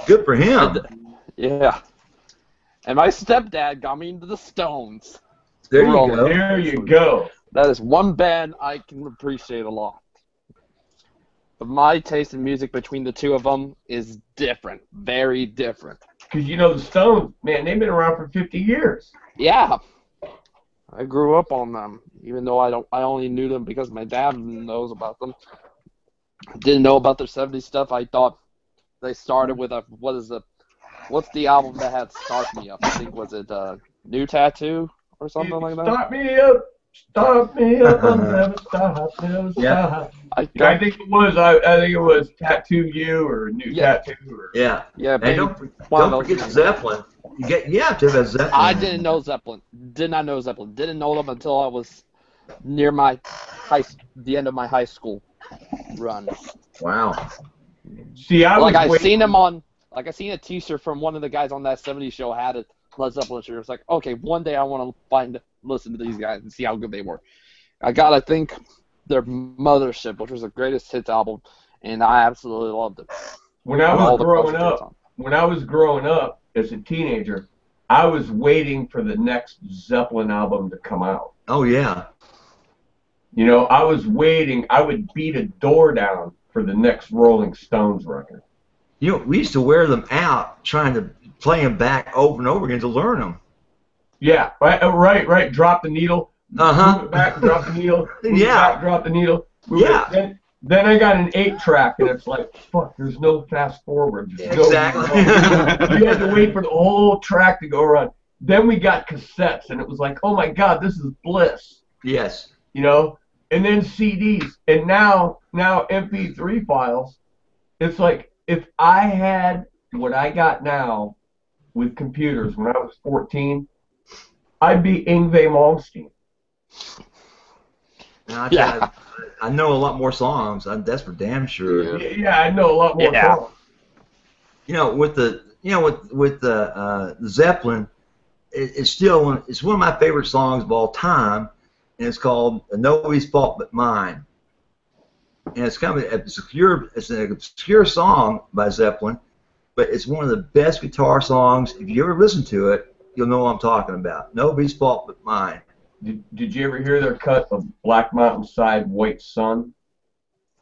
Speaker 5: Good for him.
Speaker 2: Yeah. And my stepdad got me into the Stones.
Speaker 5: There you go.
Speaker 3: There you go.
Speaker 2: That is one band I can appreciate a lot. But my taste in music between the two of them is different. Very different.
Speaker 3: Because, you know, the Stones, man, they've been around for 50 years.
Speaker 2: Yeah. I grew up on them, even though I only knew them because my dad knows about them. Didn't know about their 70s stuff. I thought they started with what's the album that had Start Me Up? I think, was it New Tattoo or something like that?
Speaker 3: Start me up, I'll never stop, never stop. I think it was Tattoo You or New Tattoo. Or,
Speaker 5: yeah.
Speaker 2: Yeah.
Speaker 5: And don't forget Zeppelin. You have to have Zeppelin.
Speaker 2: I didn't know Zeppelin. Did not know Zeppelin. Didn't know them until I was near the end of my high school run.
Speaker 5: Wow.
Speaker 3: See,
Speaker 2: I seen a T-shirt from one of the guys on that 70s show had a Led Zeppelin shirt. It's like, okay, one day I want to listen to these guys and see how good they were. I think, their Mothership, which was the greatest hits album, and I absolutely loved it.
Speaker 3: When I
Speaker 2: All
Speaker 3: was
Speaker 2: the
Speaker 3: growing
Speaker 2: concentrates
Speaker 3: up,
Speaker 2: on.
Speaker 3: when I was growing up as a teenager, I was waiting for the next Zeppelin album to come out.
Speaker 5: Oh yeah.
Speaker 3: You know, I was waiting. I would beat a door down for the next Rolling Stones record.
Speaker 5: You know, we used to wear them out trying to play them back over and over again to learn them.
Speaker 3: Yeah, right. Drop the needle.
Speaker 5: Uh-huh.
Speaker 3: Move it back, drop the needle. Move
Speaker 5: Yeah.
Speaker 3: it back, drop the needle. Move
Speaker 5: Yeah.
Speaker 3: it. Then I got an 8-track, and it's like, fuck, there's no fast forward. There's
Speaker 5: Exactly.
Speaker 3: No, you had to wait for the whole track to go around. Then we got cassettes, and it was like, oh my God, this is bliss.
Speaker 5: Yes.
Speaker 3: You know? And then CDs. And now MP3 files. It's like, if I had what I got now with computers when I was 14, I'd be Yngwie Malmsteen.
Speaker 5: Yeah. I know a lot more songs. That's for damn sure.
Speaker 3: Yeah, I know a lot more songs.
Speaker 5: You know, with the Zeppelin, it's one of my favorite songs of all time, and it's called "Nobody's Fault But Mine." And it's kind of it's an obscure song by Zeppelin, but it's one of the best guitar songs. If you ever listen to it, you'll know what I'm talking about. Nobody's fault but mine.
Speaker 3: Did you ever hear their cut of Black Mountain Side, White Sun?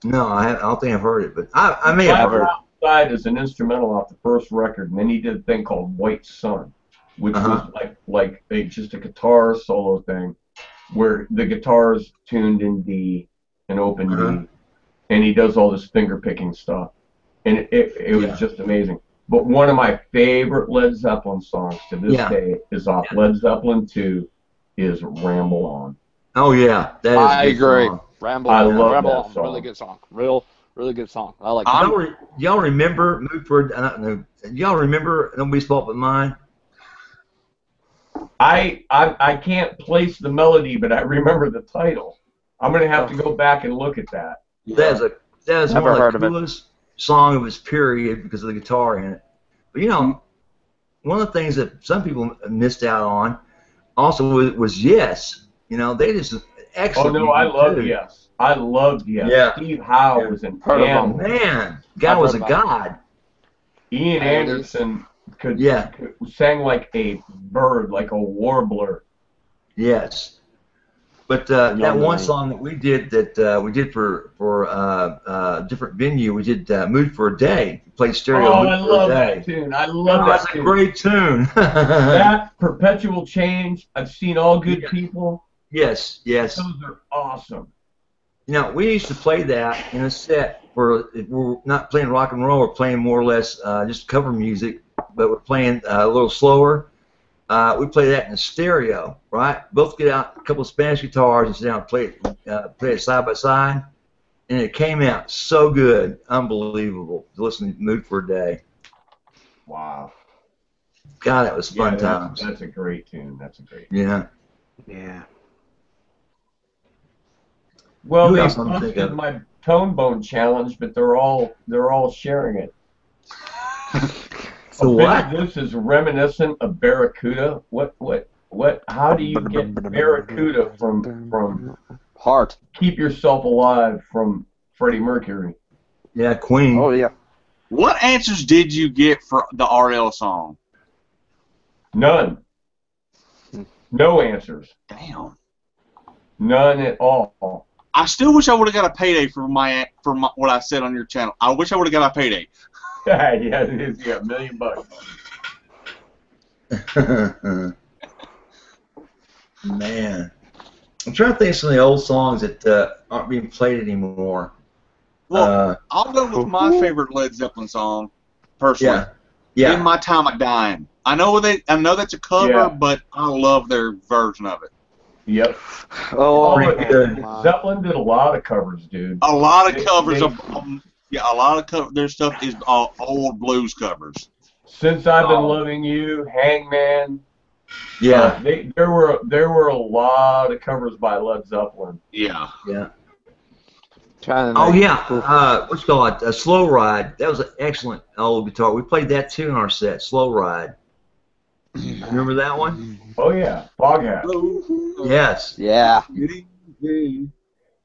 Speaker 5: No, I don't think I've heard it, but I may have heard it.
Speaker 3: Black Mountain Side is an instrumental off the first record, and then he did a thing called White Sun, which was like just a guitar solo thing, where the guitar's tuned in D and open D, and he does all this finger picking stuff, and it was just amazing. But one of my favorite Led Zeppelin songs to this day is off Led Zeppelin 2. Is Ramble On.
Speaker 5: Oh yeah, that is.
Speaker 2: I agree.
Speaker 5: Song.
Speaker 2: Ramble
Speaker 3: I
Speaker 2: On.
Speaker 3: love
Speaker 2: Ramble
Speaker 3: that
Speaker 2: On.
Speaker 3: song.
Speaker 2: Really good song. Really good song. I like it.
Speaker 5: Y'all remember y'all remember Nobody's Fault But Mine?
Speaker 3: I can't place the melody, but I remember the title. I'm gonna have to go back and look at that.
Speaker 5: That is one
Speaker 2: Never heard
Speaker 5: of
Speaker 2: of
Speaker 5: the
Speaker 2: it.
Speaker 5: coolest song of its period because of the guitar in it. But you know, one of the things that some people missed out on also was Yes. You know, they just excellent.
Speaker 3: Oh no, I love Yes. I loved Yes.
Speaker 5: Yeah.
Speaker 3: Steve Howe was an animal.
Speaker 5: Man, guy was a god.
Speaker 3: Ian Anderson could sang like a bird, like a warbler.
Speaker 5: Yes. But that one song that we did for a different venue, we did "Mood for a Day." We played stereo.
Speaker 3: Oh,
Speaker 5: Mood
Speaker 3: I
Speaker 5: for
Speaker 3: love
Speaker 5: a Day.
Speaker 3: that tune. I love that
Speaker 5: That's
Speaker 3: tune.
Speaker 5: a great tune.
Speaker 3: That Perpetual Change. I've seen All Good People.
Speaker 5: Yes.
Speaker 3: Those are awesome.
Speaker 5: You know, we used to play that in a set where if we're not playing rock and roll, we're playing more or less just cover music, but we're playing a little slower. We play that in stereo, right? Both get out a couple of Spanish guitars and sit down and play it side by side, and it came out so good, unbelievable. To listen to "Mood for a Day."
Speaker 3: Wow.
Speaker 5: God, that was fun
Speaker 3: Yeah,
Speaker 5: times.
Speaker 3: That's a great tune. That's a great.
Speaker 5: Yeah.
Speaker 2: Yeah.
Speaker 3: Well,
Speaker 5: Who
Speaker 3: they
Speaker 5: else I'm thinking
Speaker 3: busted
Speaker 5: of?
Speaker 3: my Tone Bone challenge, but they're all sharing it.
Speaker 5: So
Speaker 3: A bit
Speaker 5: what?
Speaker 3: of this is reminiscent of Barracuda. What? How do you get Barracuda from
Speaker 2: Heart.
Speaker 3: Keep Yourself Alive from Freddie Mercury?
Speaker 5: Yeah, Queen.
Speaker 2: Oh yeah.
Speaker 1: What answers did you get for the RL song?
Speaker 3: None. No answers.
Speaker 1: Damn.
Speaker 3: None at all.
Speaker 1: I still wish I would have got a payday for what I said on your channel. I wish I would have got a payday.
Speaker 3: Yeah, it is. You got $1 million.
Speaker 5: Man. I'm trying to think of some of the old songs that aren't being played anymore.
Speaker 1: Well, I'll go with my favorite Led Zeppelin song, personally.
Speaker 5: Yeah.
Speaker 1: In My Time of Dying. I know that's a cover, but I love their version of it.
Speaker 3: Yep.
Speaker 2: Oh,
Speaker 3: but Zeppelin did a lot of covers, dude.
Speaker 1: A lot of covers of their stuff is old blues covers.
Speaker 3: Since I've Been Loving You, Hangman.
Speaker 5: Yeah.
Speaker 3: There were a lot of covers by Led Zeppelin.
Speaker 1: Yeah.
Speaker 5: Yeah.
Speaker 2: Oh
Speaker 5: yeah. What's it called? Slow Ride. That was an excellent old guitar. We played that too in our set. Slow Ride. Remember that one?
Speaker 3: Oh yeah. Foghat.
Speaker 5: Yes.
Speaker 2: Yeah.
Speaker 5: Just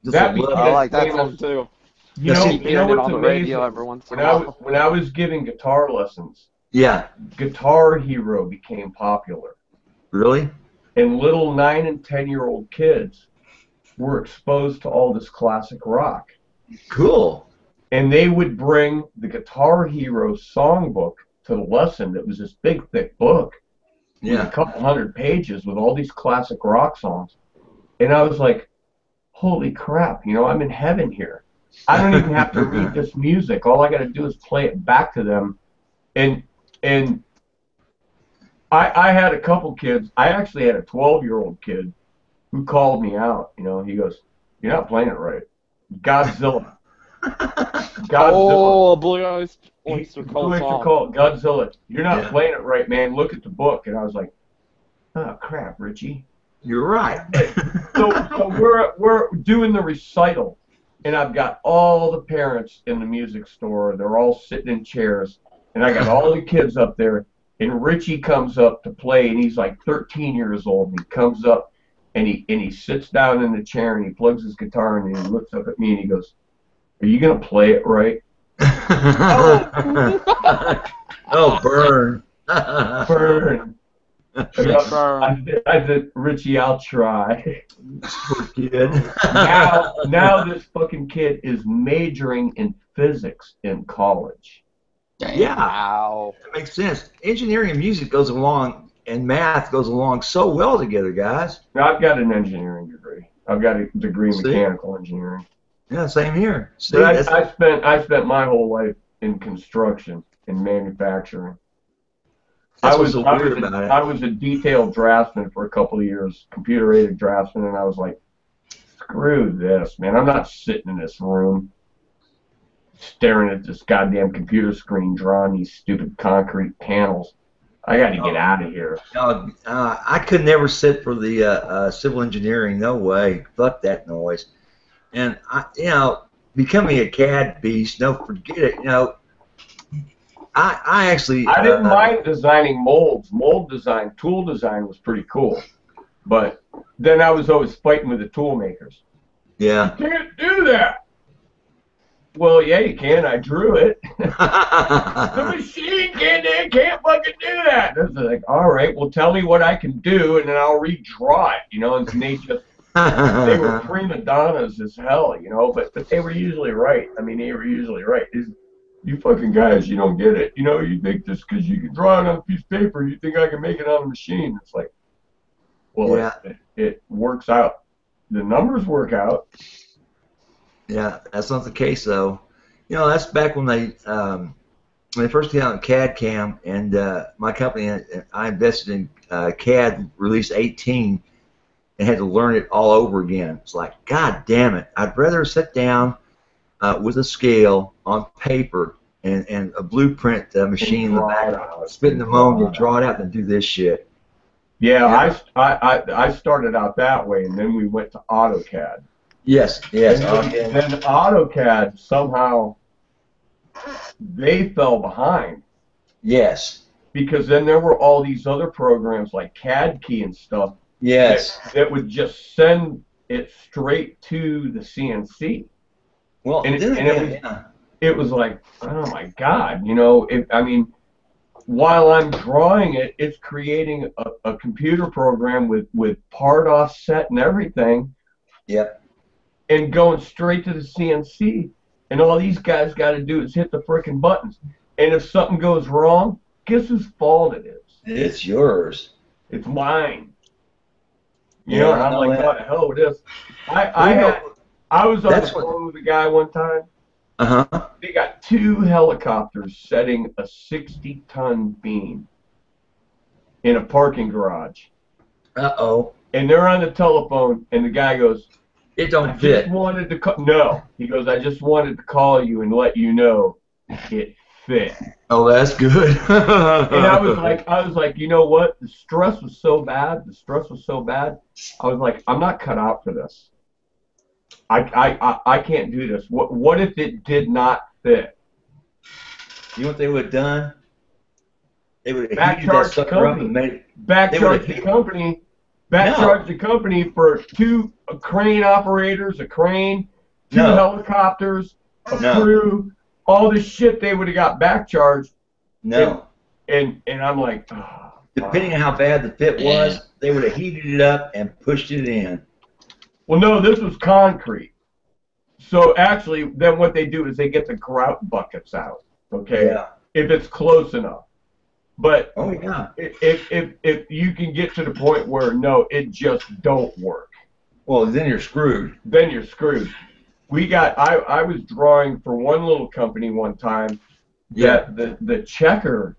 Speaker 3: That
Speaker 5: a
Speaker 3: became
Speaker 5: little-
Speaker 2: I like that song too.
Speaker 3: You know,
Speaker 2: Keep
Speaker 3: you know
Speaker 2: hearing it
Speaker 3: what's
Speaker 2: on the
Speaker 3: amazing?
Speaker 2: radio every once in
Speaker 3: When
Speaker 2: a while.
Speaker 3: when I was giving guitar lessons,
Speaker 5: Yeah.
Speaker 3: Guitar Hero became popular,
Speaker 5: Really?
Speaker 3: and little 9 and 10-year-old kids were exposed to all this classic rock.
Speaker 5: Cool.
Speaker 3: And they would bring the Guitar Hero songbook to the lesson. That was this big, thick book with a
Speaker 5: Yeah.
Speaker 3: couple hundred pages with all these classic rock songs. And I was like, holy crap, you know, I'm in heaven here. I don't even have to read this music. All I got to do is play it back to them. And I had a couple kids. I actually had a 12-year-old kid who called me out. You know, he goes, "You're not playing it right. Godzilla." Godzilla.
Speaker 2: Oh, Blue Oyster
Speaker 3: Blue
Speaker 2: Cult
Speaker 3: Oyster
Speaker 2: song.
Speaker 3: Cult, Godzilla. You're not
Speaker 5: Yeah.
Speaker 3: playing it right, man. Look at the book. And I was like, oh, crap, Richie.
Speaker 5: You're right.
Speaker 3: So we're doing the recital, and I've got all the parents in the music store. They're all sitting in chairs, and I got all the kids up there. And Richie comes up to play, and he's like 13 years old. And he comes up, and he sits down in the chair, and he plugs his guitar, and he looks up at me, and he goes, "Are you gonna play it right?"
Speaker 5: Oh, burn.
Speaker 3: Burn. I said, Richie, I'll try.
Speaker 5: Poor kid.
Speaker 3: Now this fucking kid is majoring in physics in college.
Speaker 5: Yeah.
Speaker 2: Wow.
Speaker 5: That makes sense. Engineering and music goes along, and math goes along so well together, guys.
Speaker 3: Now, I've got an engineering degree. I've got a degree in
Speaker 5: See?
Speaker 3: mechanical engineering.
Speaker 5: Yeah, same here. See,
Speaker 3: But I spent my whole life in construction and manufacturing.
Speaker 5: that's what's so weird about it.
Speaker 3: I was a detailed draftsman for a couple of years, computer-aided draftsman, and I was like, screw this, man. I'm not sitting in this room staring at this goddamn computer screen drawing these stupid concrete panels. I got to get out of here.
Speaker 5: No, I could never sit for the civil engineering. No way. Fuck that noise. And becoming a CAD beast. No, forget it. You know, I actually.
Speaker 3: I didn't mind designing molds. Mold design, tool design was pretty cool. But then I was always fighting with the tool makers.
Speaker 5: Yeah.
Speaker 3: You can't do that. Well, yeah, you can. I drew it. The machine can't fucking do that. And I was like, all right, well, tell me what I can do, and then I'll redraw it. You know, and they just they were prima donnas as hell. You know, but they were usually right. I mean, they were usually right. You fucking guys, you don't get it. You know, you think just because you can draw it on a piece of paper, you think I can make it on a machine. It's like, well,
Speaker 5: yeah.
Speaker 3: it works out. The numbers work out.
Speaker 5: Yeah, that's not the case though. You know, that's back when they first came out in CAD CAM, and my company, I invested in CAD Release 18 and had to learn it all over again. It's like, God damn it! I'd rather sit down with a scale on paper and a blueprint machine in the back, spit in ammonia, draw it out, and do this shit.
Speaker 3: Yeah, I started out that way, and then we went to AutoCAD.
Speaker 5: Yes.
Speaker 3: And then AutoCAD somehow they fell behind.
Speaker 5: Yes.
Speaker 3: Because then there were all these other programs like CAD Key and stuff.
Speaker 5: Yes.
Speaker 3: That would just send it straight to the CNC.
Speaker 5: Well,
Speaker 3: it was like, oh my God, you know, I mean, while I'm drawing it, it's creating a computer program with part offset and everything.
Speaker 5: Yep.
Speaker 3: And going straight to the CNC. And all these guys got to do is hit the frickin' buttons. And if something goes wrong, guess whose fault it is?
Speaker 5: It's yours.
Speaker 3: It's mine. You know, and I'm like, what the hell it is? I was on the phone with a guy one time.
Speaker 5: Uh-huh.
Speaker 3: They got 2 helicopters setting a 60-ton beam in a parking garage.
Speaker 5: Uh-oh.
Speaker 3: And they're on the telephone, and the guy goes,
Speaker 5: it don't
Speaker 3: I
Speaker 5: fit.
Speaker 3: just wanted to no. He goes, I just wanted to call you and let you know it fit.
Speaker 5: Oh, that's good.
Speaker 3: And I was like, you know what? The stress was so bad. I was like, I'm not cut out for this. I can't do this. What if it did not fit?
Speaker 5: You know what they would have done? They would have
Speaker 3: backcharged the company. Backcharged the company for 2 crane operators, a crane, 2 helicopters,
Speaker 5: No.
Speaker 3: crew, all the shit they would have got back charged.
Speaker 5: No.
Speaker 3: And I'm like, oh,
Speaker 5: Depending on how bad the pit was, they would have heated it up and pushed it in.
Speaker 3: well, no, this was concrete. So actually, then what they do is they get the grout buckets out. Okay.
Speaker 5: Yeah.
Speaker 3: If it's close enough. But
Speaker 5: Oh yeah.
Speaker 3: if you can get to the point where no, it just don't work,
Speaker 5: Well, then you're screwed.
Speaker 3: then you're screwed. I was drawing for one little company one time that the checker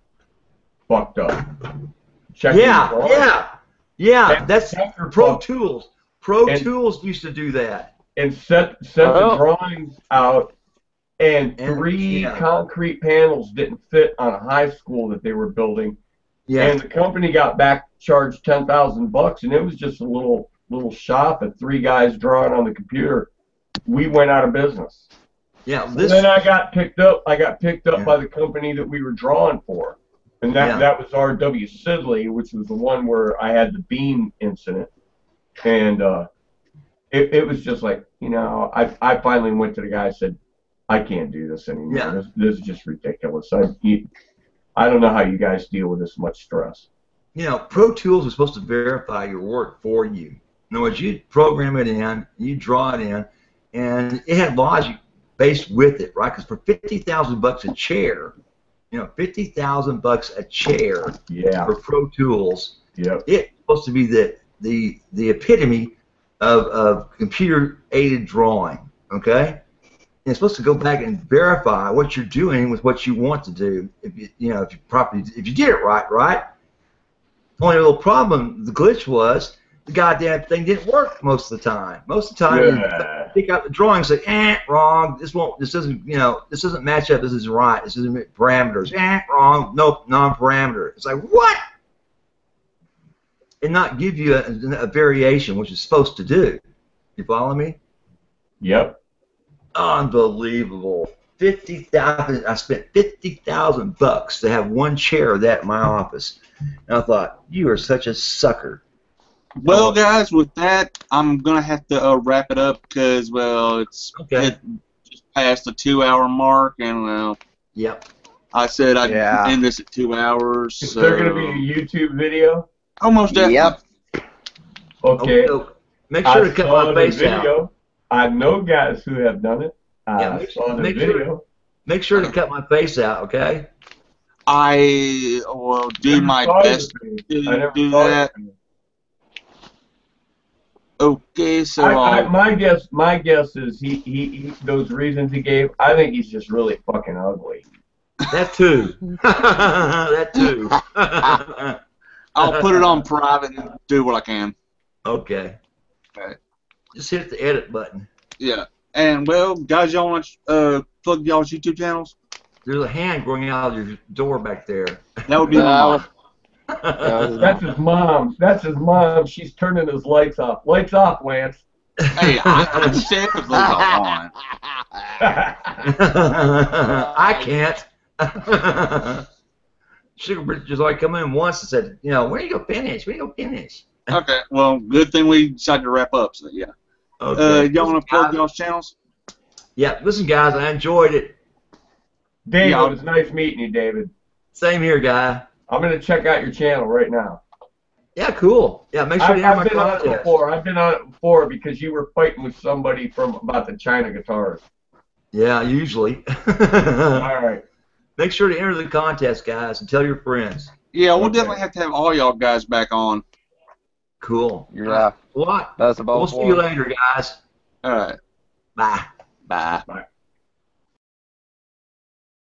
Speaker 3: fucked up. Checking the drawing.
Speaker 5: Yeah.
Speaker 3: And
Speaker 5: That's
Speaker 3: checker
Speaker 5: Pro
Speaker 3: fucked-
Speaker 5: Tools. Pro Tools used to do that.
Speaker 3: and set the drawings out, and three
Speaker 5: yeah.
Speaker 3: concrete panels didn't fit on a high school that they were building.
Speaker 5: Yeah.
Speaker 3: And the company got back charged $10,000, and it was just a little shop of three guys drawing on the computer. We went out of business.
Speaker 5: Yeah.
Speaker 3: And then I got picked up. by the company that we were drawing for, and that was R.W. Sidley, which was the one where I had the beam incident, and it was just like, I finally went to the guy and said, I can't do this anymore.
Speaker 5: Yeah.
Speaker 3: This is just ridiculous. I don't know how you guys deal with this much stress.
Speaker 5: Pro Tools is supposed to verify your work for you. In other words, you program it in, you draw it in, and it had logic based with it, right? Because for $50,000 a chair, $50,000 a chair for Pro Tools, it's supposed to be the epitome of computer-aided drawing, okay? And it's supposed to go back and verify what you're doing with what you want to do. If you did it right? Only little problem, the glitch was the goddamn thing didn't work most of the time. Most of the time, you pick out the drawing, and say, wrong. This doesn't match up. This isn't right. This isn't parameters. Wrong. Nope, non-parameter. It's like what? And not give you a variation, which it's supposed to do. You follow me?
Speaker 3: Yep.
Speaker 5: Unbelievable. $50,000. I spent $50,000 to have one chair of that in my office. And I thought, you are such a sucker.
Speaker 1: Well, guys, with that, I'm gonna have to wrap it up because, it's just past the 2-hour mark, and
Speaker 5: yep.
Speaker 1: I said I'd end this at 2 hours.
Speaker 3: Is there gonna be a YouTube video?
Speaker 1: Almost definitely.
Speaker 6: Yep.
Speaker 3: Okay.
Speaker 5: Make sure to cut my face out.
Speaker 3: I know guys who have done it. I saw the video.
Speaker 5: Make sure to cut my face out, okay?
Speaker 1: I will do my best to do that. Okay, so
Speaker 3: my guess is he those reasons he gave. I think he's just really fucking ugly.
Speaker 5: That too. That too.
Speaker 1: I'll put it on private and do what I can.
Speaker 5: Okay.
Speaker 1: Right.
Speaker 5: Just hit the edit button.
Speaker 1: Yeah. And guys, y'all want to plug y'all's YouTube channels?
Speaker 5: There's a hand growing out of your door back there.
Speaker 1: That would be my mom.
Speaker 3: That's his mom. That's his mom. She's turning his lights off. Lights off, Lance.
Speaker 1: Hey, I said the blues on.
Speaker 5: I can't. Sugar Bridge just like come in once and said, when are you gonna finish? When are you gonna finish?
Speaker 1: Okay, well, good thing we decided to wrap up. So yeah.
Speaker 5: Okay.
Speaker 1: Y'all want to plug y'all's channels?
Speaker 5: Yeah. Listen, guys, I enjoyed it.
Speaker 3: David, it was nice meeting you, David.
Speaker 5: Same here, guy.
Speaker 3: I'm gonna check out your channel right now.
Speaker 5: Yeah, cool. Yeah, make sure you have my contest.
Speaker 3: I've been on it before because you were fighting with somebody about the China guitars.
Speaker 5: Yeah, usually.
Speaker 3: All right.
Speaker 5: Make sure to enter the contest, guys, and tell your friends.
Speaker 1: Yeah, we'll definitely have to have all y'all guys back on.
Speaker 5: Cool.
Speaker 2: Yeah.
Speaker 5: What?
Speaker 2: That's about
Speaker 5: We'll see you later, guys.
Speaker 1: All right.
Speaker 5: Bye.
Speaker 1: Bye.
Speaker 3: Bye.